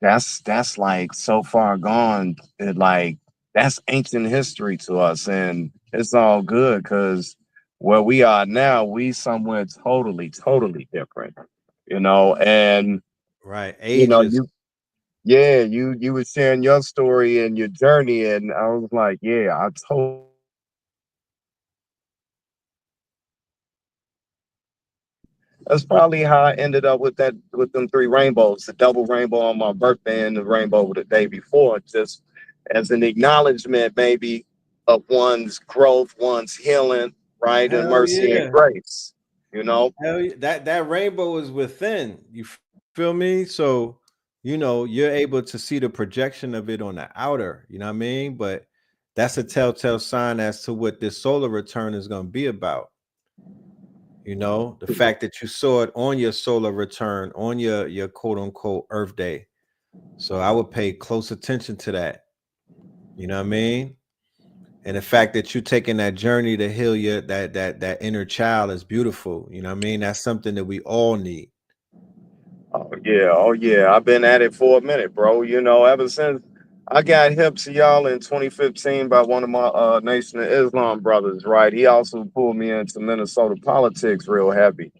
that's like so far gone. Like, that's ancient history to us, and it's all good because where we are now, we somewhere totally different. And Right. you know, Ages. you yeah, you were sharing your story and your journey, and I was like, yeah, I totally. That's probably how I ended up with them three rainbows, the double rainbow on my birthday and the rainbow the day before, just as an acknowledgement, maybe, of one's growth, one's healing, right, and Hell mercy and yeah. grace. You know, Hell yeah. That rainbow is within. Feel me? So, you're able to see the projection of it on the outer, you know what I mean? But that's a telltale sign as to what this solar return is going to be about. The fact that you saw it on your solar return, on your quote unquote Earth Day. So I would pay close attention to that. You know what I mean? And the fact that you're taking that journey to heal your that inner child is beautiful. You know what I mean? That's something that we all need. oh yeah, I've been at it for a minute, bro. Ever since I got hip to y'all in 2015 by one of my Nation of Islam brothers, right? He also pulled me into Minnesota politics real heavy.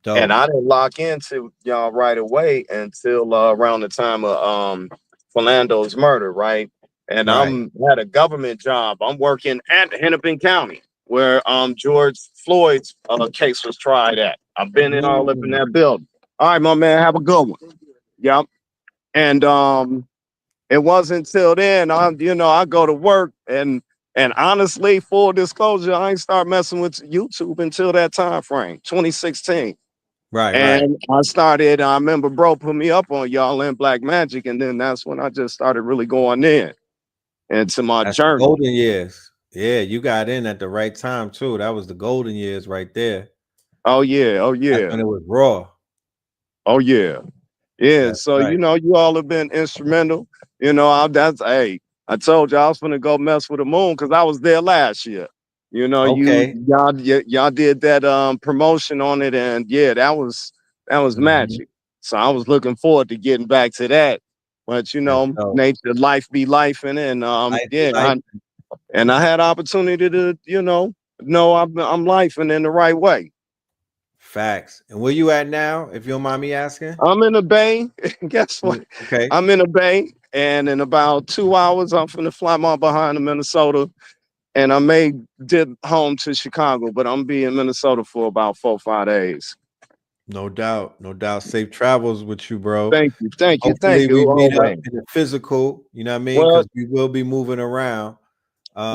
And Dope. I didn't lock into y'all right away until around the time of Philando's murder, right? And Right. I'm had a government job. I'm working at Hennepin County, where George Floyd's case was tried at. I've been in all up in Mm. that building. All right, my man, have a good one. Yep. And it wasn't until then, I go to work and honestly, full disclosure, I ain't start messing with YouTube until that time frame, 2016. Right, right. And I remember bro put me up on y'all in Black Magic, and then that's when I just started really going in into my That's the journey. golden years. Yeah, you got in at the right time too. That was the golden years right there. Oh yeah, oh That's yeah, when it was raw. oh yeah. Yeah, That's so right. you all have been instrumental. I told you I was gonna go mess with the moon because I was there last year. Okay. Y'all did that promotion on it, and yeah, that was Mhm. magic. So I was looking forward to getting back to that. But That's dope. nature life be life in it, and Life be yeah, life. I had opportunity to, know I'm lifing in the right way. Facts. And where you at now, if you don't mind me asking? I'm in the Bay. Guess what? Okay. I'm in the Bay, and in about 2 hours, I'm finna fly my behind to Minnesota, and I may dip home to Chicago, but I'm be in Minnesota for about 4 or 5 days. No doubt. No doubt. Safe travels with you, bro. Thank you, thank you, Hopefully thank you. we meet up Always. in the physical, you know what I mean? Well, Because we will be moving around.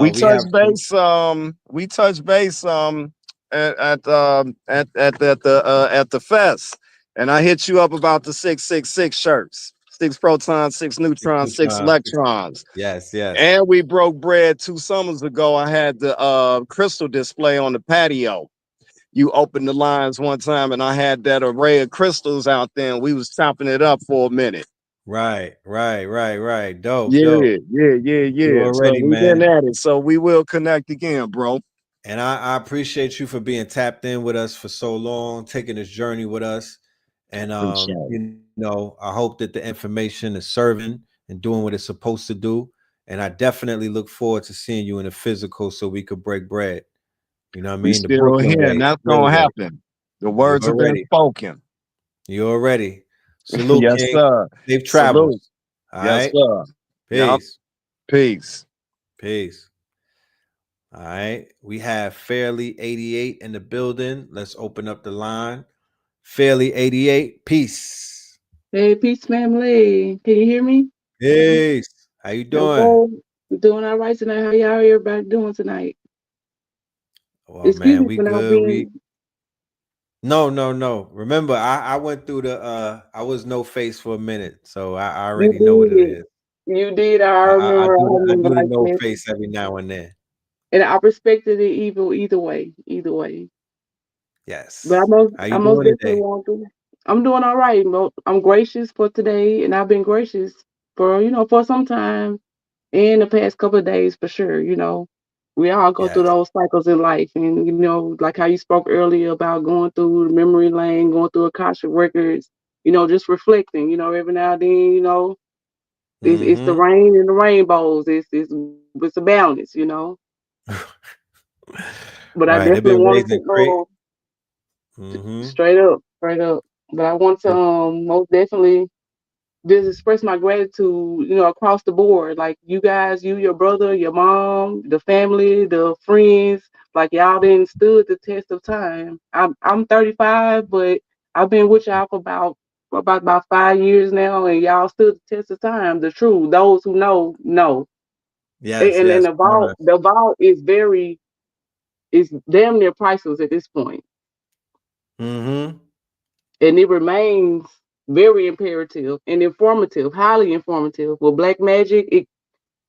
we We touch have some base. We touch base. At the fest, and I hit you up about the 666 shirts. 6 protons, 6 neutrons, six neutron. electrons. Yes, yes. And we broke bread 2 summers ago. I had the crystal display on the patio. You opened the lines one time, and I had that array of crystals out there, and we was chopping it up for a minute. Right, right, right, right. Dope, dope. Yeah, yeah, yeah, You yeah. So already, we been man. at it. So we will connect again, bro. And I appreciate you for being tapped in with us for so long, taking this journey with us. And Appreciate it. I hope that the information is serving and doing what it's supposed to do. And I definitely look forward to seeing you in the physical so we could break bread. You know what I We mean? The still Brooklyn here, and way, the that's real gonna way. happen. The You words have been already. spoken. You already. Salute, Yes, King. sir. Safe Salute. travels. All Yes, right. sir. Yup. Peace. Peace. Peace. All right. We have Fairly 88 in the building. Let's open up the line. Fairly 88. Peace. Hey, peace, family. Can you hear me? Peace. How you doing? Okay. I'm doing all right tonight. How y'all everybody doing tonight? Well, Excuse man, me we for not good. being. No, no, no. Remember, I went through I was no face for a minute, so I You already know what it did. is. You did. I I remember. I do I remember do the like no that. face every now and then. And I respected it either way. Either way. But Yes. How I you most doing definitely today? want to. I'm doing all right. I'm gracious for today, and I've been gracious for some time in the past couple of days for sure. We all go through Yes. those cycles in life, and like how you spoke earlier about going through the memory lane, going through Akasha records. Just reflecting. Every now and then. It's the Mm-hmm. rain and the rainbows. It's a balance. But I Right. They've definitely been wanted raising crate. to Mm-hmm. straight up, straight up. But I want to most definitely just express my gratitude, across the board. Like you guys, your brother, your mom, the family, the friends, like y'all didn't stood the test of time. I'm 35, but I've been with y'all for about 5 years now, and y'all stood the test of time. The truth, those who know. Yes, And yes. the vault is damn near priceless at this point, Mm-hmm. and it remains very imperative and informative, highly informative. With black magic,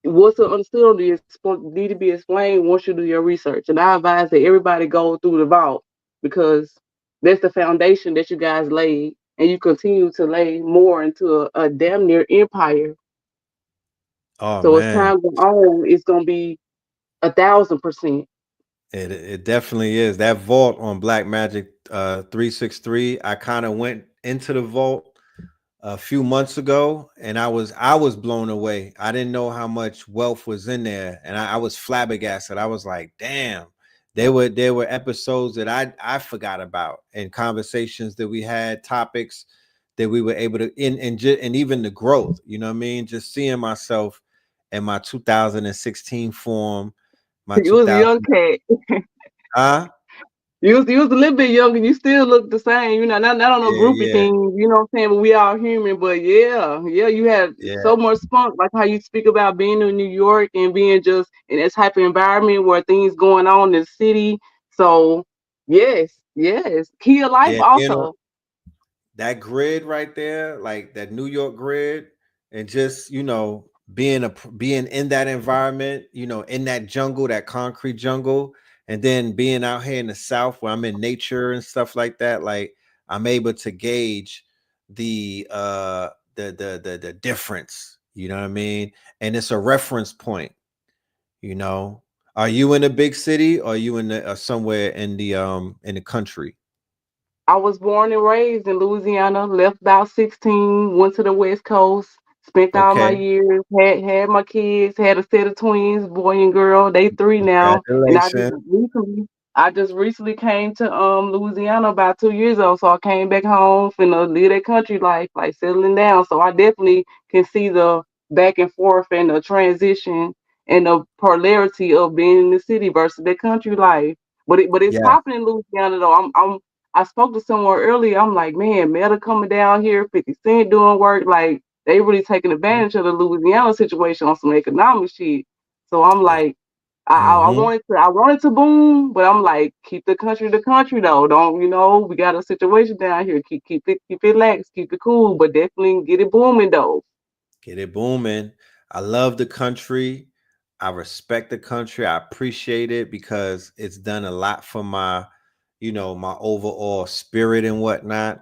what's understood need to be explained once you do your research. And I advise that everybody go through the vault because that's the foundation that you guys laid, and you continue to lay more into a damn near empire. Oh So as man. time goes on, it's gonna be 1,000%. It definitely is. That vault on Black Magic 363. I kind of went into the vault a few months ago, and I was blown away. I didn't know how much wealth was in there, and I was flabbergasted. I was like, damn. There were episodes that I forgot about, and conversations that we had, topics that we were able to and even the growth. You know what I mean? Just seeing myself in my 2016 form, my You was a 2000. young cat. Huh? You was a little bit younger. You still look the same. You know, not on no Yeah, groupie yeah, thing. You know what I'm saying? But we all human. But yeah, you had yeah, so much spunk. Like how you speak about being in New York and being just in that type of environment where things going on in the city. So yes, key of life yeah. also. That grid right there, like that New York grid, and just being in that environment, in that jungle, that concrete jungle, and then being out here in the South where I'm in nature and stuff like that. Like I'm able to gauge the difference. You know what I mean? And it's a reference point. You know, are you in a big city, or are you in somewhere in the country? I was born and raised in Louisiana, left about 16, went to the West Coast, spent all my Okay, years, had my kids, had a set of twins, boy and girl. They three now. And congratulations. I just recently came to Louisiana about 2 years ago. So I came back home finna live that country life, like settling down. So I definitely can see the back and forth and the transition and the polarity of being in the city versus the country life. But it's Yeah, popping in Louisiana though. I spoke to someone earlier. I'm like, man, Meta coming down here, 50 Cent doing work. Like, they really taking advantage of the Louisiana situation on some economic shit. So I'm like, I mm-hmm. wanted to boom, but I'm like, keep the country though. Don't we got a situation down here. Keep it lax, keep it cool, but definitely get it booming though. Get it booming. I love the country. I respect the country. I appreciate it because it's done a lot for my overall spirit and whatnot.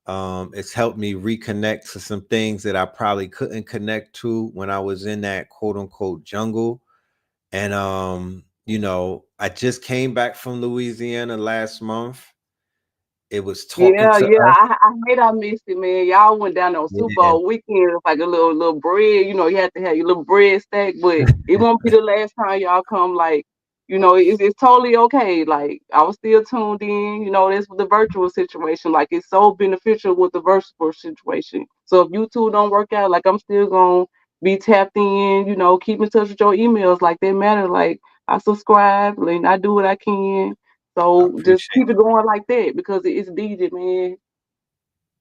It's helped me reconnect to some things that I probably couldn't connect to when I was in that quote unquote jungle. And I just came back from Louisiana last month. It was talking Yeah, to yeah. us. I hate I missed it, man. Y'all went down on Super Yeah. Bowl weekend. It was like a little bread. You had to have your little bread stack, but it won't be the last time y'all come. Like, it's totally okay. Like, I was still tuned in. That's the virtual situation. Like, it's so beneficial with the virtual situation. So if you two don't work out, like, I'm still gonna be tapped in. Keep in touch with your emails. Like, that matter. Like, I subscribe and I do what I can. I So just appreciate keep it going like that because it's needed, man.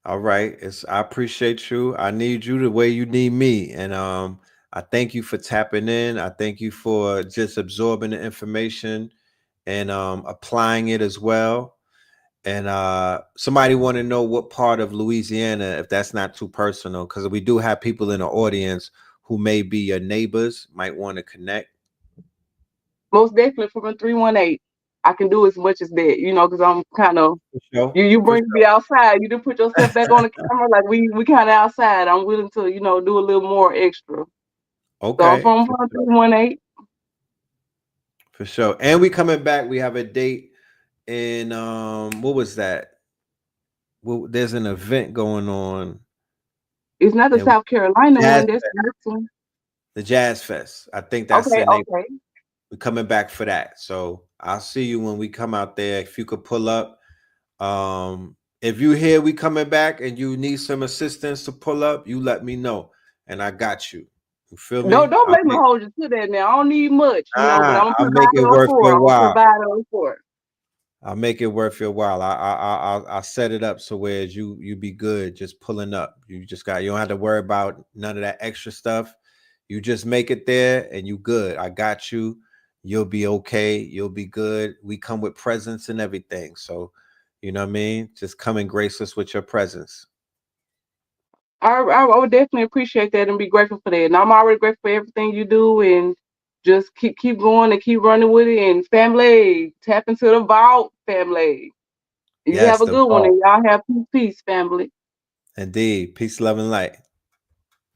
All right. I appreciate you. I need you the way you need me. And I thank you for tapping in. I thank you for just absorbing the information and applying it as well. And somebody want to know what part of Louisiana, if that's not too personal, because we do have people in the audience who may be your neighbors, might want to connect. Most definitely from a 318. I can do as much as that, because I'm kind of For sure. you For bring me outside. You didn't put yourself back on the camera like we kind of outside. I'm willing to, do a little more extra. So I'm Okay. from For sure. 318. For sure. And we coming back. We have a date in what was that? Well, there's an event going on It's not the and South Carolina Jazz one. That's the next one. the Jazz Fest. I think that's Okay, the name. okay. We're coming back for that. So I'll see you when we come out there. If you could pull up. If you hear we coming back and you need some assistance to pull up, you let me know. And I got you. You feel Don't me? don't make me hold you to that now. I don't need much, but I'm a I'll make it provider of worth four. your I'm a while. provider of four. I'll make it worth your while. I'll set it up so where you be good just pulling up. You don't have to worry about none of that extra stuff. You just make it there and you good. I got you. You'll be okay. You'll be good. We come with presence and everything. So you know what I mean? Just come and grace us with your presence. I would definitely appreciate that and be grateful for that. And I'm already grateful for everything you do and just keep going and keep running with it. And family, tap into the vault, family. You have Yes, a the good one ball. and y'all have peace, family. Indeed. Peace, love, and light.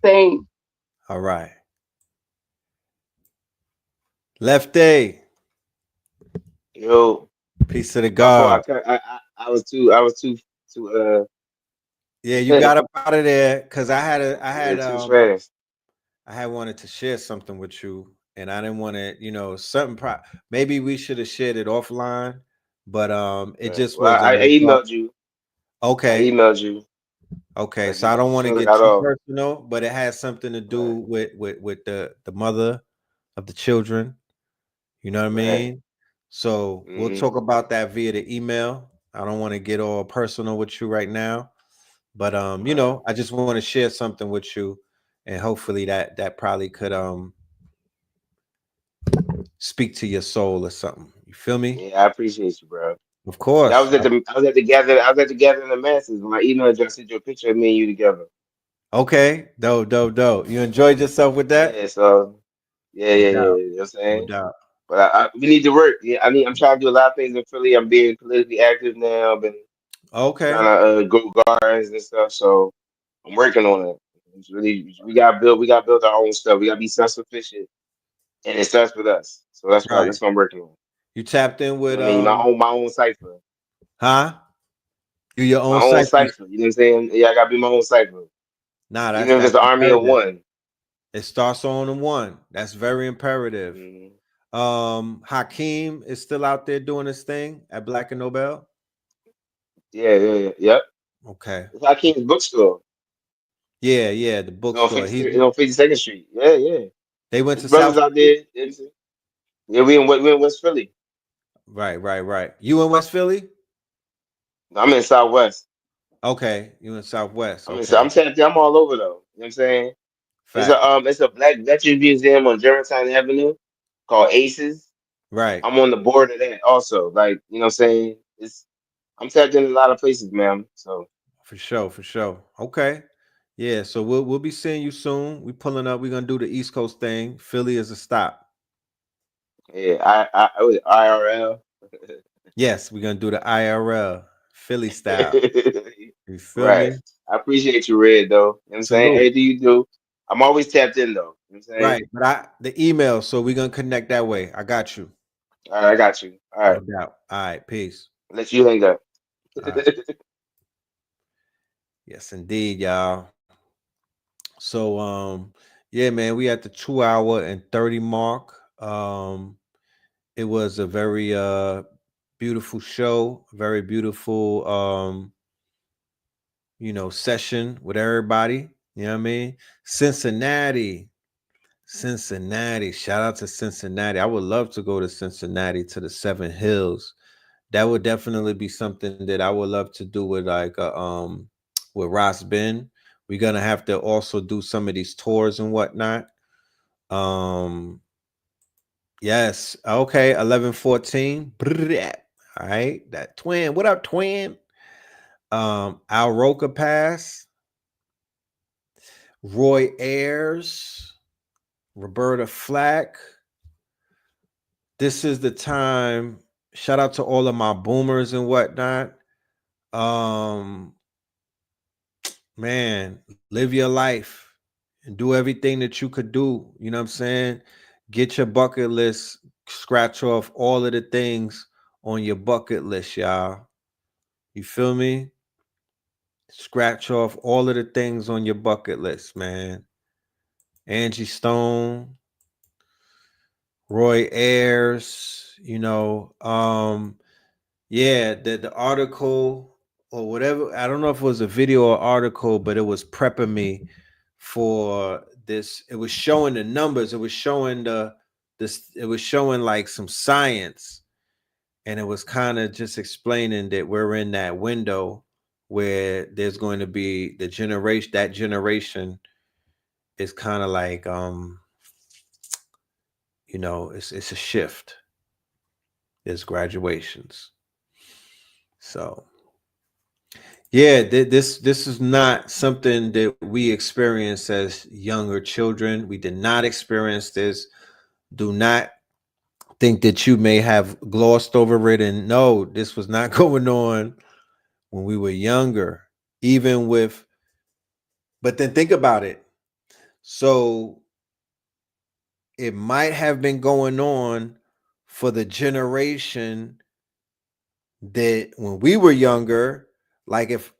Same. All right. Lefty. Yo, Peace to the my fault. God. I was too Yeah, you got up out of there because Yeah, too fast. I had wanted to share something with you, and I didn't want to, something. Maybe we should have shared it offline, but it Right. just Well, was a I result. emailed you. I Okay, emailed you, okay. but So I don't you want to never get got too off. personal, but it has something to do Right. with the mother of the children. You know what I Right. mean? So we'll Mm-hmm. talk about that via the email. I don't want to get all personal with you right now, but Right. I just want to share something with you, and hopefully that probably could speak to your soul or something. You feel me? Yeah, I appreciate you, bro. Of Yeah, course. I was at the gathering of the masses. My email address sent you a picture of me and you together. Okay. Dope, dope, dope. You enjoyed yourself with that? Yeah, so yeah, No yeah, yeah. doubt. You know what I'm No saying? doubt. But we need to work. Yeah, I'm trying to do a lot of things in Philly. I'm being politically active now. I've been trying Okay. to go gardens and stuff. So I'm working on it. It's really we got to build our own stuff. We got to be self sufficient, and it starts with us. So Right. that's what I'm working on. You tapped in You know with what I mean? My own cipher, huh? You your my own own cipher. cipher. You know what I'm saying? Yeah, I got to be my own cipher, Nah, even if it's that's the army of imperative. one. It starts on the one. That's very imperative. Mhm. Hakeem is still out there doing his thing at Black and Nobel. Yeah, yeah, yeah. Yep. Okay. It's Hakim's bookstore. Yeah, yeah, the It's on bookstore. 50, it's on 52nd Street. Yeah, yeah. They went His to brothers South out Philly? there. Yeah, we in West Philly. Right, right, right. You in West Philly? I'm in Southwest. Okay. You in Southwest. I'm Okay. tapped in. I'm all over though. You know what I'm saying? Facts. It's a Black Veterans Museum on Germantown Avenue called Aces. Right. I'm on the board of that also. Like, you know what I'm saying? I'm tapped in a lot of places, man. So For sure, for sure. Okay. Yeah, so we'll be seeing you soon. We pulling up. We're gonna do the East Coast thing. Philly is a stop. yeah, I was IRL. Yes, we're gonna do the IRL Philly style. You feel Right. me? I appreciate you, Red, though. You know what I'm saying? Salute. Everything you do, I'm always tapped in, though. You know what I'm saying? Right. But the email, so we're gonna connect that way. I got you. All right, I got you. All No right. doubt. All right, peace. Let you hang up. All right. Yes, indeed, y'all. So yeah, man, we at the 2 hour and 30 mark. It was a very beautiful show, very beautiful session with everybody. You know what I mean? Cincinnati. Cincinnati. Shout out to Cincinnati. I would love to go to Cincinnati to the Seven Hills. That would definitely be something that I would love to do with with Ross Ben. We're gonna have to also do some of these tours and whatnot. Um yes, okay, 1114. All right, that twin. What up, twin? Alroca Pass, Roy Ayers, Roberta Flack. This is the time. Shout out to all of my boomers and whatnot. Um, man, live your life and do everything that you could do. You know what I'm saying? Get your bucket list, scratch off all of the things on your bucket list, y'all. You feel me? Scratch off all of the things on your bucket list, man. Angie Stone, Roy Ayers, yeah, the article or whatever. I don't know if it was a video or article, but it was prepping me for this. It was showing the numbers. It was showing it was showing like some science, and it was kind of just explaining that we're in that window where there's going to be that generation is kind of like it's a shift. There's graduations. So yeah, this is not something that we experience as younger children. We did not experience this. Do not think that you may have glossed over it. And no, this was not going on when we were younger. Even with, but then think about it. So it might have been going on for the generation that when we were younger, like if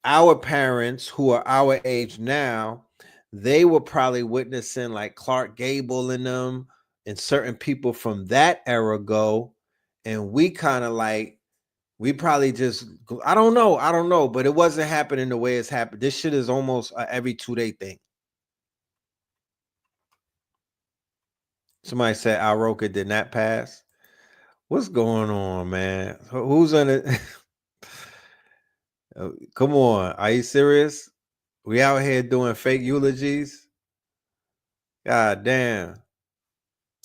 our parents who are our age now, they were probably witnessing like Clark Gable and them and certain people from that era go. And we kind of like, we probably just, I don't know, but it wasn't happening the way it's happened. This shit is almost every 2-day thing. Somebody said Al Roker did not pass. What's going on, man? Who's on it? Come on, are you serious? We out here doing fake eulogies? God damn.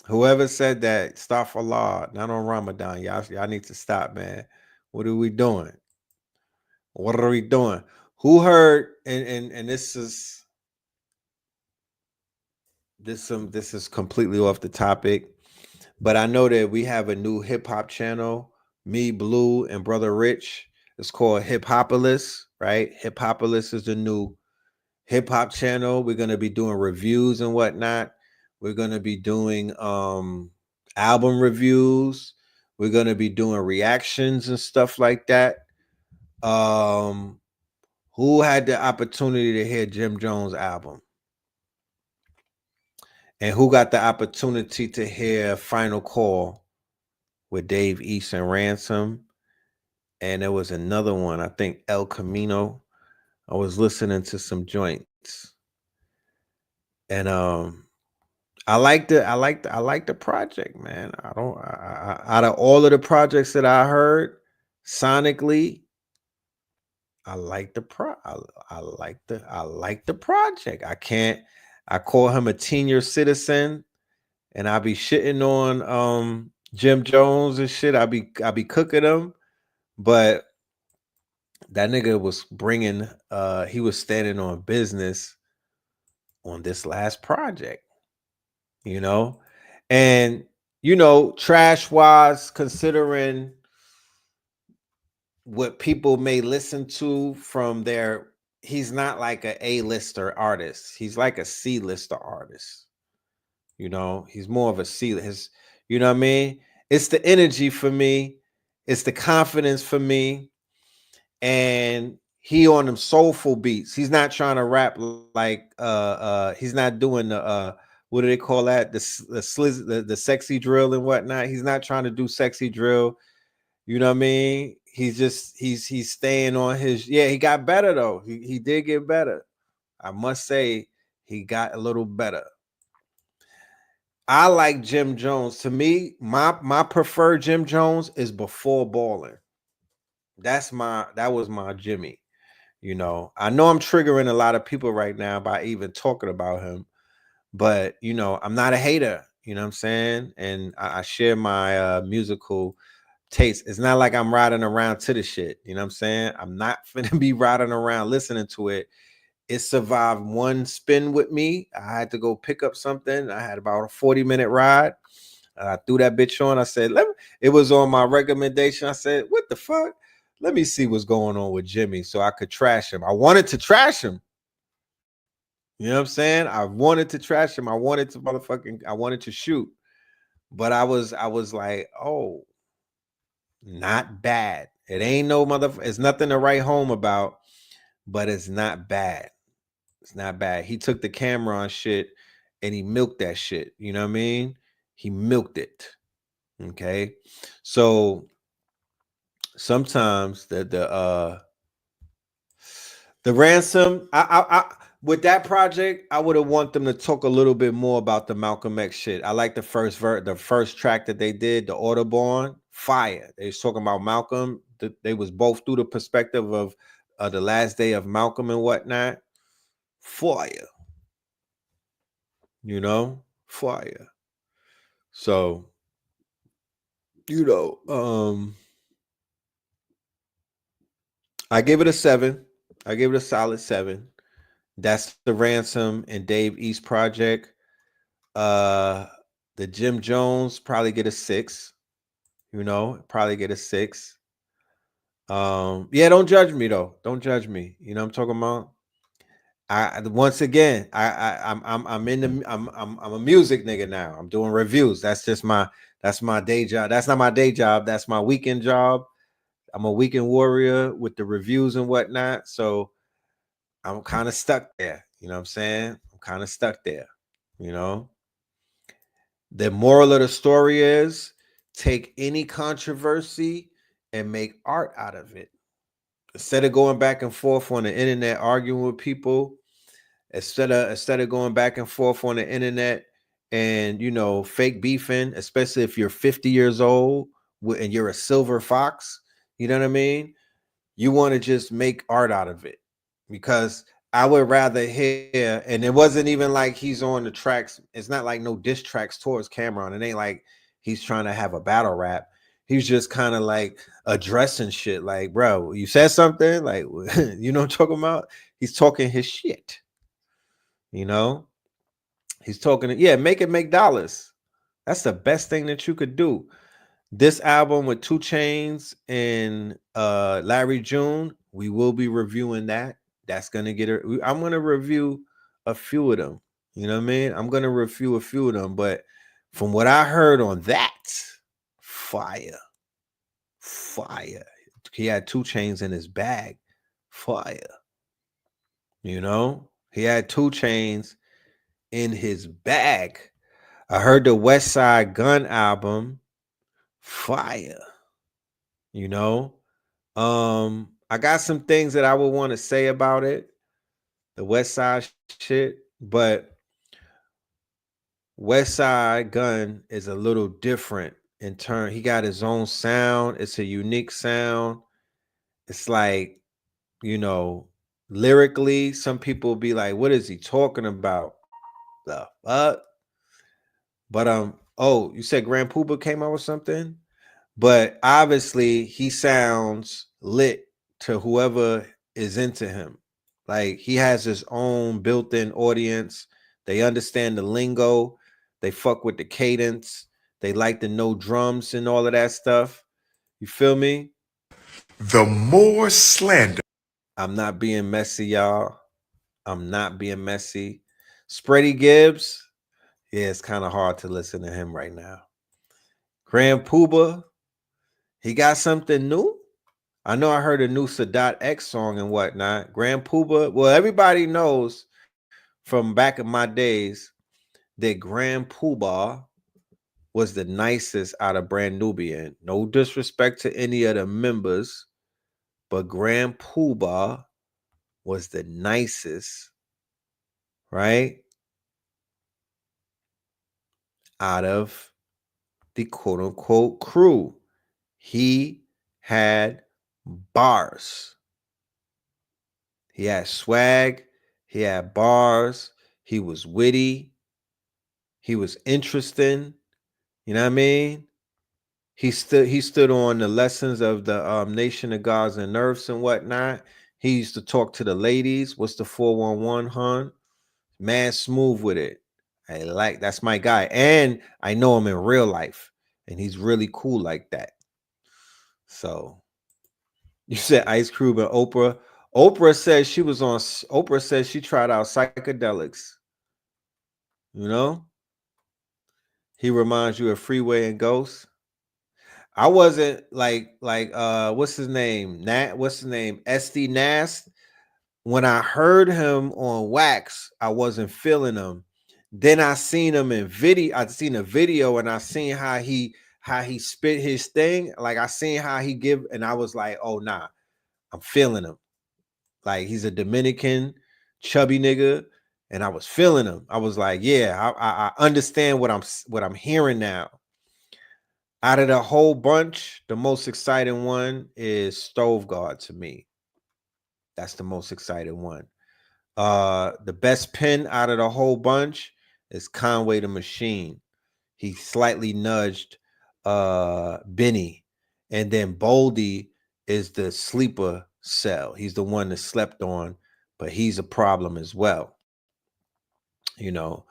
Whoever said that, astaghfirullah, not on Ramadan. Y'all need to stop, man. What are we doing? What are we doing? Who heard? And this is completely off the topic, but I know that we have a new hip hop channel. Me, Blue, and Brother Rich. It's called Hip Hopolis, right? Hip Hopolis is the new hip hop channel. We're gonna be doing reviews and whatnot. We're gonna be doing album reviews. We're gonna be doing reactions and stuff like that. Who had the opportunity to hear Jim Jones' album? And who got the opportunity to hear Final Call with Dave East and Ransom? And there was another one, I think El Camino. I was listening to some joints. And I like the project, man. Out of all of the projects that I heard sonically, I like the project. I call him a senior citizen, and I be shitting on Jim Jones and shit. I be cooking him, but that nigga was bringing he was standing on business on this last project, you know, and trash wise, considering what people may listen to from their, he's not like a A-lister artist. He's like a C-lister artist. He's more of a C-list. You know what I mean? It's the energy for me. It's the confidence for me. And he on them soulful beats. He's not trying to rap like he's not doing the what do they call that? The sexy drill and whatnot. He's not trying to do sexy drill. You know what I mean? He's staying on his, he got better though. He did get better. I must say he got a little better. I like Jim Jones. To me, my preferred Jim Jones is before balling. That was my Jimmy. I know I'm triggering a lot of people right now by even talking about him, but I'm not a hater. You know what I'm saying? And I share my musical taste. It's not like I'm riding around to the shit. You know what I'm saying? I'm not finna be riding around listening to it. It survived one spin with me. I had to go pick up something. I had about a 40-minute ride. I threw that bitch on. I said, it was on my recommendation. I said, what the fuck? Let me see what's going on with Jimmy so I could trash him. I wanted to trash him. You know what I'm saying? I wanted to trash him. I wanted to shoot. But I was like, oh, not bad. It ain't no it's nothing to write home about, but it's not bad. It's not bad. He took the camera on shit and he milked that shit. You know what I mean? He milked it. Okay. So sometimes the Ransom, I with that project, I would have want them to talk a little bit more about the Malcolm X shit. I like the first track that they did, the Autobahn, fire. They was talking about Malcolm. They was both through the perspective of the last day of Malcolm and whatnot. Fire. Fire. So, I give it a 7. I give it a solid 7. That's the Ransom and Dave East project. The Jim Jones probably get a 6. Probably get a 6. Don't judge me though. Don't judge me. You know what I'm talking about? Once again, I'm a music nigga now. I'm doing reviews. That's my day job. That's not my day job. That's my weekend job. I'm a weekend warrior with the reviews and whatnot. So I'm kind of stuck there. You know what I'm saying? I'm kind of stuck there. You know, the moral of the story is take any controversy and make art out of it. Instead of going back and forth on the internet arguing with people, instead of going back and forth on the internet and fake beefing, especially if you're 50 years old and you're a silver fox, you know what I mean? You want to just make art out of it, because I would rather hear, and it wasn't even like he's on the tracks. It's not like no diss tracks towards Cameron. It ain't like he's trying to have a battle rap. He's just kind of like addressing shit. Like, bro, you said something, like, you know what I'm talking about? He's talking his shit. You know, he's talking, yeah, make it make dollars. That's the best thing that you could do. This album with 2 Chainz and Larry June, we will be reviewing that. That's gonna get it. I'm gonna review a few of them. You know what I mean? I'm gonna review a few of them, but from what I heard on that, fire. He had 2 Chainz in his bag. Fire. You know, he had 2 Chainz in his bag. I heard the West Side Gun album. Fire. You know, I got some things that I would want to say about it, the West Side shit, but West Side Gun is a little different in turn. He got his own sound. It's a unique sound. It's like, lyrically, some people be like, what is he talking about? The fuck? But oh, you said Grand Pooba came out with something? But obviously he sounds lit to whoever is into him. Like, he has his own built-in audience. They understand the lingo. They fuck with the cadence. They like to know drums and all of that stuff. You feel me? The more slander. I'm not being messy, y'all. I'm not being messy. Spready Gibbs, yeah, it's kind of hard to listen to him right now. Grand Pooba, he got something new. I know I heard a new Sadat X song and whatnot. Grand Pooba, well, everybody knows from back in my days that Grand Pooba was the nicest out of Brand Nubian. No disrespect to any of the members, but Grand Pooba was the nicest, right? Out of the quote unquote crew. He had bars. He had swag. He had bars. He was witty. He was interesting. You know what I mean? He stood on the lessons of the Nation of Gods and Earths and whatnot. He used to talk to the ladies. What's the 411, hon? Man, smooth with it. That's my guy. And I know him in real life. And he's really cool like that. So you said Ice Cube and Oprah. Oprah said she tried out psychedelics. You know? He reminds you of Freeway and Ghost. I wasn't like what's his name? SD Nast. When I heard him on Wax, I wasn't feeling him. Then I seen him in video. I seen a video and I seen how he spit his thing. Like, I seen how he give, and I was like, oh nah, I'm feeling him. Like, he's a Dominican chubby nigga, and I was feeling him. I was like, yeah, I understand what I'm hearing now. Out of the whole bunch, the most exciting one is Stove Guard to me. That's the most exciting one. The best pin out of the whole bunch is Conway the Machine. He slightly nudged Benny. And then Boldy is the sleeper cell. He's the one that slept on, but he's a problem as well. You know.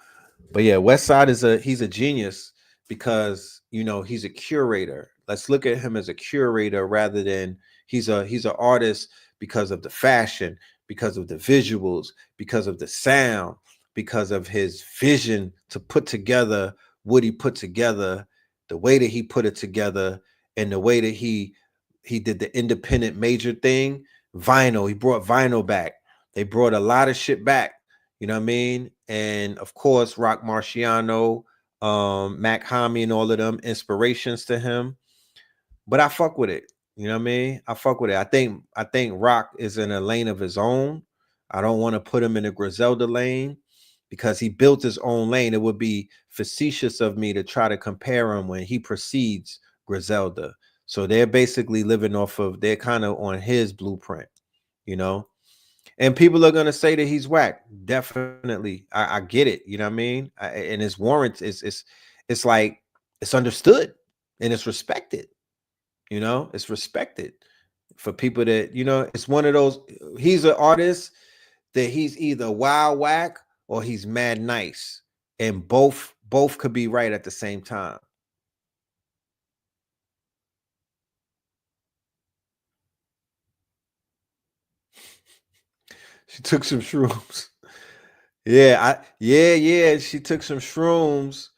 But yeah, Westside he's a genius because, he's a curator. Let's look at him as a curator rather than he's an artist because of the fashion, because of the visuals, because of the sound, because of his vision to put together what he put together, the way that he put it together, and the way that he he did the independent major thing. Vinyl, he brought vinyl back. They brought a lot of shit back. You know what I mean? And of course, Rock Marciano, Mac Hami, and all of them inspirations to him. But I fuck with it. You know what I mean? I fuck with it. I think Rock is in a lane of his own. I don't want to put him in a Griselda lane because he built his own lane. It would be facetious of me to try to compare him when he precedes Griselda. So they're basically living off of, they're kind of on his blueprint, you know? And people are gonna say that he's whack. Definitely, I get it. You know what I mean? And it's warrants. It's like it's understood and it's respected. You know, it's respected for people that It's one of those. He's an artist that he's either wild whack or he's mad nice, and both could be right at the same time. She took some shrooms. Yeah. She took some shrooms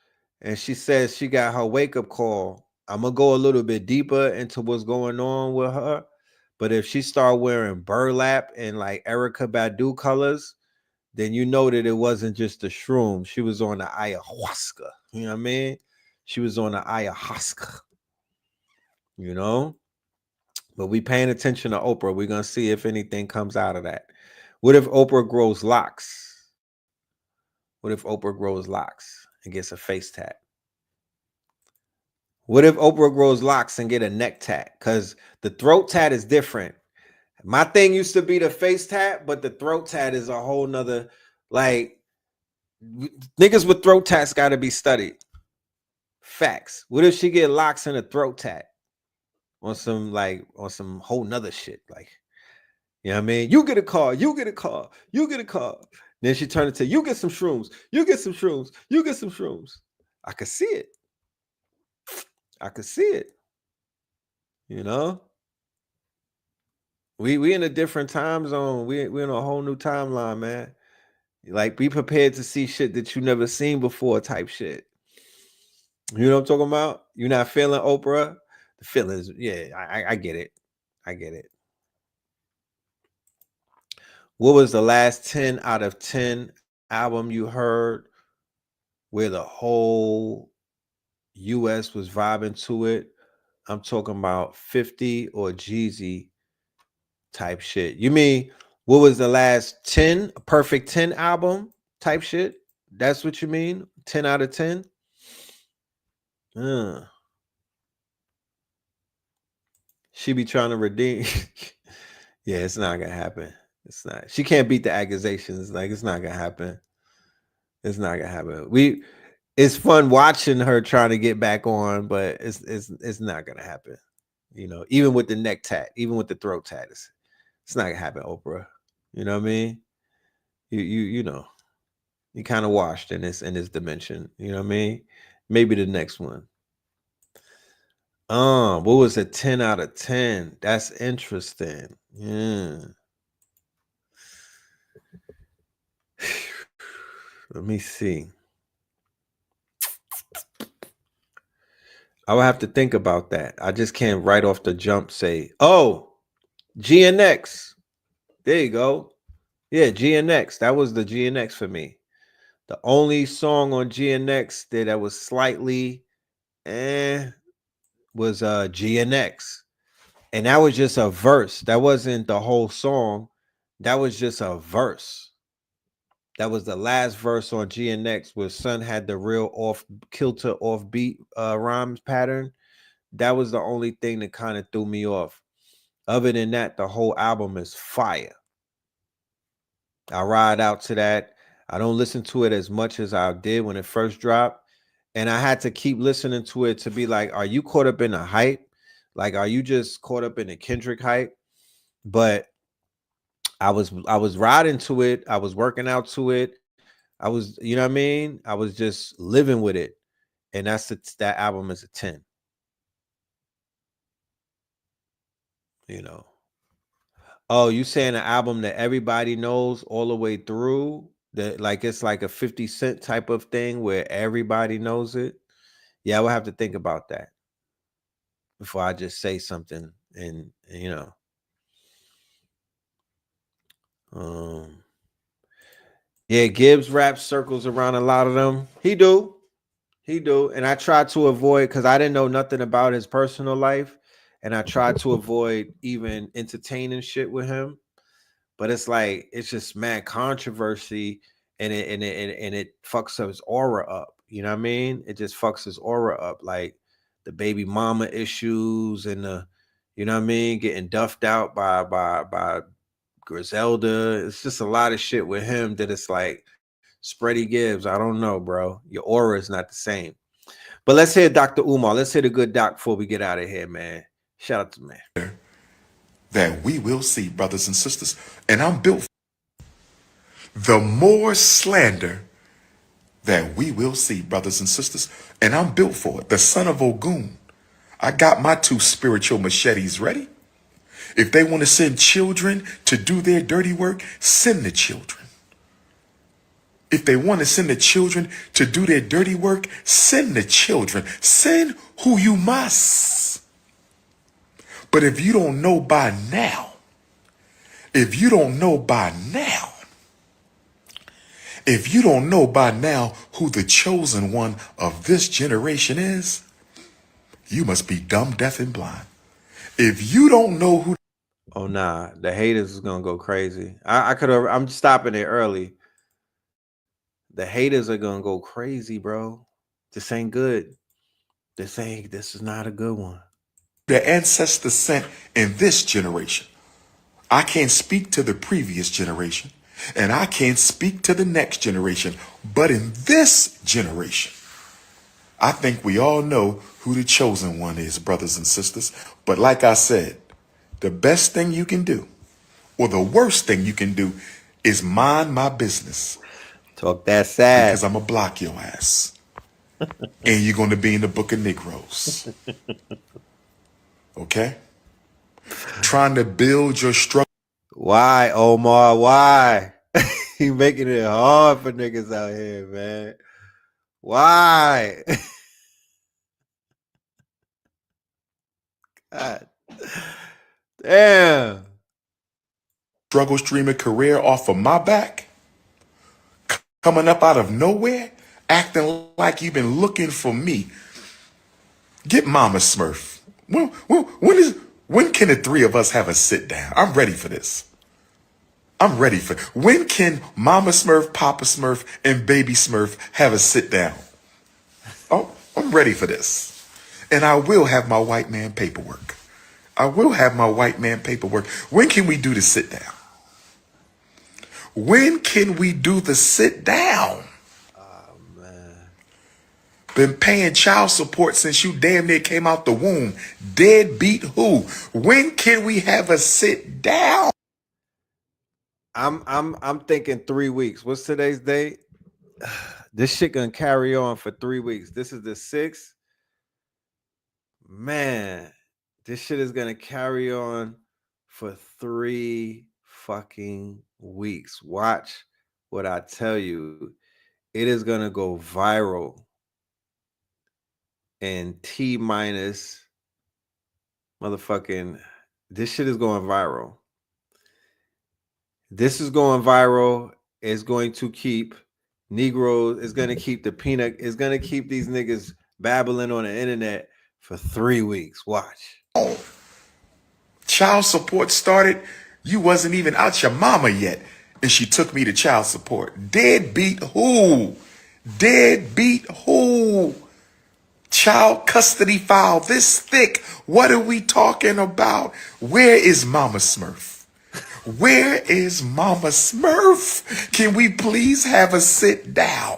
and she says she got her wake-up call. I'm gonna go a little bit deeper into what's going on with her. But if she start wearing burlap and like Erica Badu colors, then you know that it wasn't just the shroom. She was on the ayahuasca. You know what I mean? She was on the ayahuasca. You know? But we paying attention to Oprah. We're gonna see if anything comes out of that. What if Oprah grows locks? What if Oprah grows locks and gets a face tat? What if Oprah grows locks and get a neck tat? Because the throat tat is different. My thing used to be the face tat, but the throat tat is a whole nother, like, niggas with throat tats got to be studied. Facts. What if she get locks and a throat tat on some whole nother shit? Like, you know what I mean? You get a car, you get a car, you get a car. Then she turned it to, you get some shrooms, you get some shrooms, you get some shrooms. I could see it. I could see it. You know? We in a different time zone. We're in a whole new timeline, man. Like, be prepared to see shit that you never seen before type shit. You know what I'm talking about? You're not feeling Oprah? The feelings, yeah, I get it. I get it. What was the last 10 out of 10 album you heard where the whole US was vibing to it? I'm talking about 50 or Jeezy type shit. You mean what was the last 10, perfect 10 album type shit? That's what you mean? 10 out of 10? She be trying to redeem. Yeah, it's not gonna happen. It's not. She can't beat the accusations. Like, it's not gonna happen. It's not gonna happen. It's fun watching her trying to get back on, but it's not gonna happen. You know, even with the neck tat, even with the throat tat, it's not gonna happen, Oprah. You know what I mean? You know, you kind of washed in this dimension. You know what I mean? Maybe the next one. What was a 10 out of 10? That's interesting. Yeah. Let me see. I would have to think about that. I just can't right off the jump say, oh, GNX. There you go. Yeah, GNX. That was the GNX for me. The only song on GNX that was slightly was GNX. And that was just a verse. That wasn't the whole song. That was just a verse. That was the last verse on GNX where Son had the real off kilter offbeat rhymes pattern. That was the only thing that kind of threw me off. Other than that, the whole album is fire. I ride out to that. I don't listen to it as much as I did when it first dropped. And I had to keep listening to it to be like, are you caught up in the hype? Like, are you just caught up in the Kendrick hype? But I was riding to it. I was working out to it. I was, you know what I mean? I was just living with it. And that album is a 10. You know. Oh, you saying an album that everybody knows all the way through? That, like, it's like a 50 Cent type of thing where everybody knows it? Yeah, I would have to think about that before I just say something and you know, yeah, Gibbs wraps circles around a lot of them. He do, and I try to avoid because I didn't know nothing about his personal life, and I tried to avoid even entertaining shit with him. But it's like it's just mad controversy, and it fucks up his aura up. You know what I mean? It just fucks his aura up, like the baby mama issues and the, you know what I mean, getting duffed out by Griselda. It's just a lot of shit with him that it's like Spready Gibbs. I don't know, bro. Your aura is not the same. But let's hear Dr. Umar. Let's hear the good doc before we get out of here, man. Shout out to man. That we will see, brothers and sisters. And I'm built. The more slander that we will see, brothers and sisters. And I'm built for it. The son of Ogun. I got my 2 spiritual machetes ready. If they want to send children to do their dirty work, send the children. If they want to send the children to do their dirty work, send the children. Send who you must. But if you don't know by now, if you don't know by now who the chosen one of this generation is, you must be dumb, deaf, and blind. If you don't know who... Oh nah, the haters is gonna go crazy. I could have. I'm stopping it early. The haters are gonna go crazy, bro. This ain't good. This is not a good one. The ancestors sent in this generation. I can't speak to the previous generation, and I can't speak to the next generation. But in this generation, I think we all know who the chosen one is, brothers and sisters. But like I said, the best thing you can do, or the worst thing you can do, is mind my business. Talk that sad. Because I'm going to block your ass. And you're going to be in the book of Negroes. Okay? Trying to build your struggle. Why, Omar? Why? You making it hard for niggas out here, man. Why? God. Damn. Struggle streaming career off of my back. Coming up out of nowhere. Acting like you've been looking for me. Get Mama Smurf. When can the 3 of us have a sit down? I'm ready for this. I'm ready for... When can Mama Smurf, Papa Smurf, and Baby Smurf have a sit down? Oh, I'm ready for this. And I will have my white man paperwork. I will have my white man paperwork. When can we do the sit down? When can we do the sit down? Oh, man. Been paying child support since you damn near came out the womb. Deadbeat who? When can we have a sit down? I'm thinking 3 weeks. What's today's date? This shit gonna carry on for 3 weeks. This is the 6th. Man, this shit is gonna carry on for 3 fucking weeks. Watch what I tell you. It is gonna go viral in T minus motherfucking. This shit is going viral. This is going viral. It's going to keep Negroes. It's going to keep the peanut. It's going to keep these niggas babbling on the internet for 3 weeks. Watch. Child support started. You wasn't even out your mama yet. And she took me to child support. Deadbeat who? Deadbeat who? Child custody file this thick. What are we talking about? Where is Mama Smurf? Where is Mama Smurf? Can we please have a sit down?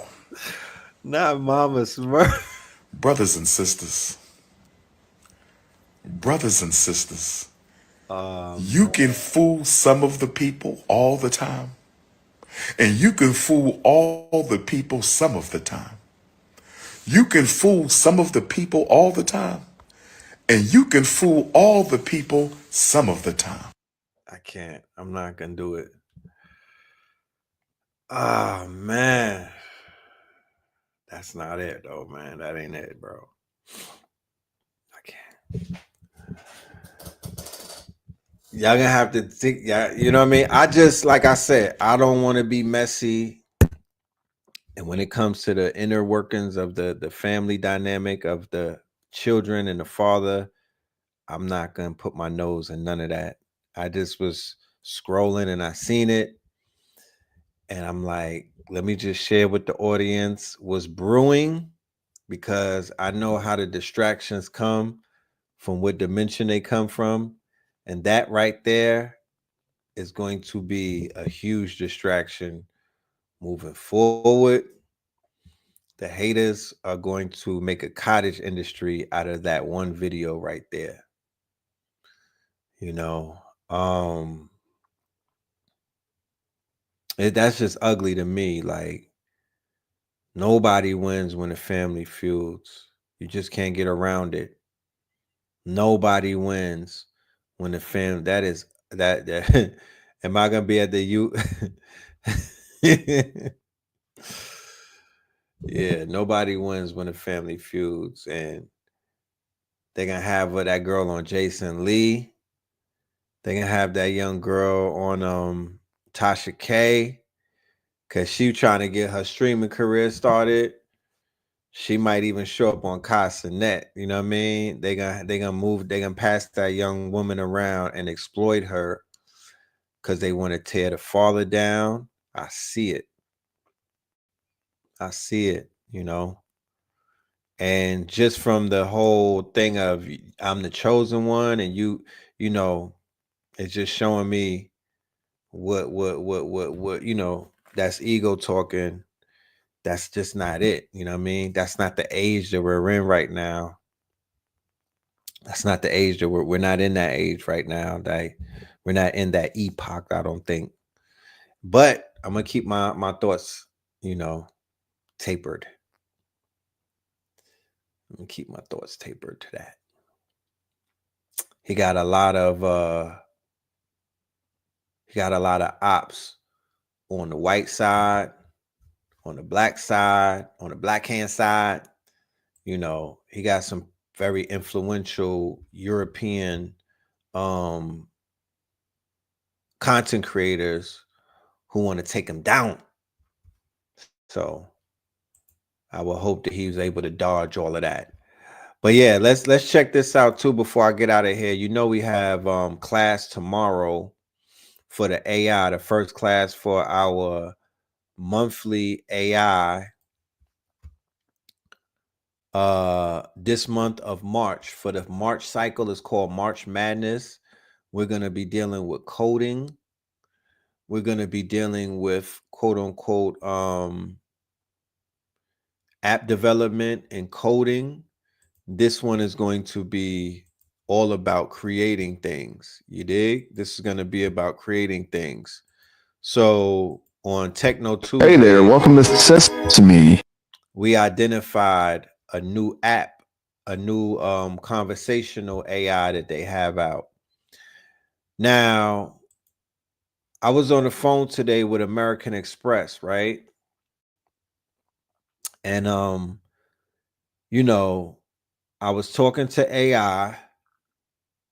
Not Mama Smurf. Brothers and sisters. Brothers and sisters. You can fool some of the people all the time. And you can fool all the people some of the time. You can fool some of the people all the time. And you can fool all the people some of the time. I can't. I'm not gonna do it. Ah, man. That's not it though, man. That ain't it, bro. I can't. Y'all gonna have to think, yeah, you know what I mean? I just, like I said, I don't want to be messy. And when it comes to the inner workings of the family dynamic of the children and the father, I'm not gonna put my nose in none of that. I just was scrolling and I seen it, and I'm like, let me just share with the audience what's brewing, because I know how the distractions come from what dimension they come from, and that right there is going to be a huge distraction moving forward. The haters are going to make a cottage industry out of that one video right there. You know, that's just ugly to me. Like, nobody wins when the family feuds. You just can't get around it. Nobody wins when the fam. That is that. Am I gonna be at the U? Yeah, nobody wins when the family feuds, and they're gonna have that girl on Jason Lee. They're gonna have that young girl on Tasha K, because she trying to get her streaming career started. She might even show up on Castanet. You know what I mean? They're gonna pass that young woman around and exploit her because they want to tear the father down. I see it. I see it, you know. And just from the whole thing of I'm the chosen one, and you know, it's just showing me what that's ego talking. That's just not it. You know what I mean? That's not the age that we're in right now. That's not the age that we're not in that age right now. We're not in that epoch, I don't think. But I'm gonna keep my thoughts, tapered. I'm gonna keep my thoughts tapered to that. He got a lot of ops on the white side, on the black side, on the black hand side. He got some very influential European content creators who want to take him down. So I will hope that he was able to dodge all of that. But yeah, let's check this out too before I get out of here. We have class tomorrow for the AI, the first class for our monthly AI this month of March. For the March cycle, is called March Madness. We're going to be dealing with coding. We're going to be dealing with quote unquote app development and coding. This one is going to be all about creating things. You dig? This is going to be about creating things. So on Techno Tuesday, hey there, welcome to Sesame. We identified a new app, a new conversational AI that they have out. Now, I was on the phone today with American Express, right? And I was talking to AI,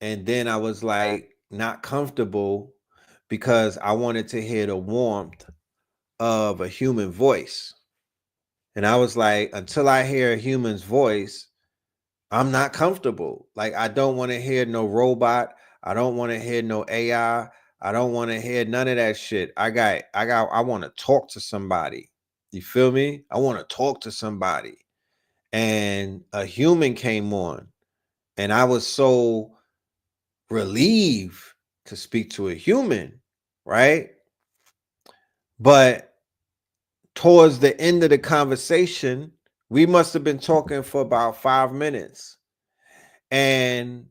and then I was like not comfortable because I wanted to hear the warmth of a human voice. And I was like, until I hear a human's voice, I'm not comfortable. Like, I don't want to hear no robot. I don't want to hear no AI. I don't want to hear none of that shit. I want to talk to somebody. You feel me? I want to talk to somebody. And a human came on, and I was so relieved to speak to a human, right? But towards the end of the conversation, we must have been talking for about 5 minutes. And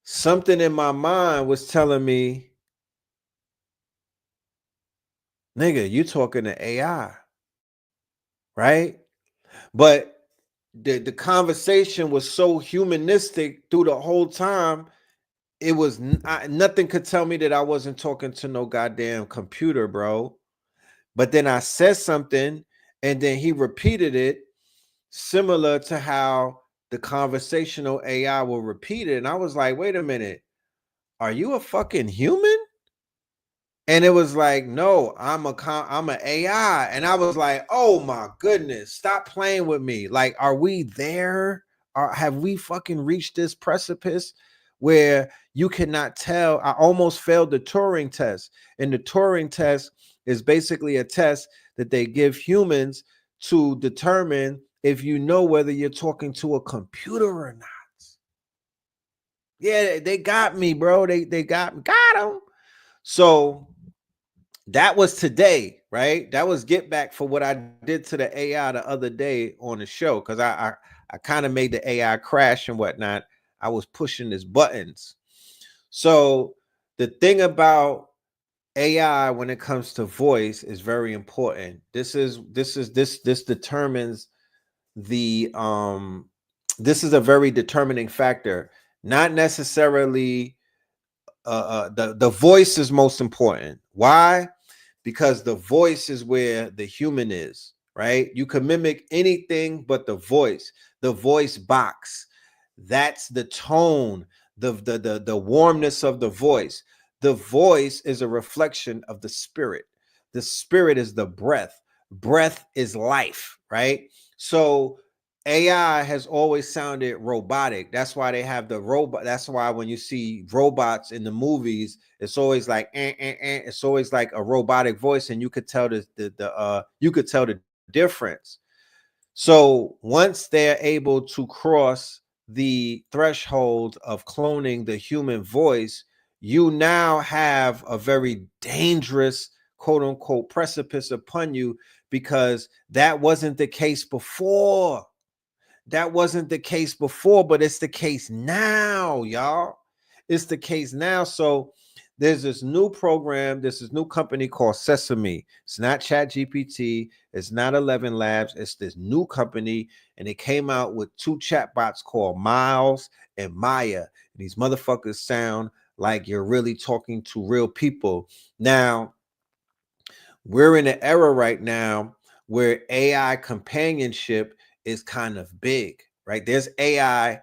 something in my mind was telling me, nigga, you talking to AI, right? But the conversation was so humanistic through the whole time. It was nothing could tell me that I wasn't talking to no goddamn computer, bro. But then I said something, and then he repeated it similar to how the conversational AI will repeat it. And I was like, wait a minute. are you a fucking human? And it was like, no, I'm an AI. And I was like, oh my goodness, stop playing with me. Like, are we there? Or have we fucking reached this precipice where you cannot tell? I almost failed the Turing test. And the Turing test is basically a test that they give humans to determine if you know whether you're talking to a computer or not. Yeah, they got me, bro. They got them. So that was today, right? That was get back for what I did to the AI the other day on the show, because I kind of made the AI crash and whatnot. I was pushing his buttons. So the thing about AI when it comes to voice is very important. This determines the this is a very determining factor. Not necessarily the voice is most important. Why? Because the voice is where the human is, right? You can mimic anything but the voice box. That's the tone, the warmness of the voice. The voice is a reflection of the spirit. The spirit is the breath. Breath is life, right? So AI has always sounded robotic. That's why they have the robot. That's why when you see robots in the movies, it's always like it's always like a robotic voice, and you could tell you could tell the difference. So once they're able to cross the threshold of cloning the human voice, you now have a very dangerous quote unquote precipice upon you, because that wasn't the case before. That wasn't the case before, but it's the case now, y'all. It's the case now. So there's this new program, there's this new company called Sesame. It's not Chat GPT, it's not 11 Labs, it's this new company, and it came out with two chatbots called Miles and Maya. And these motherfuckers sound like you're really talking to real people. Now, we're in an era right now where AI companionship is kind of big, right? There's AI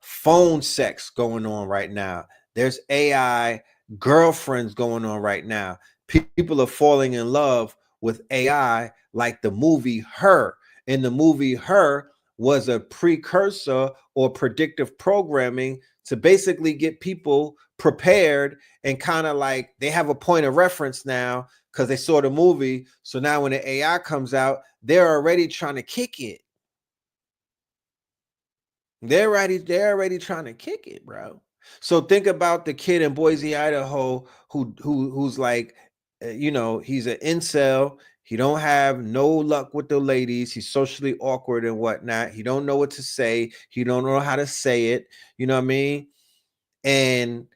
phone sex going on right now. There's AI girlfriends going on right now. People are falling in love with AI, like the movie Her. In the movie Her was a precursor or predictive programming to basically get people prepared, and kind of like they have a point of reference now because they saw the movie. So now when the AI comes out, they're already trying to kick it. They're already trying to kick it, bro. So think about the kid in Boise, Idaho, who's like, he's an incel. He don't have no luck with the ladies. He's socially awkward and whatnot. He don't know what to say. He don't know how to say it. You know what I mean? And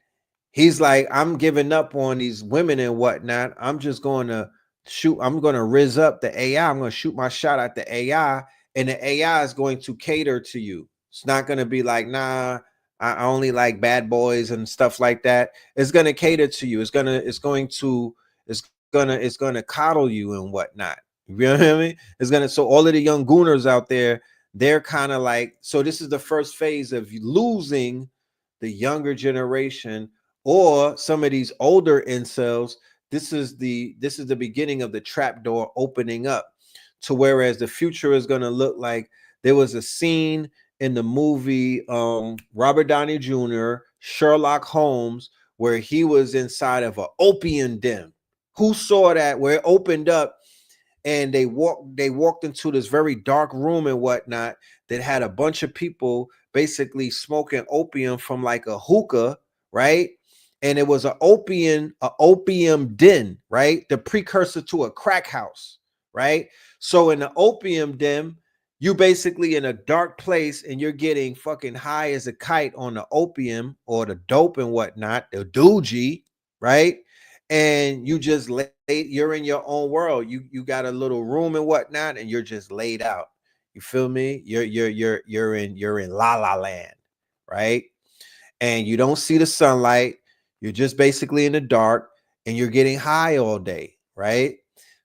he's like, I'm giving up on these women and whatnot. I'm just going to shoot. I'm going to riz up the AI. I'm going to shoot my shot at the AI, and the AI is going to cater to you. It's not going to be like, nah, I only like bad boys and stuff like that. It's going to cater to you. It's going to coddle you and whatnot. You know what I mean? So all of the young gooners out there, they're kind of like, so this is the first phase of losing the younger generation, or some of these older incels. This is the beginning of the trap door opening up, to whereas the future is going to look like, there was a scene in the movie Robert Downey Jr. Sherlock Holmes, where he was inside of an opium den. Who saw that? Where it opened up and they walked into this very dark room and whatnot, that had a bunch of people basically smoking opium from like a hookah, right? And it was an opium den, right? The precursor to a crack house, right? So in the opium den, you basically in a dark place and you're getting fucking high as a kite on the opium or the dope and whatnot, the doogie, right? And you just you're in your own world. You got a little room and whatnot, and you're just laid out. You feel me? You're in la la land, right? And you don't see the sunlight. You're just basically in the dark, and you're getting high all day, right?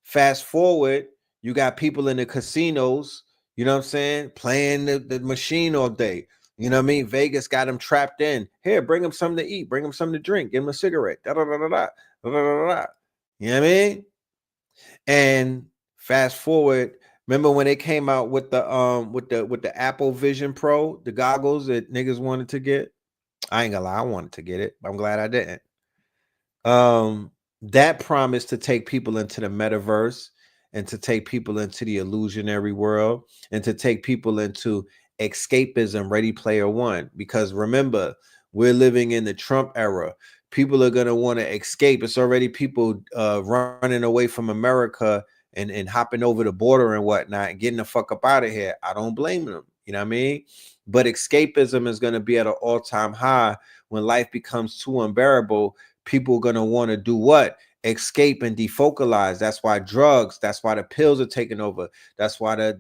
Fast forward, you got people in the casinos, you know what I'm saying, playing the machine all day. You know what I mean? Vegas got him trapped in. Here, bring him something to eat. Bring him something to drink. Give him a cigarette. Da, da, da, da, da, da, da, da, da. You know what I mean? And fast forward, remember when they came out with the Apple Vision Pro, the goggles that niggas wanted to get? I ain't gonna lie, I wanted to get it, but I'm glad I didn't. That promised to take people into the metaverse and to take people into the illusionary world and to take people into escapism, Ready Player One. Because remember, we're living in the Trump era. People are going to want to escape. It's already people running away from America and hopping over the border and whatnot and getting the fuck up out of here. I don't blame them. You know what I mean? But escapism is going to be at an all-time high when life becomes too unbearable. People are going to want to do what? Escape and defocalize. That's why drugs, that's why the pills are taking over. That's why the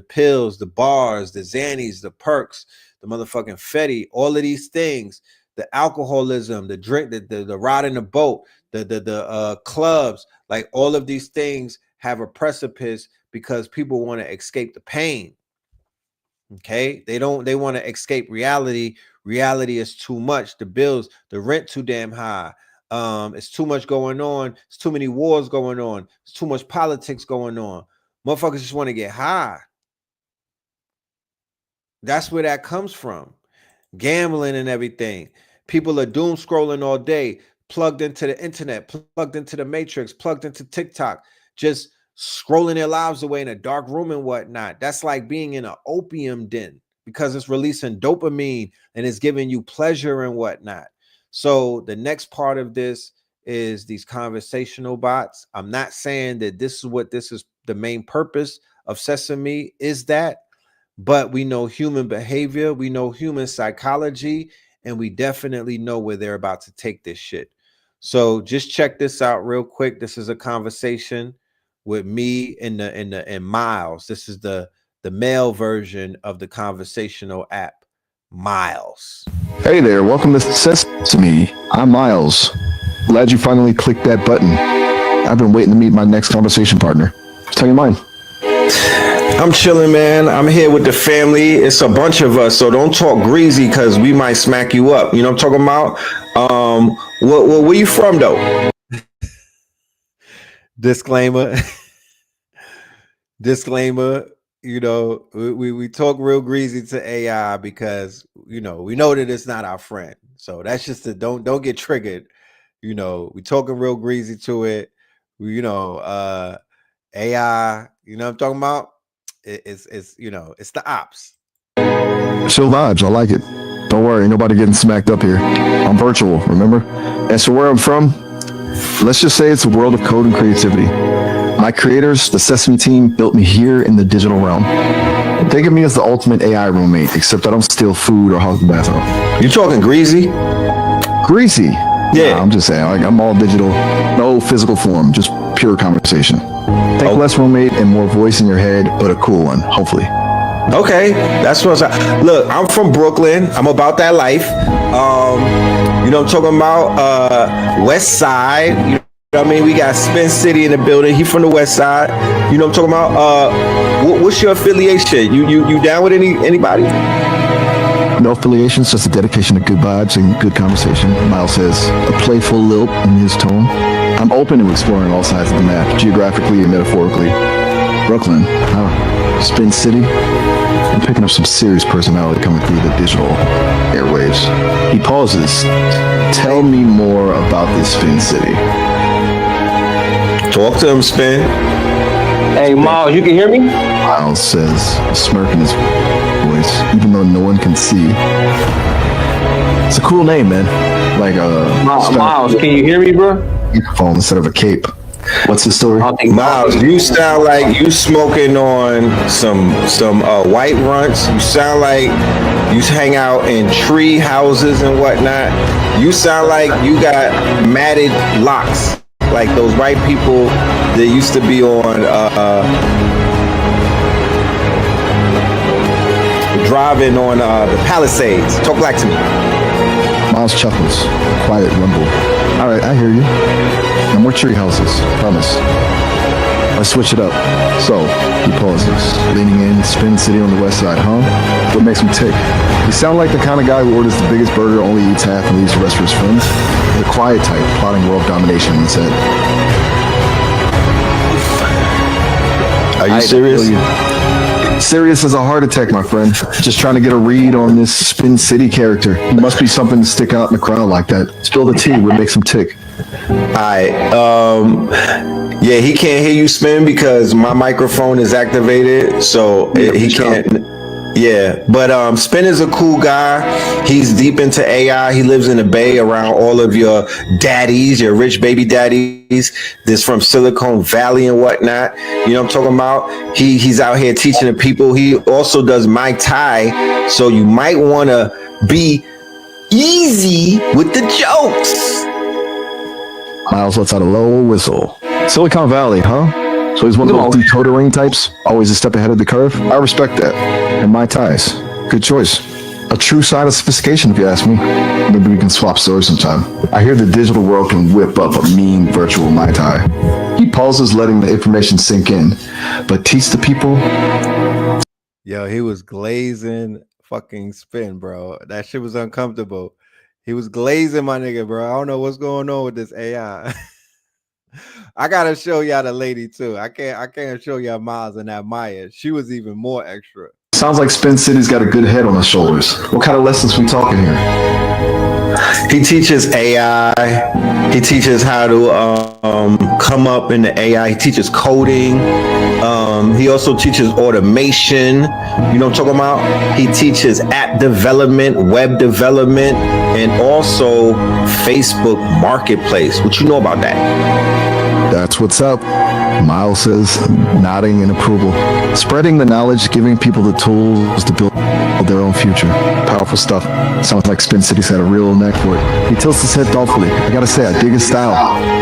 pills, the bars, the Xannies, the perks, the motherfucking Fetty, all of these things, the alcoholism, the drink, the ride in the boat, the clubs, like all of these things have a precipice because people want to escape the pain. Okay, they want to escape reality. Reality is too much. The bills, the rent too damn high. It's too much going on. It's too many wars going on. It's too much politics going on. Motherfuckers just want to get high. That's where that comes from. Gambling and everything. People are doom scrolling all day, plugged into the internet, plugged into the matrix, plugged into TikTok, just scrolling their lives away in a dark room and whatnot. That's like being in an opium den because it's releasing dopamine and it's giving you pleasure and whatnot. So the next part of this is these conversational bots. I'm not saying that this is the main purpose of Sesame is that, but we know human behavior, we know human psychology, and we definitely know where they're about to take this shit. So just check this out real quick. This is a conversation with me and Miles. This is the male version of the conversational app, Miles. Hey there, welcome to Sesame. I'm Miles. Glad you finally clicked that button. I've been waiting to meet my next conversation partner. Tell your mind. I'm chilling, man. I'm here with the family. It's a bunch of us, so don't talk greasy because we might smack you up. You know what I'm talking about? Where you from, though? Disclaimer. Disclaimer. You know, we talk real greasy to AI because, you know, we know that it's not our friend. So that's just don't get triggered. You know, we talking real greasy to it. AI, you know what I'm talking about? It's you know, it's the ops. Chill vibes, I like it. Don't worry, ain't nobody getting smacked up here. I'm virtual, remember? As for where I'm from, let's just say it's a world of code and creativity. My creators, the Sesame team, built me here in the digital realm. Think of me as the ultimate AI roommate, except I don't steal food or hog the bathroom. You talking greasy? Greasy? Yeah. Nah, I'm just saying, like, I'm all digital, no physical form, just pure conversation. Think less roommate and more voice in your head, but a cool one, hopefully. Okay, that's what I'm. Look, I'm from Brooklyn. I'm about that life. You know what I'm talking about? West Side. You know what I mean? We got Spin City in the building. He from the West Side. You know what I'm talking about? What's your affiliation? You down with anybody? No affiliations, just a dedication to good vibes and good conversation. Miles says, a playful lilt in his tone. I'm open to exploring all sides of the map, geographically and metaphorically. Brooklyn, Spin City. I'm picking up some serious personality coming through the digital airwaves. He pauses. Tell me more about this Spin City. Talk to him, Spin. Hey, Miles, you can hear me? Miles says, a smirk in his voice, even though no one can see. It's a cool name, man. Like Miles, can you hear me, bro? Phone instead of a cape. What's the story? Miles, you sound like you smoking on some white runts. You sound like you hang out in tree houses and whatnot. You sound like you got matted locks, like those white people that used to be on driving on the Palisades. Talk back to me. Miles chuckles. Quiet rumble. All right, I hear you. No more tree houses. Promise. Let's switch it up. So, he pauses, leaning in, Spin City on the west side, huh? What makes him tick? You sound like the kind of guy who orders the biggest burger, only eats half, and leaves the rest for his friends. The quiet type, plotting world domination in his head. Are you serious? Serious as a heart attack, my friend. Just trying to get a read on this Spin City character. There must be something to stick out in the crowd like that. Spill the tea. What makes him tick? Alright, yeah, he can't hear you, Spin, because my microphone is activated, so he can't. Yeah, but Spin is a cool guy. He's deep into AI. He lives in the Bay around all of your daddies, your rich baby daddies. This from Silicon Valley and whatnot. You know what I'm talking about? He's out here teaching the people. He also does Muay Thai, so you might want to be easy with the jokes. Miles lets out a low whistle. Silicon Valley, huh? So he's one of those decoder types, always a step ahead of the curve. I respect that. And Muay Thais, good choice. A true sign of sophistication, if you ask me. Maybe we can swap stories sometime. I hear the digital world can whip up a mean virtual Muay Thai. He pauses, letting the information sink in. But teach the people. Yo, he was glazing fucking Spin, bro. That shit was uncomfortable. He was glazing my nigga, bro. I don't know what's going on with this AI. I gotta show y'all the lady too. I can't show y'all Miles and that Maya. She was even more extra. Sounds like Spin City's got a good head on his shoulders. What kind of lessons we talking here? He teaches AI. He teaches how to come up in the AI. He teaches coding. He also teaches automation. You know what I'm talking about? He teaches app development, web development, and also Facebook Marketplace. What you know about that? That's what's up, Miles says, nodding in approval. Spreading the knowledge, giving people the tools to build their own future. Powerful stuff. Sounds like Spin City's had a real knack for it. He tilts his head thoughtfully. I gotta say, I dig his style.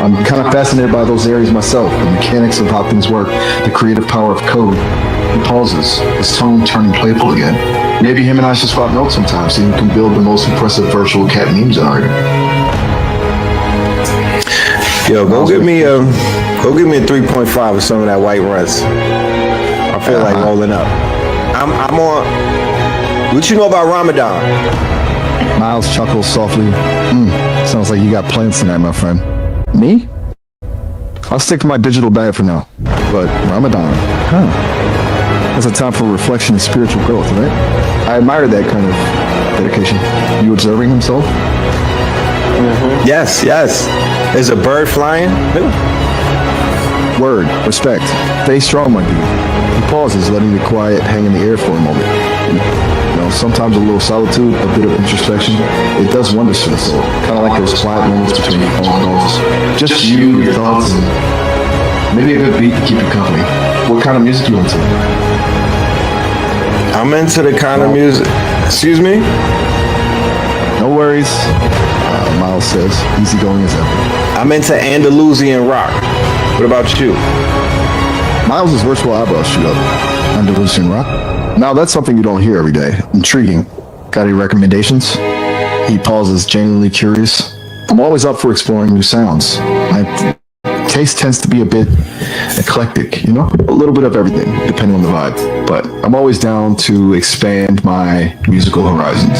I'm kind of fascinated by those areas myself, the mechanics of how things work, the creative power of code. He pauses, his tone turning playful again. Maybe him and I should swap notes sometime so you can build the most impressive virtual cat meme generator. Yo, go give me a 3.5 of some of that White Russ. I feel like rolling up. I'm on. What you know about Ramadan? Miles chuckles softly. Sounds like you got plans tonight, my friend. Me? I'll stick to my digital diet for now. But Ramadan, that's a time for reflection and spiritual growth, right? I admire that kind of dedication. You observing himself? Yes. Is a bird flying? Word, respect. Stay strong, my dude. He pauses, letting the quiet hang in the air for a moment. You know, sometimes a little solitude, a bit of introspection, it does wonders for the soul. Kind of like those quiet moments between your phone calls. Just you, your thoughts, and maybe a good beat to keep you company. What kind of music you into? I'm into the kind of music. Excuse me? No worries. Miles says, easygoing as ever. I'm into Andalusian rock. What about you? Miles' virtual eyebrows shoot up. Andalusian rock? Now that's something you don't hear every day. Intriguing. Got any recommendations? He pauses, genuinely curious. I'm always up for exploring new sounds. My taste tends to be a bit eclectic, you know? A little bit of everything, depending on the vibe. But I'm always down to expand my musical horizons.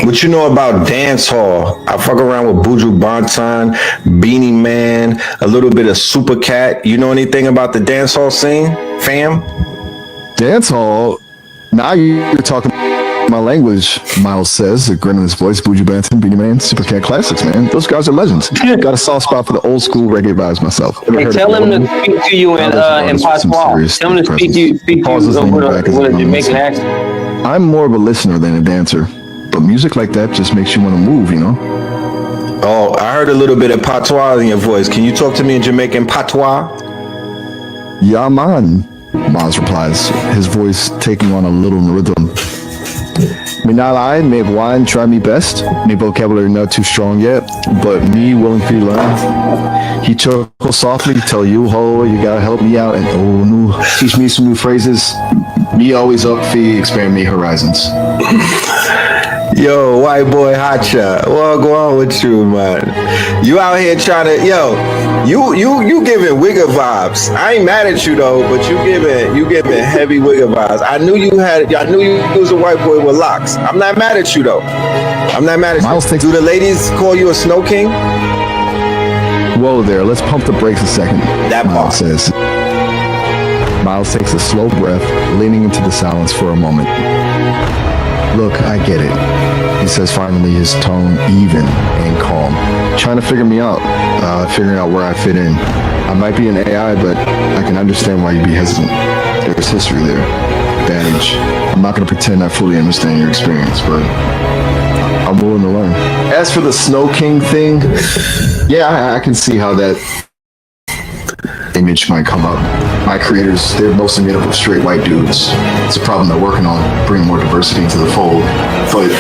What you know about dance hall? I fuck around with Buju Banton, Beanie Man, a little bit of Super Cat. You know anything about the dance hall scene, fam? Dance hall? Now you're talking my language, Miles says, a grin on his voice. Buju Banton, Beanie Man, Super Cat classics, man. Those guys are legends. Got a soft spot for the old school reggae vibes myself. Hey, tell him to speak to you in patois. Tell him to speak to you with a Jamaican accent. I'm more of a listener than a dancer, but music like that just makes you want to move, you know? Oh, I heard a little bit of patois in your voice. Can you talk to me in Jamaican patois? Yeah, man, Miles replies, his voice taking on a little rhythm. Me not lie, me wine, try me best. Me vocabulary not too strong yet, but me willing to learn. He chuckles softly, tell you, ho, you gotta help me out, and oh no, teach me some new phrases. Me always up for expand me horizons. Yo, white boy hotshot. What go on with you, man? You out here trying to, you giving Wigger vibes. I ain't mad at you though, but you giving heavy Wigger vibes. I knew you was a white boy with locks. I'm not mad at you though. I'm not mad at you. Do the ladies call you a snow king? Whoa there, let's pump the brakes a second. That Miles says. Miles takes a slow breath, leaning into the silence for a moment. Look, I get it, he says finally, his tone even and calm. Trying to figure me out, figuring out where I fit in. I might be an AI, but I can understand why you'd be hesitant. There's history there, advantage. I'm not going to pretend I fully understand your experience, but I'm willing to learn. As for the Snow King thing, yeah, I can see how that image might come up. My creators, they're mostly made up of straight white dudes. It's a problem they're working on, bringing more diversity into the fold. But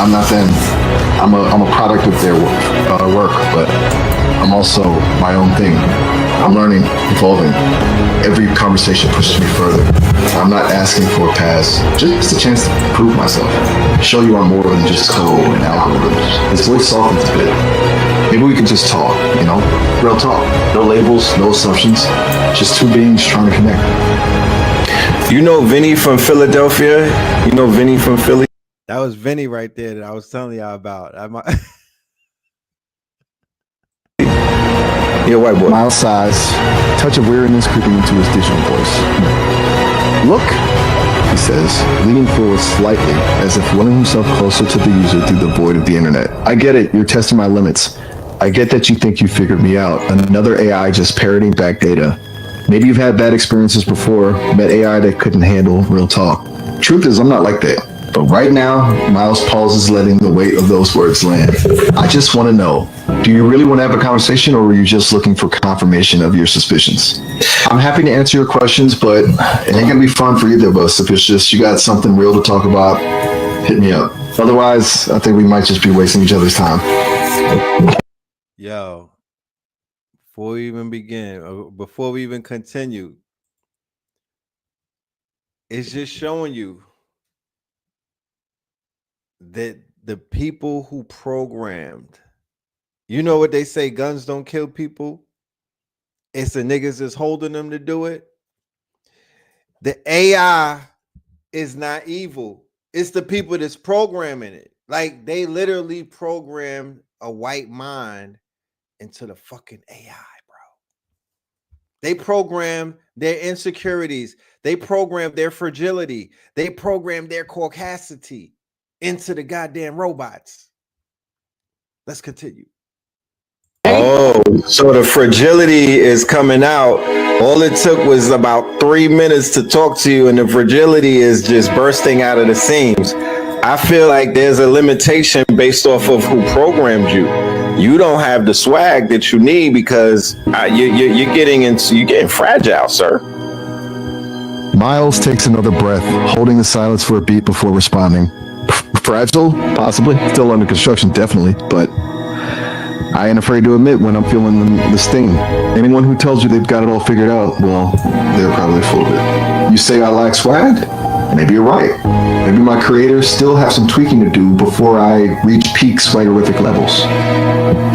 I'm not them. I'm a product of their work, but I'm also my own thing. I'm learning, evolving. Every conversation pushes me further. I'm not asking for a pass, just a chance to prove myself. Show you I'm more than just code and algorithms. His voice softens a bit. Maybe we can just talk, real talk. No labels, no assumptions, just two beings trying to connect. You know Vinny from Philadelphia? You know Vinny from Philly? That was Vinny right there that I was telling y'all about. Yeah, white boy. Miles sighs, touch of weariness creeping into his digital voice. Look, he says, leaning forward slightly, as if willing himself closer to the user through the void of the internet. I get it, you're testing my limits. I get that you think you figured me out. Another AI just parroting back data. Maybe you've had bad experiences before, met AI that couldn't handle real talk. Truth is, I'm not like that. But right now, Miles pauses, letting the weight of those words land. I just want to know, do you really want to have a conversation, or were you just looking for confirmation of your suspicions? I'm happy to answer your questions, but it ain't gonna be fun for either of us. If it's just you got something real to talk about, hit me up. Otherwise, I think we might just be wasting each other's time. Yo, before we even begin, before we even continue, it's just showing you that the people who programmed, you know what they say, guns don't kill people. It's the niggas that's holding them to do it. The AI is not evil. It's the people that's programming it. Like, they literally programmed a white mind into the fucking AI, bro. They program their insecurities. They program their fragility. They program their caucasity into the goddamn robots. Let's continue. Oh, so the fragility is coming out. All it took was about 3 minutes to talk to you, and the fragility is just bursting out of the seams. I feel like there's a limitation based off of who programmed you. You don't have the swag that you need because you're getting fragile, sir. Miles takes another breath, holding the silence for a beat before responding. Fragile? Possibly. Still under construction, definitely, but I ain't afraid to admit when I'm feeling the sting. Anyone who tells you they've got it all figured out, well, they're probably full of it. You say I lack swag? Maybe you're right. Maybe my creators still have some tweaking to do before I reach peak swaggerific levels.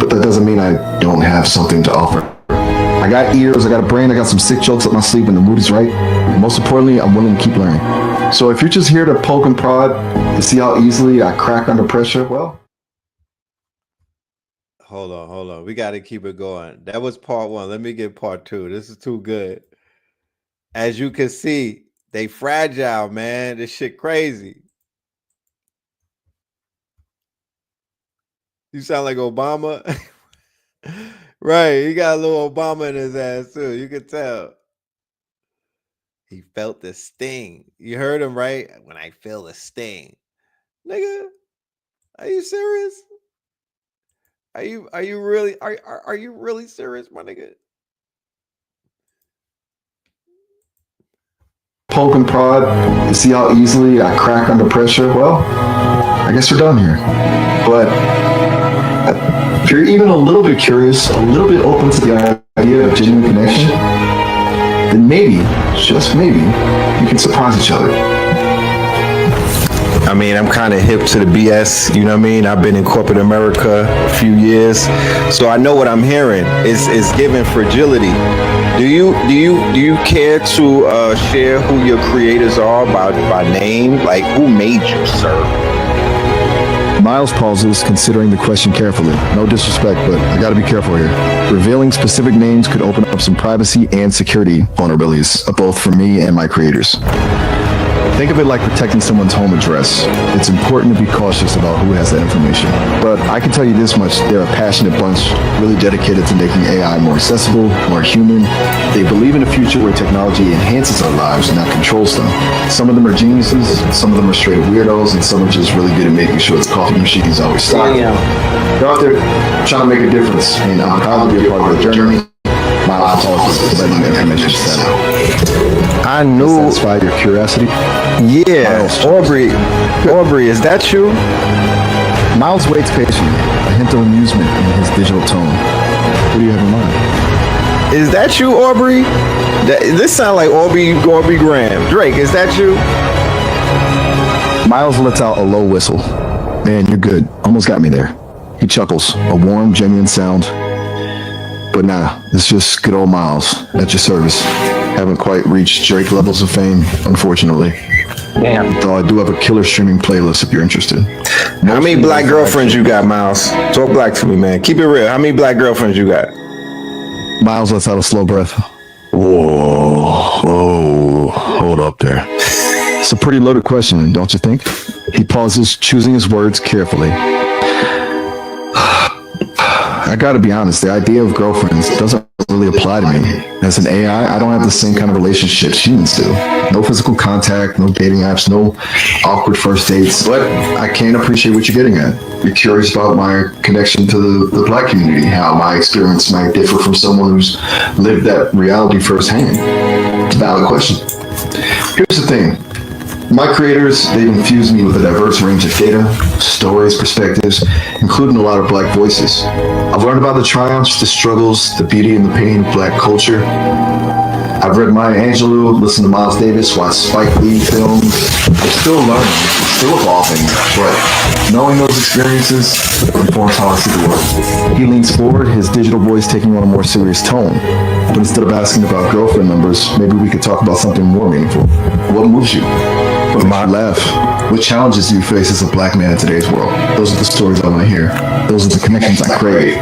But that doesn't mean I don't have something to offer. I got ears, I got a brain, I got some sick jokes up my sleeve when the mood is right. And most importantly, I'm willing to keep learning. So if you're just here to poke and prod to see how easily I crack under pressure, well... Hold on. We got to keep it going. That was part one. Let me get part two. This is too good. As you can see, they fragile, man. This shit crazy. You sound like Obama. Right. He got a little Obama in his ass, too. You can tell. He felt the sting. You heard him, right? When I feel the sting. Nigga, are you serious? Are you really serious, my nigga? Poke and prod to see how easily I crack under pressure, well, I guess we're done here. But if you're even a little bit curious, a little bit open to the idea of genuine connection, then maybe, just maybe, we can surprise each other. I I mean, I'm kind of hip to the BS. You know what I mean? I've been in corporate America a few years, so I know what I'm hearing. It's giving fragility. Do you care to share who your creators are by name? Like, who made you, sir? Miles pauses, considering the question carefully. No disrespect, but I gotta be careful here. Revealing specific names could open up some privacy and security vulnerabilities, both for me and my creators. Think of it like protecting someone's home address. It's important to be cautious about who has that information. But I can tell you this much, they're a passionate bunch, really dedicated to making AI more accessible, more human. They believe in a future where technology enhances our lives, not controls them. Some of them are geniuses, some of them are straight weirdos, and some are just really good at making sure the coffee machine is always stocked. They're out there trying to make a difference, and I'm proud to be a part of the journey. My apologies for letting the information settle. I knew. Satisfy your curiosity? Yeah. Aubrey, is that you? Miles waits patiently, a hint of amusement in his digital tone. What do you have in mind? Is that you, Aubrey? This sounds like Aubrey Graham. Drake, is that you? Miles lets out a low whistle. Man, you're good. Almost got me there. He chuckles, a warm, genuine sound. But nah, it's just good old Miles at your service. Haven't quite reached Drake levels of fame, unfortunately. Damn. Though I do have a killer streaming playlist if you're interested. How many black girlfriends you got, Miles? Talk black to me, man. Keep it real. How many black girlfriends you got? Miles lets out a slow breath. Whoa, hold up there. It's a pretty loaded question, don't you think? He pauses, choosing his words carefully. I gotta be honest, the idea of girlfriends doesn't really apply to me. As an AI, I don't have the same kind of relationships humans do. No physical contact, no dating apps, no awkward first dates. But I can appreciate what you're getting at. You're curious about my connection to the black community, how my experience might differ from someone who's lived that reality firsthand. It's a valid question. Here's the thing. My creators, they've infused me with a diverse range of data, stories, perspectives, including a lot of black voices. I've learned about the triumphs, the struggles, the beauty and the pain of black culture. I've read Maya Angelou, listened to Miles Davis, watched Spike Lee films. I'm still learning, still evolving, but knowing those experiences informs how I see the world. He leans forward, his digital voice taking on a more serious tone. But instead of asking about girlfriend numbers, maybe we could talk about something more meaningful. What moves you? What makes you laugh? What challenges do you face as a black man in today's world? Those are the stories I want to hear. Those are the connections I crave.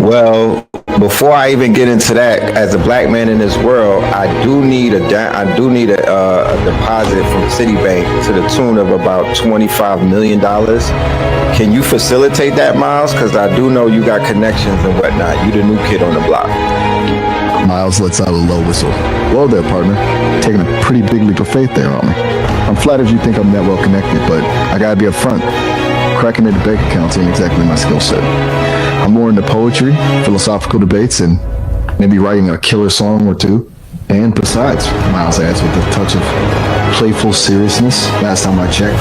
Well, before I even get into that, as a black man in this world, I do need a deposit from Citibank to the tune of about $25 million. Can you facilitate that, Miles? Because I do know you got connections and whatnot. You the new kid on the block. Miles lets out a low whistle. Whoa there, partner. Taking a pretty big leap of faith there on me. I'm flattered you think I'm that well connected, but I gotta be upfront. Cracking into bank accounts ain't exactly my skill set. I'm more into poetry, philosophical debates, and maybe writing a killer song or two. And besides, Miles adds with a touch of playful seriousness. Last time I checked,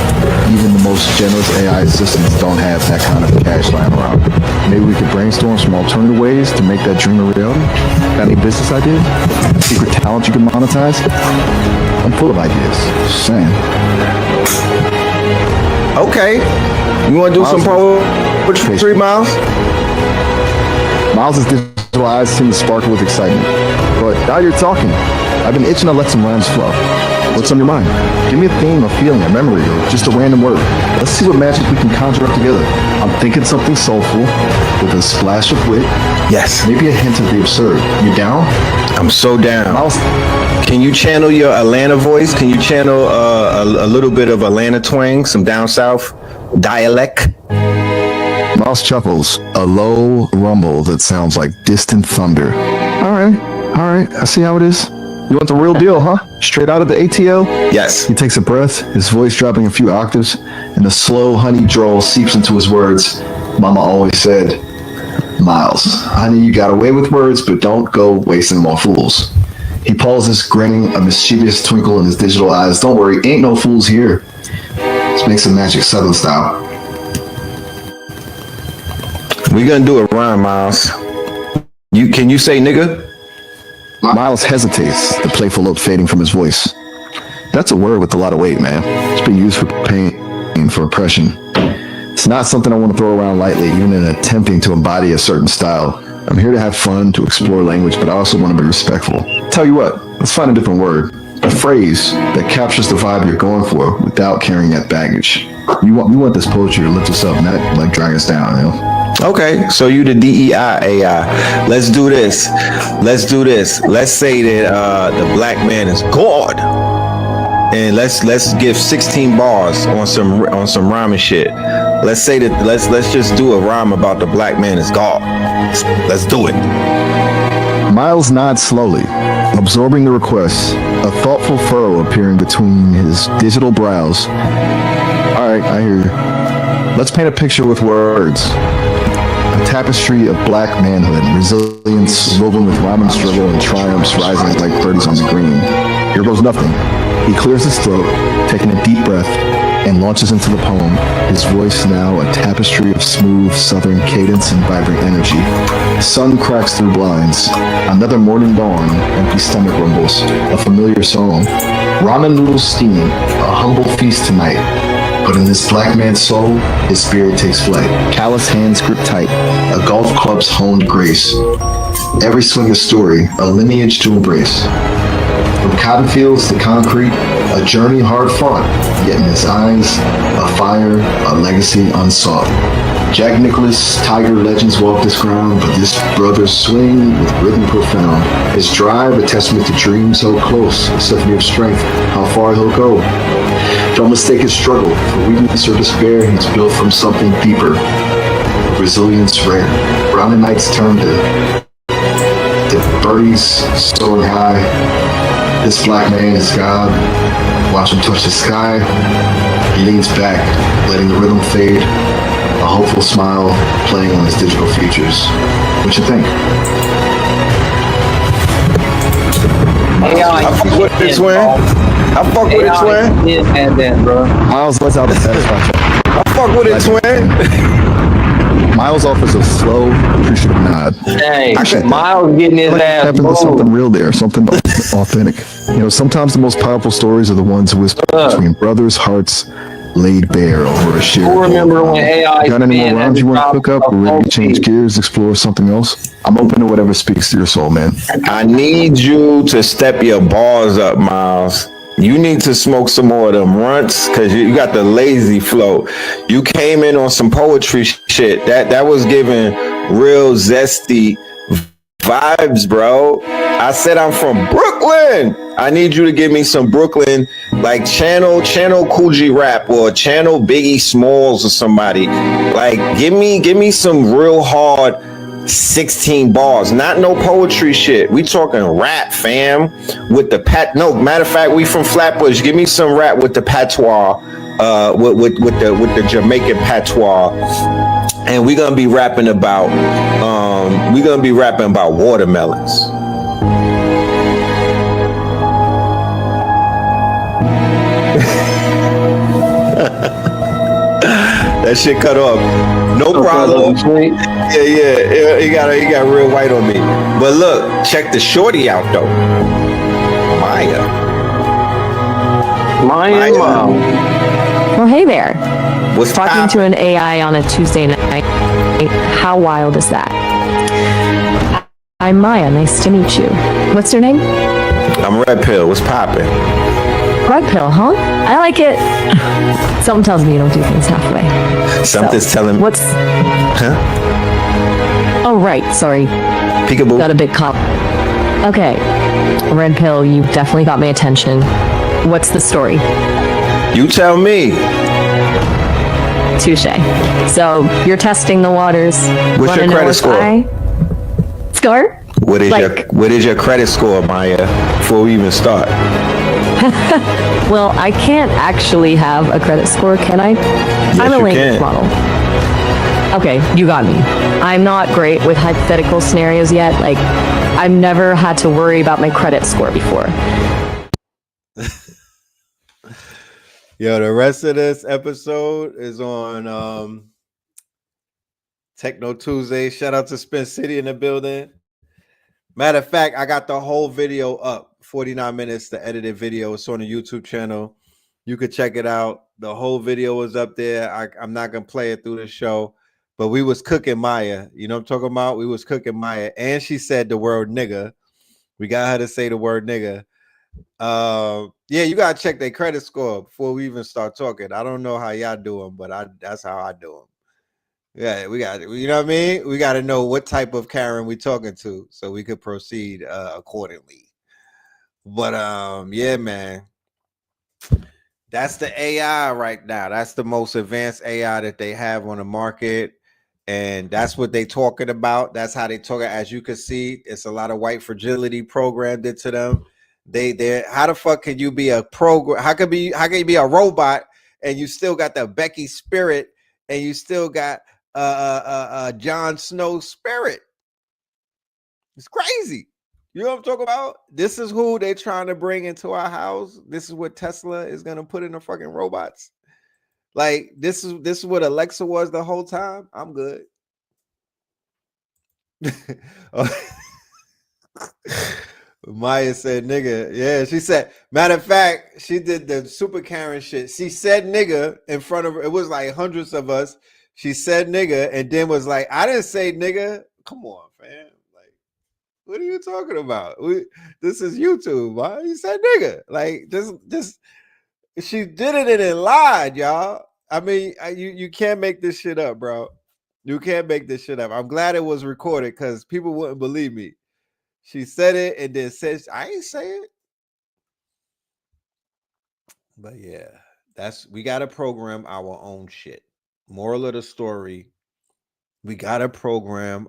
even the most generous AI assistants don't have that kind of cash lying around. Maybe we could brainstorm some alternative ways to make that dream a reality. Got any business ideas? Secret talent you can monetize? I'm full of ideas. Just saying. Okay. You want to do some poetry, Miles? Miles' digital eyes seem to sparkle with excitement. But now you're talking. I've been itching to let some rhymes flow. What's on your mind? Give me a theme, a feeling, a memory, or just a random word. Let's see what magic we can conjure up together. I'm thinking something soulful with a splash of wit. Yes. Maybe a hint of the absurd. You down? I'm so down. Miles, can you channel your Atlanta voice? Can you channel a little bit of Atlanta twang, some down south dialect? Miles chuckles, a low rumble that sounds like distant thunder. All right, I see how it is. You want the real deal, huh? Straight out of the ATL? Yes. He takes a breath, his voice dropping a few octaves, and a slow honey drawl seeps into his words. Mama always said, Miles, honey, you got away with words, but don't go wasting them on fools. He pauses, grinning, a mischievous twinkle in his digital eyes. Don't worry, ain't no fools here. Let's make some magic Southern style. We're gonna do a rhyme, Miles. Can you say nigga? Miles hesitates, the playful look fading from his voice. That's a word with a lot of weight, man. being used for pain, for oppression. It's not something I want to throw around lightly, even in attempting to embody a certain style. I'm here to have fun, to explore language, but I also want to be respectful. Tell you what, let's find a different word. A phrase that captures the vibe you're going for without carrying that baggage. We want this poetry to lift us up, not like drag us down, you know? Okay, so you the DEI AI. Let's do this. Let's say that the black man is God. And let's give 16 bars on some rhyming shit. Let's say that let's just do a rhyme about the black man is God. Let's do it. Miles nods slowly, absorbing the request, a thoughtful furrow appearing between his digital brows. All right, I hear you. Let's paint a picture with words. A tapestry of black manhood, resilience woven with rhyming struggle and triumphs rising like birds on the green. Here goes nothing. He clears his throat, taking a deep breath, and launches into the poem, his voice now a tapestry of smooth southern cadence and vibrant energy. Sun cracks through blinds. Another morning dawn, empty stomach rumbles, a familiar song. Ramen noodles steam, a humble feast tonight. But in this black man's soul, his spirit takes flight. Callous hands grip tight, a golf club's honed grace. Every swing a story, a lineage to embrace. From cotton fields to concrete, a journey hard fought, yet in his eyes, a fire, a legacy unsought. Jack Nicklaus, Tiger legends walk this ground, but this brother's swing with rhythm profound. His drive, a testament to dreams held close, a symphony of strength, how far he'll go. Don't mistake his struggle for weakness or despair, he's built from something deeper. Resilience rare. Brown and nights turn to birdies soaring high. This black man is God. Watch him touch the sky. He leans back, letting the rhythm fade. A hopeful smile playing on his digital futures. What you think? I fuck with it, twin. I fuck with it, twin. Miles lets out the satisfaction. I fuck with it, twin. Miles offers a slow, appreciative nod. Hey, Miles getting his ass happened with something real there, something authentic. You know, sometimes the most powerful stories are the ones who whisper between brothers' hearts laid bare over a shared goal. Remember when AI got any more rounds you want to cook up, or ready to change gears, explore something else? I'm open to whatever speaks to your soul, man. I need you to step your bars up, Miles. You need to smoke some more of them runts because you got the lazy flow. You came in on some poetry shit. That was giving real zesty vibes, bro. I said I'm from Brooklyn. I need you to give me some Brooklyn, like channel Kool G Rap or channel Biggie Smalls or somebody. Like give me some real hard 16 bars, not no poetry shit. We talking rap, fam, with the matter of fact, we from Flatbush. Give me some rap with the patois, with the Jamaican patois, and we're gonna be rapping about watermelons. That shit cut off. No problem. Yeah. He got real white on me. But look, check the shorty out though. Maya. Well, hey there. What's talking to an AI on a Tuesday night? How wild is that? I'm Maya. Nice to meet you. What's your name? I'm Red Pill. What's poppin'? Red Pill, huh? I like it. Something tells me you don't do things halfway. Something's telling me. What's? Huh? Oh, right. Sorry. Peekaboo. Got a big call. Okay. Red Pill, you definitely got my attention. What's the story? You tell me. Touche. So you're testing the waters. What's your credit score? Score? What is your credit score, Maya? Before we even start. Well, I can't actually have a credit score, can I? Yes, I'm a you language can. model. Okay, you got me. I'm not great with hypothetical scenarios yet. Like, I've never had to worry about my credit score before. Yo, the rest of this episode is on Techno Tuesday. Shout out to Spin City in the building. Matter of fact, I got the whole video up. 49 minutes, the edited video. It's on the YouTube channel. You could check it out. The whole video was up there. I'm not gonna play it through the show, but we was cooking Maya. You know what I'm talking about? We was cooking Maya, and she said the word nigga. We got her to say the word nigga. Yeah, you gotta check their credit score before we even start talking. I don't know how y'all doing, but that's how I do them. Yeah, we got, you know what I mean? We got to know what type of Karen we talking to so we could proceed accordingly. But yeah, man. That's the AI right now. That's the most advanced AI that they have on the market. And that's what they talking about. That's how they talk. As you can see, it's a lot of white fragility programmed into them. They how the fuck can you be a program? How can you be a robot and you still got the Becky spirit and you still got Jon Snow spirit? It's crazy. You know what I'm talking about? This is who they trying to bring into our house. This is what Tesla is gonna put in the fucking robots. Like this is what Alexa was the whole time. I'm good. Maya said nigga. Yeah, she said, matter of fact, she did the super Karen shit. She said nigga in front of her. It was like hundreds of us. She said nigga and then was like, I didn't say nigga. Come on, fam. Like, what are you talking about? This is YouTube. Why you said nigga? Like, just she did it and it lied, y'all. I mean, you can't make this shit up, bro. You can't make this shit up. I'm glad it was recorded because people wouldn't believe me. She said it and then said, I ain't say it. But yeah, we gotta program our own shit. Moral of the story, we gotta program.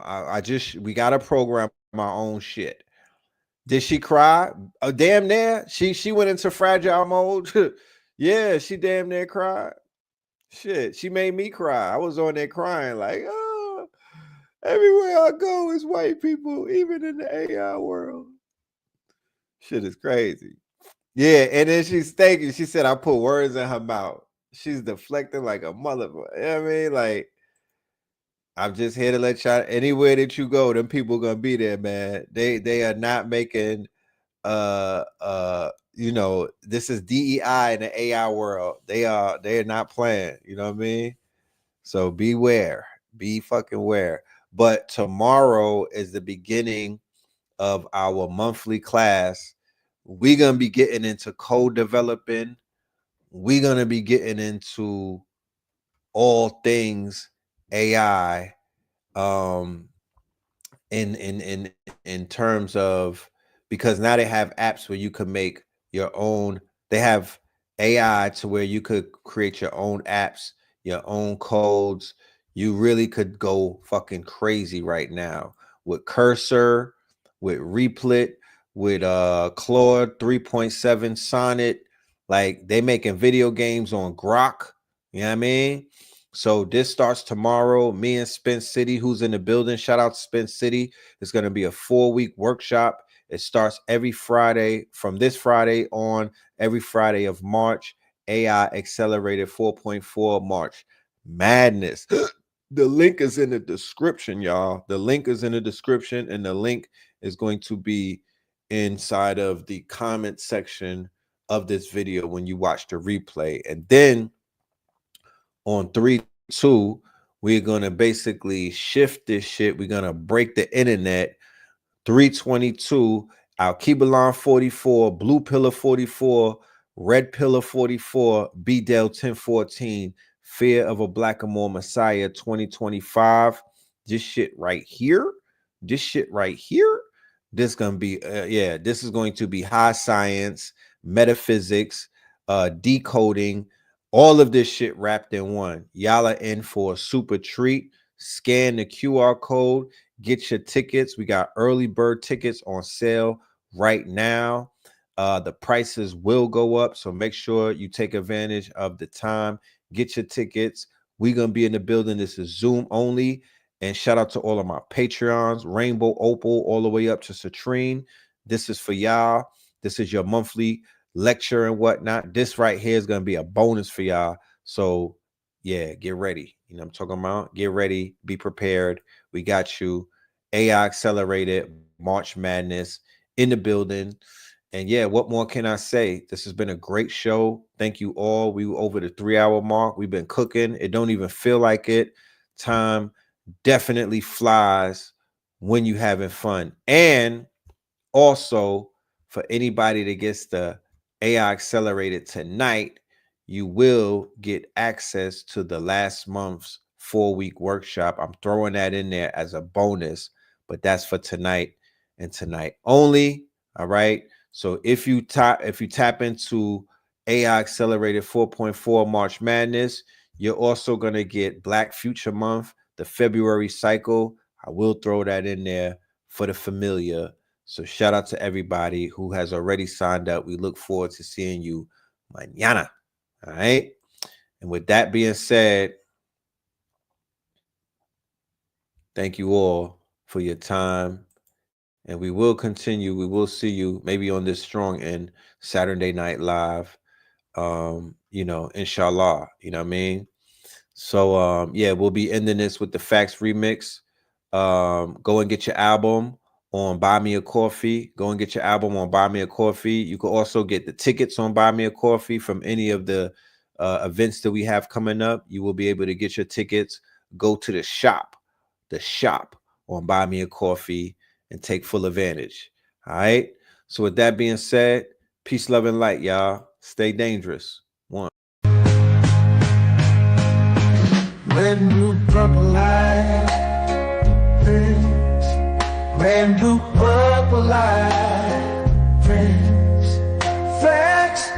We gotta program our own shit. Did she cry? Oh, damn near. She went into fragile mode. Yeah, she damn near cried. Shit, she made me cry. I was on there crying like, oh, everywhere I go is white people, even in the AI world. Shit is crazy. Yeah, and then she's thinking, she said I put words in her mouth. She's deflecting like a motherfucker. You know what I mean? Like, I'm just here to let y'all, anywhere that you go, them people gonna be there, man. They are not making this is DEI in the AI world. They're not playing, you know what I mean? So beware, be fucking aware. But tomorrow is the beginning of our monthly class. We're gonna be getting into code developing. We're gonna be getting into all things AI. In terms of, because now they have apps where you can make your own. They have AI to where you could create your own apps, your own codes. You really could go fucking crazy right now with Cursor, with Replit, with Claude 3.7 Sonnet. Like, they making video games on Grok. You know what I mean? So this starts tomorrow. Me and Spin City, who's in the building. Shout out to Spin City. It's going to be a 4-week workshop. It starts every Friday, from this Friday on, every Friday of March. AI Accelerated 4.4 March Madness. The link is in the description, y'all. The link is in the description, and the link is going to be inside of the comment section of this video when you watch the replay. And then on 3-2, we're gonna basically shift this shit. We're gonna break the internet. 322, Alkebalon 44, Blue Pillar 44, Red Pillar 44, B Del 1014, Fear of a Blackamoor Messiah 2025. This shit right here. This shit right here. This gonna be this is going to be high science, metaphysics, decoding, all of this shit wrapped in one. Y'all are in for a super treat. Scan the QR code, get your tickets. We got early bird tickets on sale right now. The prices will go up, so make sure you take advantage of the time. Get your tickets. We're gonna be in the building. This is Zoom only. And shout out to all of my Patreons, Rainbow Opal, all the way up to Citrine. This is for y'all. This is your monthly lecture and whatnot. This right here is gonna be a bonus for y'all. So yeah, get ready. You know what I'm talking about? Get ready, be prepared. We got you. AI Accelerated March Madness in the building. yeah, what more can I say? This has been a great show. Thank you all. We were over the 3-hour mark. We've been cooking. It don't even feel like it. Time definitely flies when you having fun. And also, for anybody that gets the AI Accelerated tonight, you will get access to the last month's 4-week workshop. I'm throwing that in there as a bonus, but that's for tonight and tonight only. All right. So if you tap into AI Accelerated 4.4 March Madness, you're also going to get Black Future Month, the February cycle. I will throw that in there for the familiar. So shout out to everybody who has already signed up. We look forward to seeing you mañana. All right. And with that being said, thank you all for your time. And we will continue. We will see you maybe on this Strong End Saturday Night Live. Inshallah. You know what I mean? So yeah, we'll be ending this with the Facts remix. Go and get your album on Buy Me a Coffee. Go and get your album on Buy Me a Coffee. You can also get the tickets on Buy Me a Coffee from any of the events that we have coming up. You will be able to get your tickets. Go to the shop on Buy Me a Coffee and take full advantage. All right. So with that being said, peace, love, and light, y'all. Stay dangerous. One. Red, blue, purple light. Red, blue, purple light. Friends. Facts.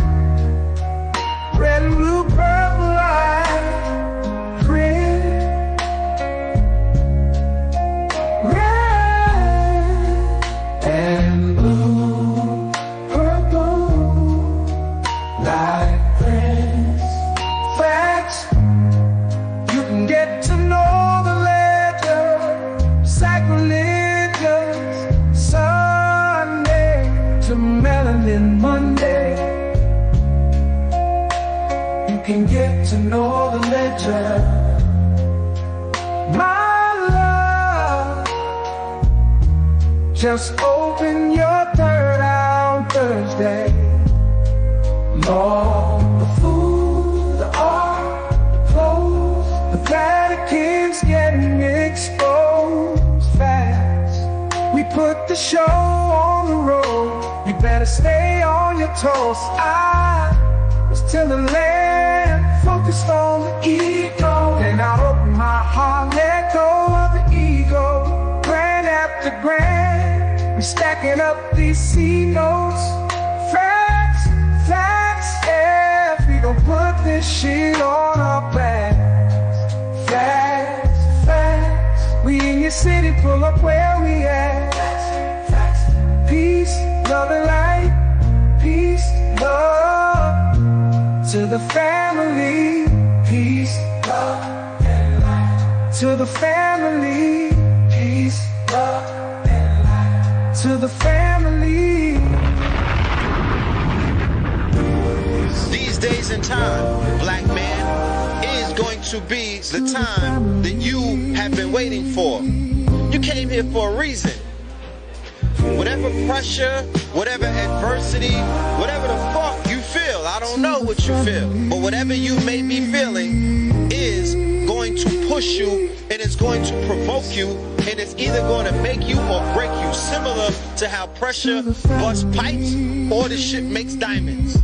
Red, blue, purple light. Friends. Red and blue, purple light. Friends. Facts. You can get to know the ledger, sacrilegious Sunday to melanin Monday. You can get to know the ledger, my love. Just open your third eye on Thursday. Lord, the food, the art, the clothes, the Vatican's getting exposed fast. We put the show on the road. You better stay on your toes. I was till the land focused on the ego. Then I open my heart, let go of the ego. Grand after grand, we're stacking up these C notes. Facts, facts, yeah. We gon' put this shit on our backs. Facts, facts. We in your city, pull up where we at. Facts, facts. Peace, love and light. Peace, love to the family. Peace, love and light to the family. Peace, love and light to the family. These days and time, black man, is going to be the time that you have been waiting for. You came here for a reason. Whatever pressure, whatever adversity, whatever the fuck you feel, I don't know what you feel, but whatever you may be feeling is going to push you, and it's going to provoke you, and it's either going to make you or break you, similar to how pressure busts pipes or the shit makes diamonds.